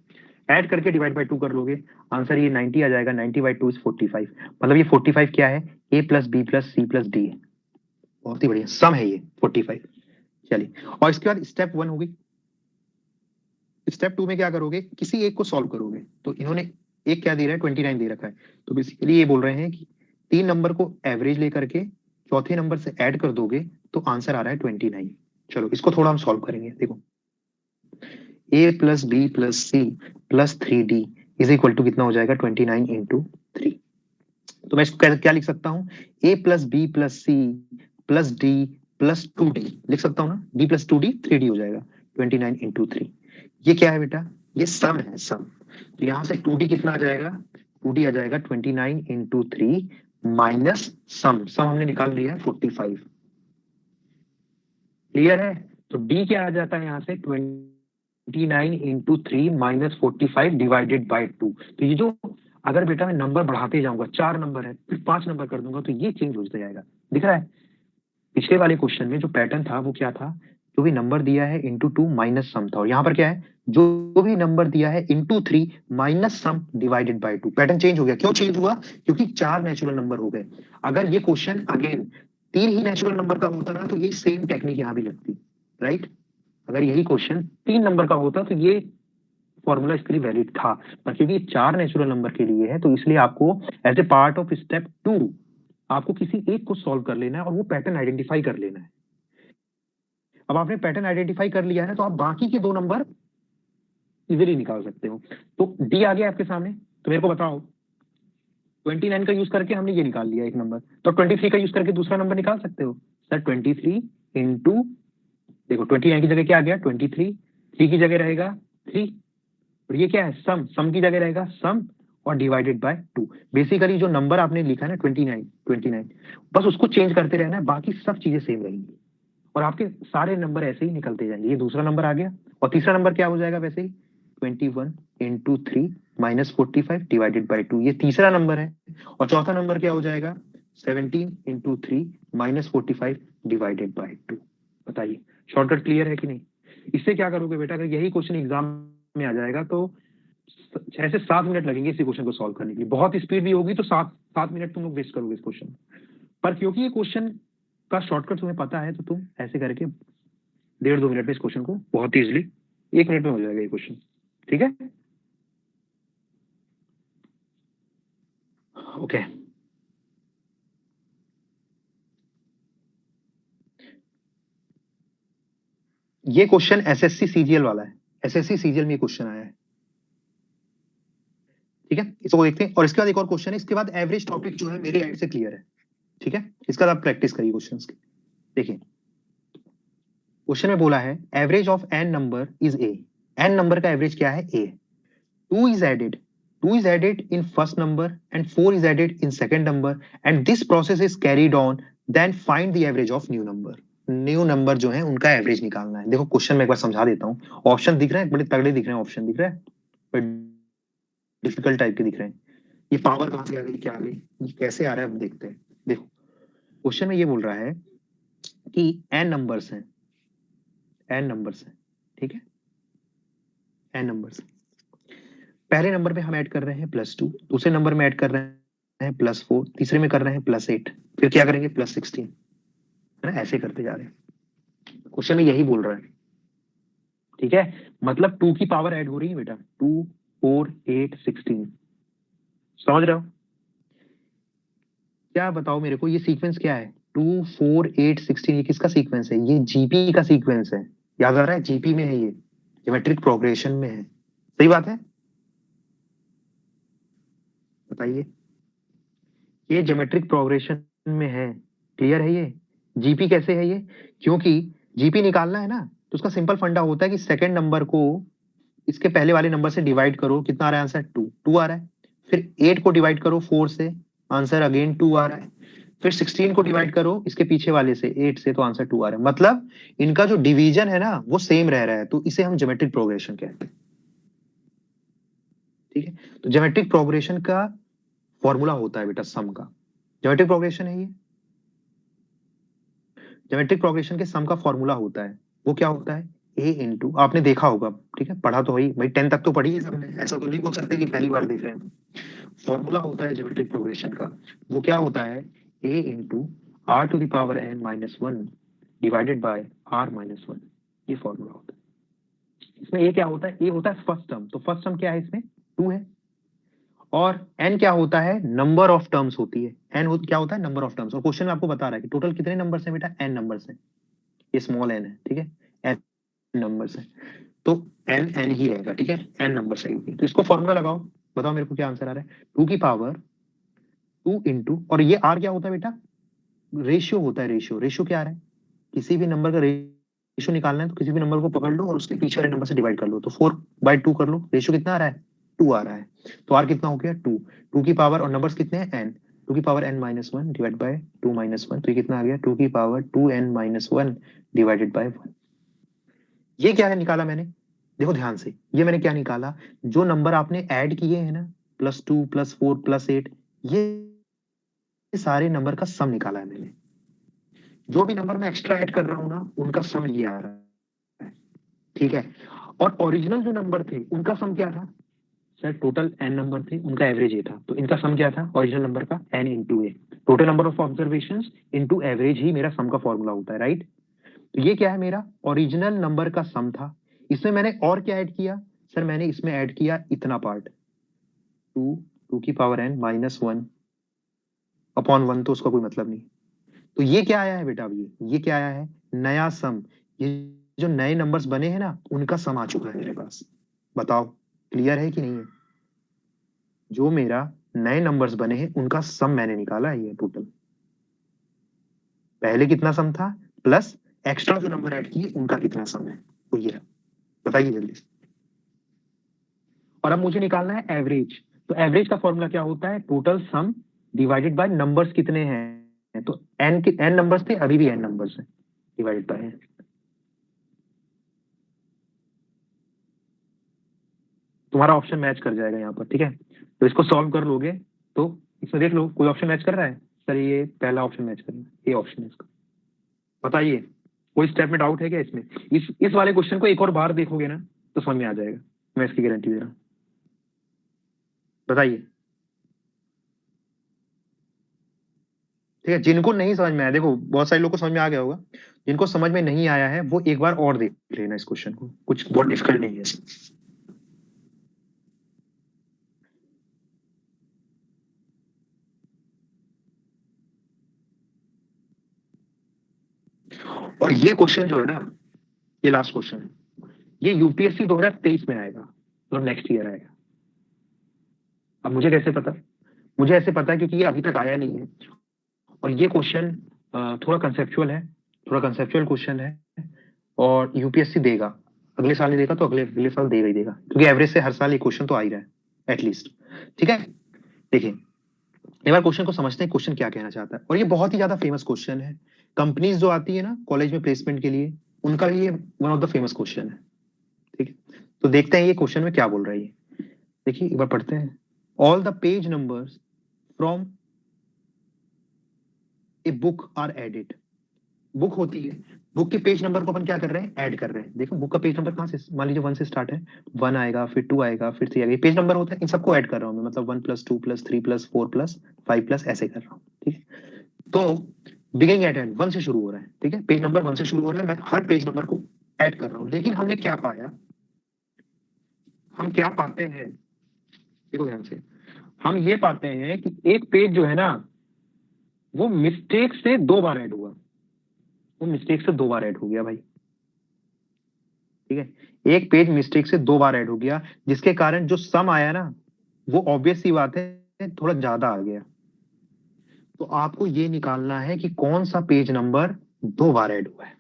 ऐड करके डिवाइड बाय 2 कर लोगे, आंसर ये 90 आ जाएगा। 90 बाई 2 इज 45, मतलब ये 45 क्या है, A plus B plus C plus D है। बहुत ही बढ़िया सम है ये 45। चलिए, और इसके बाद स्टेप 1 होगी। स्टेप 2 में क्या करोगे, किसी एक को सॉल्व करोगे। तो इन्होंने एक क्या दे रहा है, 29 दे रखा है, तो बेसिकली ये बोल रहे हैं कि 3 नंबर को एवरेज लेकर के चौथे नंबर से ऐड कर दोगे तो आंसर आ रहा है 29। चलो इसको थोड़ा हम सॉल्व करेंगे। देखो, A plus B plus C plus 3d is equal to कितना हो जाएगा, 29 इंटू 3। तो मैं इसको क्या लिख सकता हूँ, A plus B plus C plus D plus 2d लिख सकता हूँ ना, d प्लस 2d 3d हो जाएगा, 29 इंटू 3। ये क्या है बेटा, ये सम है, सम। तो यहां से 2d कितना आ जाएगा, 2d आ जाएगा 29 इंटू 3 माइनस सम, सम हमने निकाल लिया है 45। क्लियर है, तो d क्या आ जाता है यहाँ से, 29 इंटू 3 माइनस 45 डिवाइडेड बाई 2। तो ये जो, अगर बेटा मैं नंबर बढ़ाते जाऊंगा, 4 नंबर है फिर 5 नंबर कर दूंगा, तो ये चेंज हो जाएगा। दिख रहा है, पिछले वाले क्वेश्चन में जो पैटर्न था वो क्या था, जो भी नंबर दिया है इंटू 2 माइनस सम था, और यहाँ पर क्या है, जो भी नंबर दिया है into 3 minus sum divided by 2। Pattern change हो गया, क्यों चेंज हुआ, क्योंकि 4 नेचुरल नंबर हो गए। अगर ये क्वेश्चन अगेन 3 ही नेचुरल नंबर का होता ना, तो ये सेम टेक्निक यहाँ भी लगती, राइट। अगर यही क्वेश्चन 3 नंबर का होता तो ये फॉर्मूला इसके लिए वैलिड था, पर क्योंकि 4 नेचुरल नंबर के लिए है, तो इसलिए आपको as a part of step 2 आपको किसी एक को सॉल्व कर लेना है और वो पैटर्न आइडेंटिफाई कर लेना है। अब आपने पैटर्न आइडेंटिफाई कर लिया है, तो आप बाकी के 2 नंबर इजीली निकाल सकते हो। तो डी आ गया आपके सामने, तो मेरे को बताओ, 29 का यूज करके हमने ये निकाल लिया एक नंबर, तो 23 का यूज करके दूसरा नंबर निकाल सकते हो। सर 23 इंटू, देखो 29 की जगह क्या आ गया, 23, 3 की जगह रहेगा 3, और ये क्या है, सम, सम की जगह रहेगा सम और डिवाइडेड बाय 2। बेसिकली जो नंबर आपने लिखा है ना 29, बस उसको चेंज करते रहना है, बाकी सब चीजें सेम रहेंगी और आपके सारे नंबर ऐसे ही निकलते जाएंगे। ये दूसरा नंबर आ गया, और तीसरा नंबर क्या हो जाएगा वैसे ही, 21 इंटू 3 माइनस 45 डिवाइडेड बाई 2, ये तीसरा नंबर है। और चौथा नंबर क्या हो जाएगा, 17 इंटू 3 माइनस 45 डिवाइडेड बाई 2। बताइए शॉर्टकट क्लियर है कि नहीं। इससे क्या करोगे बेटा, अगर यही क्वेश्चन एग्जाम में आ जाएगा तो 6 से 7 मिनट लगेंगे इसी क्वेश्चन को सॉल्व करने के लिए। बहुत स्पीड भी होगी तो 7 मिनट तुम लोग वेस्ट करोगे इस क्वेश्चन पर, क्योंकि ये क्वेश्चन का शॉर्टकट तुम्हें पता है, तो तुम ऐसे करके 1.5-2 मिनट में इस क्वेश्चन को बहुत इजीली 1 मिनट में हो जाएगा ये क्वेश्चन, ठीक है। ओके, ये क्वेश्चन एसएससी सीजीएल वाला है, एसएससी सीजीएल में ये क्वेश्चन आया है, ठीक है। इसको देखते हैं, और इसके बाद एक और क्वेश्चन है, इसके बाद एवरेज टॉपिक जो है मेरे एंड से क्लियर है, ठीक है। इसका आप प्रैक्टिस करिए क्वेश्चन की। देखिए क्वेश्चन में बोला है average of N number is A, N number का एवरेज क्या है, A. 2 is added, 2 is added in first number and 4 is added in second number, and this process is carried on, then find the average of new number। New number जो है उनका average निकालना है। देखो question में एक बार समझा देता हूँ, ऑप्शन दिख रहे हैं, बड़े तगड़े दिख रहे हैं, ऑप्शन दिख रहा है, बड़े डिफिकल्ट टाइप के दिख रहे हैं। ये पावर कहां से आ गई, क्या आ गई, ये कैसे आ रहा है, अब देखते हैं। देखो क्वेश्चन में ये बोल रहा है कि n नंबर्स हैं, ठीक है, n नंबर्स। पहले नंबर में हम ऐड कर रहे हैं +2, दूसरे नंबर में ऐड कर रहे हैं +4, तीसरे में कर रहे हैं +8, फिर क्या करेंगे +16, है ना, ऐसे करते जा रहे हैं। क्वेश्चन में यही बोल रहा है, ठीक है, मतलब 2 की पावर ऐड हो रही है बेटा, 2, 4, 8, 16, समझ रहे हो? क्या बताओ मेरे को, ये सीक्वेंस क्या है? 2, 4, 8, 16, ये किसका सीक्वेंस है? ये जीपी का सीक्वेंस है, याद आ रहा है? जीपी में है, ये ज्योमेट्रिक प्रोग्रेशन में है, सही बात है? बताइए, ये ज्योमेट्रिक प्रोग्रेशन में है, क्लियर है? ये जीपी कैसे है ये? क्योंकि जीपी निकालना है ना, तो उसका सिंपल फंडा होता है कि सेकंड नंबर को इसके पहले वाले नंबर से डिवाइड करो, कितना आ रहा है आंसर? 2 आ रहा है। फिर 8 को डिवाइड करो 4 से, आंसर अगेन 2 आ रहा है। फिर 16 को डिवाइड करो इसके पीछे वाले से 8 से, तो आंसर 2 आ रहा है। मतलब इनका जो डिवीजन है ना वो सेम रह रहा है, तो इसे हम ज्योमेट्रिक प्रोग्रेशन कहते हैं, ठीक है? तो ज्योमेट्रिक प्रोग्रेशन का फॉर्मूला होता है बेटा सम का, ज्योमेट्रिक प्रोग्रेशन है ये, ज्योमेट्रिक प्रोग्रेशन के सम का फॉर्मूला होता है, वो क्या होता है? ए इंटू, आपने देखा होगा, ठीक है, पढ़ा तो है ही भाई, 10 तक तो पढ़ी है सबने, ऐसा तो नहीं बोल सकते कि पहली बार देख रहे हैं। फॉर्मूला होता है ज्योमेट्रिक प्रोग्रेशन का, वो क्या होता है? A into R to the power N minus one divided by R minus one, ये फॉर्मूला होता है। इसमें ए क्या होता है? ए होता है फर्स्ट टर्म, तो फर्स्ट टर्म क्या है इसमें? 2 है। और एन क्या होता है? नंबर ऑफ टर्म्स होती है, क्या होता है? Number of terms. और क्वेश्चन में आपको बता रहा है कि टोटल कितने नंबर्स हैं बेटा? एन नंबर्स हैं, ये स्मॉल एन है, ठीक है, एन नंबर्स है, तो एन एन ही रहेगा, ठीक है, एन नंबर्स है। तो इसको फॉर्मूला लगाओ, बताओ मेरे को क्या आंसर आ रहा है? 2 की पावर 2 इंटू, और ये आर क्या होता है बेटा? रेशियो होता है, रेशियो। रेशियो क्या आ रहा है? किसी भी नंबर का रेशियो निकालना है तो किसी भी नंबर को पकड़ लो और उसके पीछे वाले नंबर से डिवाइड कर लो, तो 4/2 कर लो, रेशियो कितना आ रहा है? 2 आ रहा है। तो आर कितना हो गया? 2। 2 की पावर, और नंबर्स कितने हैं? एन, 2 की power n minus one divide by 2 minus one, तो ये कितना आ गया? 2 की power 2n minus one divided bye 1। ये क्या है निकाला मैंने? देखो ध्यान से, ये मैंने क्या निकाला? जो नंबर आपने ऐड किए हैं ना, +2, +4, +8, ये सारे नंबर का सम निकाला है मैंने। जो भी नंबर मैं एक्स्ट्रा ऐड कर रहा हूं ना, उनका सम ये आ रहा है, ठीक है? और ओरिजिनल जो नंबर थे उनका सम क्या था? सर टोटल n नंबर थे, उनका एवरेज ए था, तो इनका सम क्या था ओरिजिनल नंबर का? n into A, total number of observations into average ही मेरा सम का फॉर्मूला होता है, राइट? तो ये क्या है? मेरा ओरिजिनल नंबर का सम था। इसमें मैंने और क्या ऐड किया? सर मैंने इसमें ऐड किया इतना पार्ट, 2, 2 की power n minus one upon 1, तो उसका कोई मतलब नहीं। तो ये क्या आया है बेटा? अब ये क्या आया है? नया सम। ये जो नए नंबर्स बने हैं ना, उनका सम आ चुका है मेरे पास। बताओ क्लियर है कि नहीं है? जो मेरा नए नंबर्स बने हैं उनका सम मैंने निकाला है, ये टोटल। पहले कितना सम था, प्लस एक्स्ट्रा जो नंबर ऐड किए उनका कितना सम है, तो ये है। बताइए जल्दी से। और अब मुझे निकालना है एवरेज। तो एवरेज का फॉर्मूला क्या होता है? Total sum divided by numbers कितने हैं, तो एन नंबर्स थे, अभी भी एन नंबर्स हैं, डिवाइडेड बाय। तुम्हारा ऑप्शन मैच कर जाएगा यहाँ पर, ठीक है? तो इसको सॉल्व कर लोगे तो इसमें देख लो कोई ऑप्शन मैच कर रहा है? सर ये पहला ऑप्शन मैच कर रहा है, ये ऑप्शन है इसका। बताइए कोई स्टेप में डाउट है क्या इसमें? इस वाले क्वेश्चन को एक और बार देखोगे ना तो समझ में आ जाएगा, मैं इसकी गारंटी दे रहा हूँ। बताइए, ठीक है? जिनको नहीं समझ में आया, देखो बहुत सारे लोग को समझ में आ गया होगा, जिनको समझ में नहीं आया है वो एक बार और देख लेना इस क्वेश्चन को, कुछ बहुत डिफिकल्ट नहीं है। और ये क्वेश्चन जो है ना, ये लास्ट क्वेश्चन है, ये यूपीएससी 2023 में आएगा, मतलब नेक्स्ट ईयर आएगा। अब मुझे कैसे पता? मुझे ऐसे पता है क्योंकि ये अभी तक आया नहीं है, और ये क्वेश्चन थोड़ा कंसेप्चुअल है, थोड़ा कंसेप्चुअल क्वेश्चन है, और यूपीएससी देगा। अगले साल नहीं देगा तो अगले अगले साल देगा ही देगा, क्योंकि एवरेज से हर साल ये क्वेश्चन तो आ ही रहा है एटलीस्ट, ठीक है? देखिए एक बार क्वेश्चन को समझते हैं, क्वेश्चन क्या कहना चाहता है। और ये बहुत ही ज्यादा फेमस क्वेश्चन है, कंपनीज जो आती है ना कॉलेज में प्लेसमेंट के लिए, उनका ये one of the famous question है, ठीक है? तो देखते हैं ये क्वेश्चन में क्या बोल रहा है ये। देखिए एक बार पढ़ते हैं। All the page numbers from a book are added, book होती है, बुक के पेज नंबर को अपन क्या कर रहे हैं, ऐड कर रहे हैं। देखो बुक का पेज नंबर कहाँ से, मान लीजिए 1 से स्टार्ट है, 1 आएगा, फिर 2 आएगा, फिर 3 आएगा, पेज नंबर होता है, इन सबको ऐड कर रहा हूँ मैं, मतलब 1+2+3+4+5+ ऐसे कर रहा हूँ, ठीक है। तो बिगिनिंग एट एंड 1 से शुरू हो रहा है, ठीक है, पेज नंबर 1 से शुरू हो रहा है, मैं हर पेज नंबर को ऐड कर रहा हूँ। लेकिन हमने क्या पाया, हम क्या पाते हैं, देखो ध्यान से, हम ये पाते हैं कि एक पेज जो है ना, वो मिस्टेक से 2 बार ऐड हुआ, वो मिस्टेक से 2 बार ऐड हो गया भाई, ठीक है, एक पेज मिस्टेक से 2 बार ऐड हो गया, जिसके कारण जो सम आया ना, वो ऑब्वियस सी बात है थोड़ा ज्यादा आ गया। तो आपको ये निकालना है कि कौन सा पेज नंबर 2 बार ऐड हुआ है।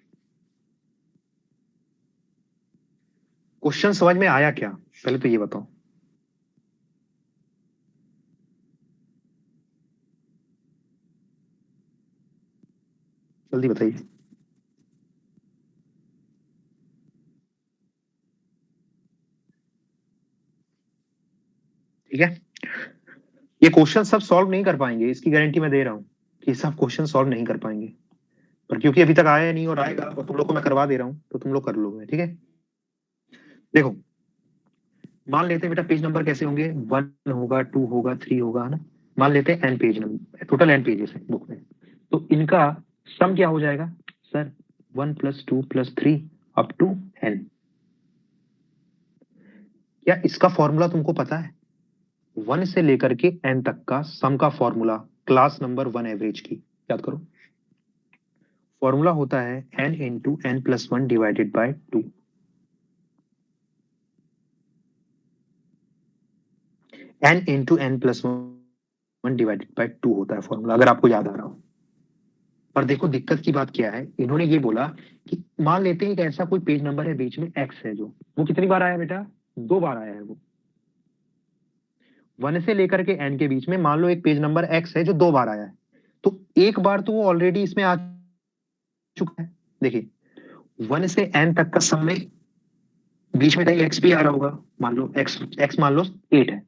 क्वेश्चन समझ में आया क्या, पहले तो ये बताओ। जल्दी बताइए। ठीक है, ये क्वेश्चन सब सॉल्व नहीं कर पाएंगे, इसकी गारंटी मैं दे रहा हूं कि सब क्वेश्चन सॉल्व नहीं कर पाएंगे, पर क्योंकि अभी तक आया नहीं और आएगा और तुम लोग को मैं करवा दे रहा हूं, तो तुम लोग कर लोगे, ठीक है। देखो मान लेते हैं बेटा, पेज नंबर कैसे होंगे, 1 होगा, 2 होगा, 3 होगा, है ना। मान लेते हैं N page number, total N pages है बुक में, तो इनका सम क्या हो जाएगा सर, 1+2+3 अप टू एन। क्या इसका फॉर्मूला तुमको पता है, 1 से लेकर के एन तक का सम का फॉर्मूला, क्लास नंबर 1 एवरेज की, याद करो। फॉर्मूला होता है n × n+1 divided by 2। n × n+1 divided by 2 होता है फॉर्मूला, अगर आपको याद आ रहा हो। पर देखो दिक्कत की बात क्या है, इन्होंने ये बोला कि मान लेते हैं कि ऐसा कोई पेज नंबर है बीच में x है, जो वो कितनी बार आया बेटा, 2 बार आया है वो। 1 से लेकर के n के बीच में मान लो एक पेज नंबर x है जो 2 बार आया है, तो एक बार तो वो ऑलरेडी इसमें आ चुका है। देखिए 1 से n तक का सम में बीच में कहीं x भी आ रहा होगा, मान लो x मान लो 8 है,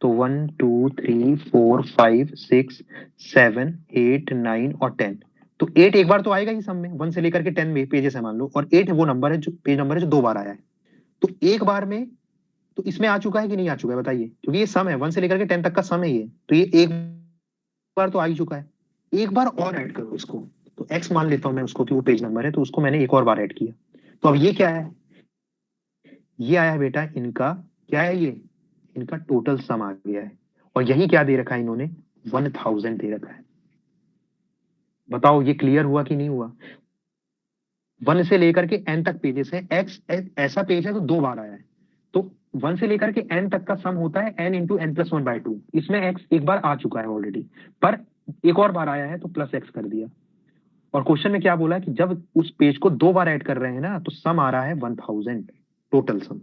तो 1 2 3 4 5 6 7 8 9 और 10, तो 8 एक बार तो आएगा ही सम में, 1 से लेकर के 10 में पेजेस है मान लो, और 8 वो नंबर है जो पेज नंबर है जो 2 बार आया है, तो एक बार में तो इसमें आ चुका है कि नहीं आ चुका है बताइए, क्योंकि ये सम है, 1 से लेकर के 10 तक का सम है ये, तो ये एक बार तो आ ही चुका है। एक बार और ऐड करो इसको, तो x मान लेता हूं मैं उसको कि वो पेज नंबर है, तो उसको मैंने एक और बार ऐड किया, तो अब ये क्या है, ये आया है बेटा इनका, क्या है ये, इनका टोटल सम आ गया है, और यही क्या दे रखा है इन्होंने, 1000 दे रखा है। बताओ ये क्लियर हुआ कि नहीं हुआ। 1 से लेकर के n तक पेजेस है, x ऐसा पेज है तो 2 बार आया है, तो 1 से लेकर के n तक का सम होता है n × n+1/2, इसमें x एक बार आ चुका है ऑलरेडी, पर एक और बार आया है तो प्लस x कर दिया। और क्वेश्चन में क्या बोला है कि जब उस पेज को 2 बार ऐड कर रहे हैं ना, तो सम आ रहा है 1000, टोटल सम,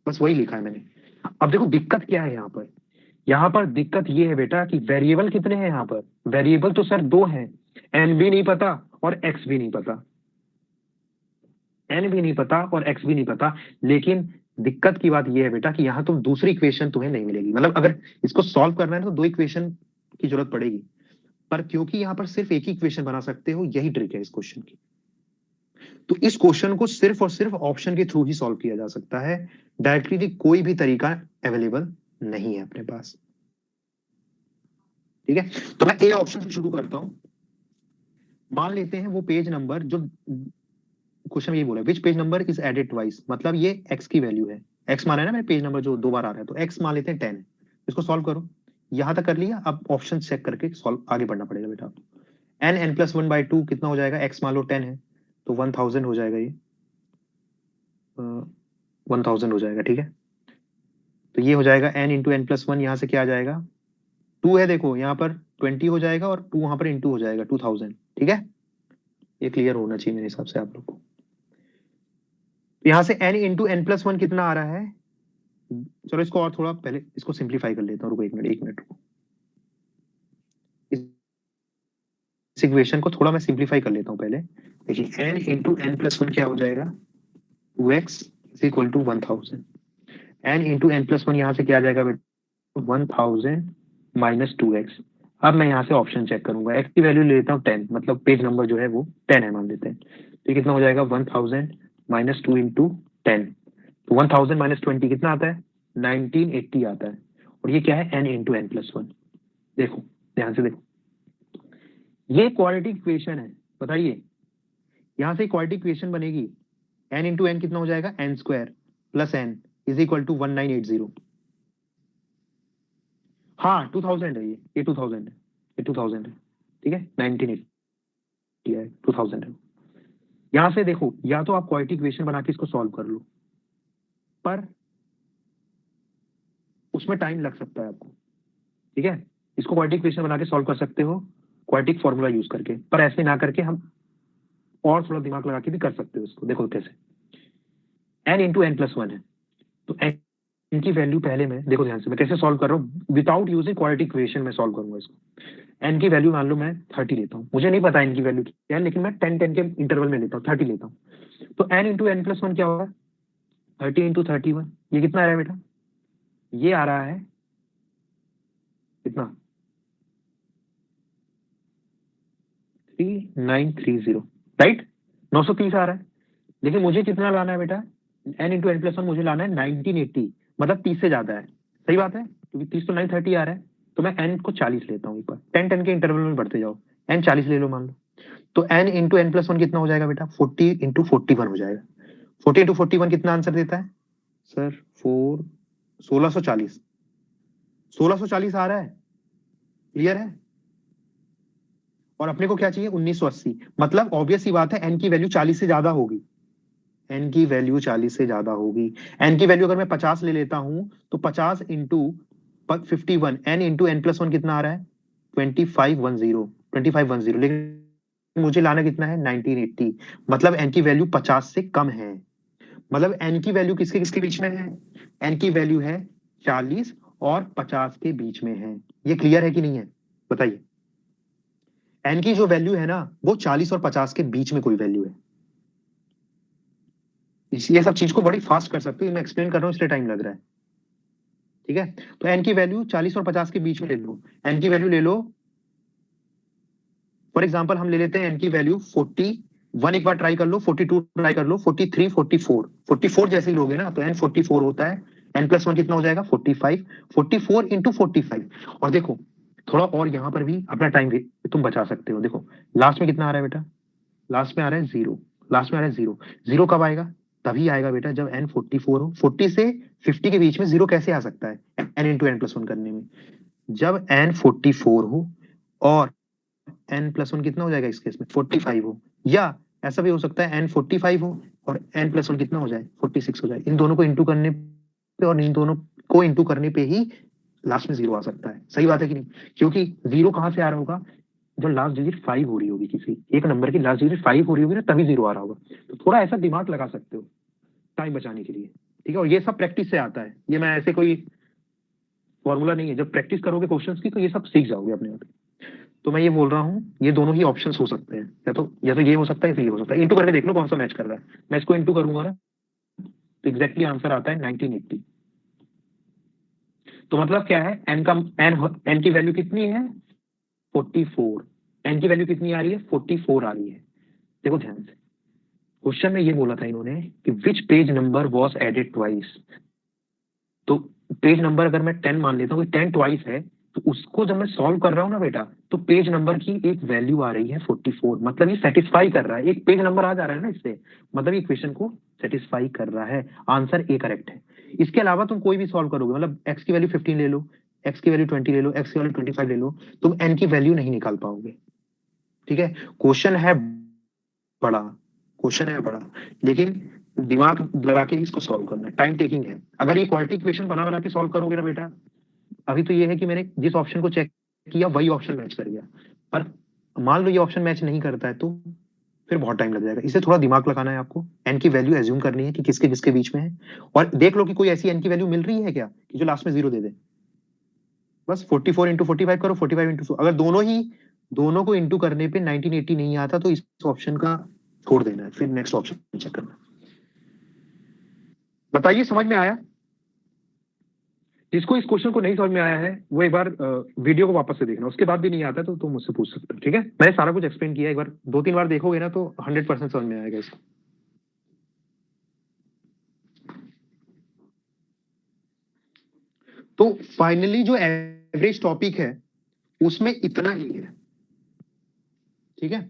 बस वही लिखा है मैंने। अब देखो दिक्कत क्या है यहाँ पर, यहाँ पर दिक्कत ये है बेटा कि वेरिएबल कितने हैं यहाँ पर, वेरिएबल तो सर 2 हैं, n भी नहीं पता और x भी नहीं पता, n भी नहीं पता और x भी नहीं पता। लेकिन दिक्कत की बात यह है बेटा कि यहाँ तुम दूसरी इक्वेशन तुम्हें नहीं मिलेगी, मतलब अगर इसको सॉल्व करना है तो 2 इक्वेशन की जरूरत पड़ेगी, पर क्योंकि यहाँ पर सिर्फ एक ही इक्वेशन बना सकते हो, यही ट्रिक है इस क्वेश्चन की। तो इस क्वेश्चन को सिर्फ और सिर्फ ऑप्शन के थ्रू ही सॉल्व किया जा सकता है, डायरेक्टली कोई भी तरीका अवेलेबल नहीं है अपने पास, ठीक है। तो मैं ए ऑप्शन से शुरू करता हूं। मान लेते हैं वो पेज नंबर जो क्वेश्चन ये बोला, which page number is added twice, मतलब ये x की वैल्यू है, x माना है ना मेरे पेज नंबर जो 2 बार आ रहा है, तो x मान लेते हैं 10 है, इसको सॉल्व करो। यहां तक कर लिया, अब ऑप्शन चेक करके सॉल्व आगे बढ़ना पड़ेगा बेटा आपको। n n+1/2 कितना हो जाएगा, x मान लो 10 है, तो 1000 हो जाएगा, ये 1000 हो जाएगा, ठीक है। तो ये हो जाएगा n × n+1, यहाँ से क्या आ जाएगा, 2 है, देखो यहाँ पर 20 हो जाएगा और 2 वहां पर इंटू हो जाएगा 2000, ठीक है। ये क्लियर होना चाहिए मेरे हिसाब से आप लोग को। यहाँ से n × n+1 कितना आ रहा है, चलो इसको और थोड़ा पहले इसको सिंप्लीफाई कर लेता हूँ, रुको एक मिनट रुको, इस इक्वेशन को थोड़ा मैं सिंप्लीफाई कर लेता हूँ पहले। देखिए n × n+1 क्या हो जाएगा, 2x is equal to 1000, n × n+1 यहाँ से क्या आ जाएगा बेटा, 1000 - 2x, अब मैं यहाँ से ऑप्शन चेक करूंगा, एक्स की वैल्यू ले लेता हूँ 10, मतलब पेज नंबर जो है वो 10 है मान लेते हैं। तो ये कितना हो जाएगा 1000 माइनस 2 इंटू 10, तो 1000 माइनस 20 कितना आता है 1980 आता है। और ये क्या है n into N plus one. देखो ध्यान से देखो, ये क्वाड्रेटिक इक्वेशन है, बताइए यहाँ से क्वाड्रेटिक इक्वेशन बनेगी, n इंटू एन कितना हो जाएगा n square plus n is equal to 1980। हाँ 2000 है, ये 2000 है, ये 2000 है, ठीक है 1980 है, 2000 है। यहां से देखो, या तो आप क्वाड्रेटिक इक्वेशन बना के इसको सॉल्व कर लो, पर उसमें टाइम लग सकता है आपको, ठीक है। इसको क्वाड्रेटिक इक्वेशन बना के सॉल्व कर सकते हो क्वाड्रेटिक फॉर्मूला यूज करके, पर ऐसे ना करके हम और थोड़ा दिमाग लगा के भी कर सकते हो इसको। देखो कैसे, n into N plus one है, तो n की वैल्यू पहले में देखो ध्यान से, मैं कैसे सॉल्व कर रहा हूँ, विदाउट यूजिंग क्वाड्रेटिक इक्वेशन में सॉल्व करूंगा इसको। n की वैल्यू मान लो मैं 30 लेता हूँ, मुझे नहीं पता n की वैल्यू क्या है, लेकिन मैं 10 के इंटरवल में लेता हूँ, 30 लेता हूँ। तो n into N plus one क्या होगा 30 इंटू 31, ये कितना आ रहा है बेटा, ये आ रहा है कितना 3930, राइट, 930 आ रहा है। लेकिन मुझे कितना लाना है बेटा, n into N plus one मुझे लाना है 1980, मतलब 30 से ज्यादा है, सही बात है, क्योंकि 30 तो 930 आ रहा है। तो मैं n को 40 लेता हूँ, एक बार 10 के इंटरवल में बढ़ते जाओ, n 40 ले लो मान लो। तो n into N plus one कितना हो जाएगा बेटा 40 इंटू 41 हो जाएगा। 40 इंटू 41 कितना आंसर देता है सर 1640, 1640 आ रहा है, क्लियर है। और अपने को क्या चाहिए 1980, मतलब ऑब्वियस सी बात है n की वैल्यू 40 से ज्यादा होगी, n की वैल्यू 40 से ज्यादा होगी। n की वैल्यू अगर मैं 50 ले लेता हूं तो 50 into 51, n into N plus one कितना आ रहा है 2510, लेकिन मुझे लाना कितना है 1980, मतलब n की वैल्यू 50 से कम है। मतलब n की वैल्यू किसके किसके बीच में है, n की वैल्यू है 40 और 50 के बीच में है। ये क्लियर है कि नहीं है, बताइए। n की जो वैल्यू है ना वो 40 और 50 के बीच में कोई वैल्यू है। ये सब चीज को बड़ी फास्ट कर सकते हो, मैं एक्सप्लेन कर रहा हूँ इसलिए टाइम लग रहा है, ठीक है। तो n की वैल्यू 40 और 50 के बीच में ले लो, n की वैल्यू ले लो, फॉर एग्जांपल हम ले लेते हैं n की वैल्यू 41, एक बार ट्राई कर लो, 42 ट्राई कर लो, 43, 44 जैसे ही लोगे ना तो n 44 होता है, n प्लस वन कितना हो जाएगा 45, 44 इंटू 45। और देखो थोड़ा और यहाँ पर भी अपना टाइम तुम बचा सकते हो। देखो लास्ट में कितना आ रहा है बेटा, लास्ट में आ रहा है जीरो, लास्ट में आ रहा है जीरो। जीरो कब आएगा, तभी आएगा बेटा जब n 44 हो। 40 से 50 के बीच में जीरो कैसे आ सकता है n into N plus one करने में, जब n 44 हो और n प्लस वन कितना हो जाएगा इस केस में 45 हो, या ऐसा भी हो सकता है n 45 हो और n प्लस वन कितना हो जाए 46 हो जाए। इन दोनों को इंटू करने पे और इन दोनों को इंटू करने पे ही लास्ट में जीरो आ सकता है, सही बात है कि नहीं। क्योंकि जीरो कहां से आ रहा होगा, जो लास्ट डिजिट 5 हो रही होगी, किसी एक नंबर की लास्ट डिजिट 5 हो रही होगी ना, तभी जीरो आ रहा होगा। तो थोड़ा ऐसा दिमाग लगा सकते हो टाइम बचाने के लिए, ठीक है। और ये सब प्रैक्टिस से आता है, ये मैं ऐसे कोई फॉर्मूला नहीं है, जब प्रैक्टिस करोगे क्वेश्चंस की तो ये सब सीख जाओगे अपने आप। तो मैं ये बोल रहा हूँ ये दोनों ही ऑप्शंस हो सकते हैं, या तो ये हो सकता है, या तो ये हो सकता है। इंटू करके देख लो कौन सा मैच कर रहा है। मैं इसको इंटू करूंगा ना तो एग्जैक्टली आंसर आता है 1980। तो मतलब क्या है, एन की वैल्यू कितनी है 44, एन की वैल्यू कितनी आ रही है 44 आ रही है। देखो ध्यान से, क्वेश्चन में ये बोला था इन्होंने कि which page number was added twice. तो पेज नंबर अगर मैं 10 मान लेता हूँ, 10 ट्वाइस है, तो उसको जब मैं सॉल्व कर रहा हूँ ना बेटा, तो पेज नंबर की एक वैल्यू आ रही है 44, मतलब ये सेटिस्फाई कर रहा है, एक पेज नंबर आ जा रहा है ना इससे, मतलब ये इक्वेशन को सेटिस्फाई कर रहा है। आंसर ए करेक्ट है। इसके अलावा तुम कोई भी सॉल्व करोगे, मतलब एक्स की वैल्यू 15 ले लो, एक्स की वैल्यू 20 ले लो, एक्स की वैल्यू 25 ले लो, तुम एन की वैल्यू नहीं निकाल पाओगे, ठीक है। क्वेश्चन है बड़ा, क्वेश्चन है बड़ा, लेकिन दिमाग लगा के इसको सॉल्व करना है, टाइम टेकिंग है। अगर ये क्वालिटी इक्वेशन बना बना के सॉल्व करोगे ना बेटा, अभी तो ये है कि मैंने जिस ऑप्शन को चेक किया वही ऑप्शन मैच कर गया, पर मान लो ये ऑप्शन मैच नहीं करता है तो फिर बहुत टाइम लग जाएगा। इसे थोड़ा दिमाग लगाना है आपको, एन की वैल्यू एज्यूम करनी है कि किसके किसके बीच में है, और देख लो कि कोई ऐसी एन की वैल्यू मिल रही है क्या कि जो लास्ट में जीरो दे दे। बस 44 इंटू 45 करो, 45 इंटू, अगर दोनों को इंटू करने पे 1980 नहीं आता तो इस ऑप्शन का छोड़ देना है, फिर नेक्स्ट ऑप्शन चेक करना। बताइए समझ में आया। जिसको इस क्वेश्चन को नहीं समझ में आया है वो एक बार वीडियो को वापस से देखना, उसके बाद भी नहीं आता तो तुम मुझसे पूछ सकते हो, ठीक है। मैंने सारा कुछ एक्सप्लेन किया, एक बार 2-3 बार देखोगे ना तो 100% समझ में आएगा इसको। तो फाइनली जो एवरेज टॉपिक है उसमें इतना ही है, ठीक है।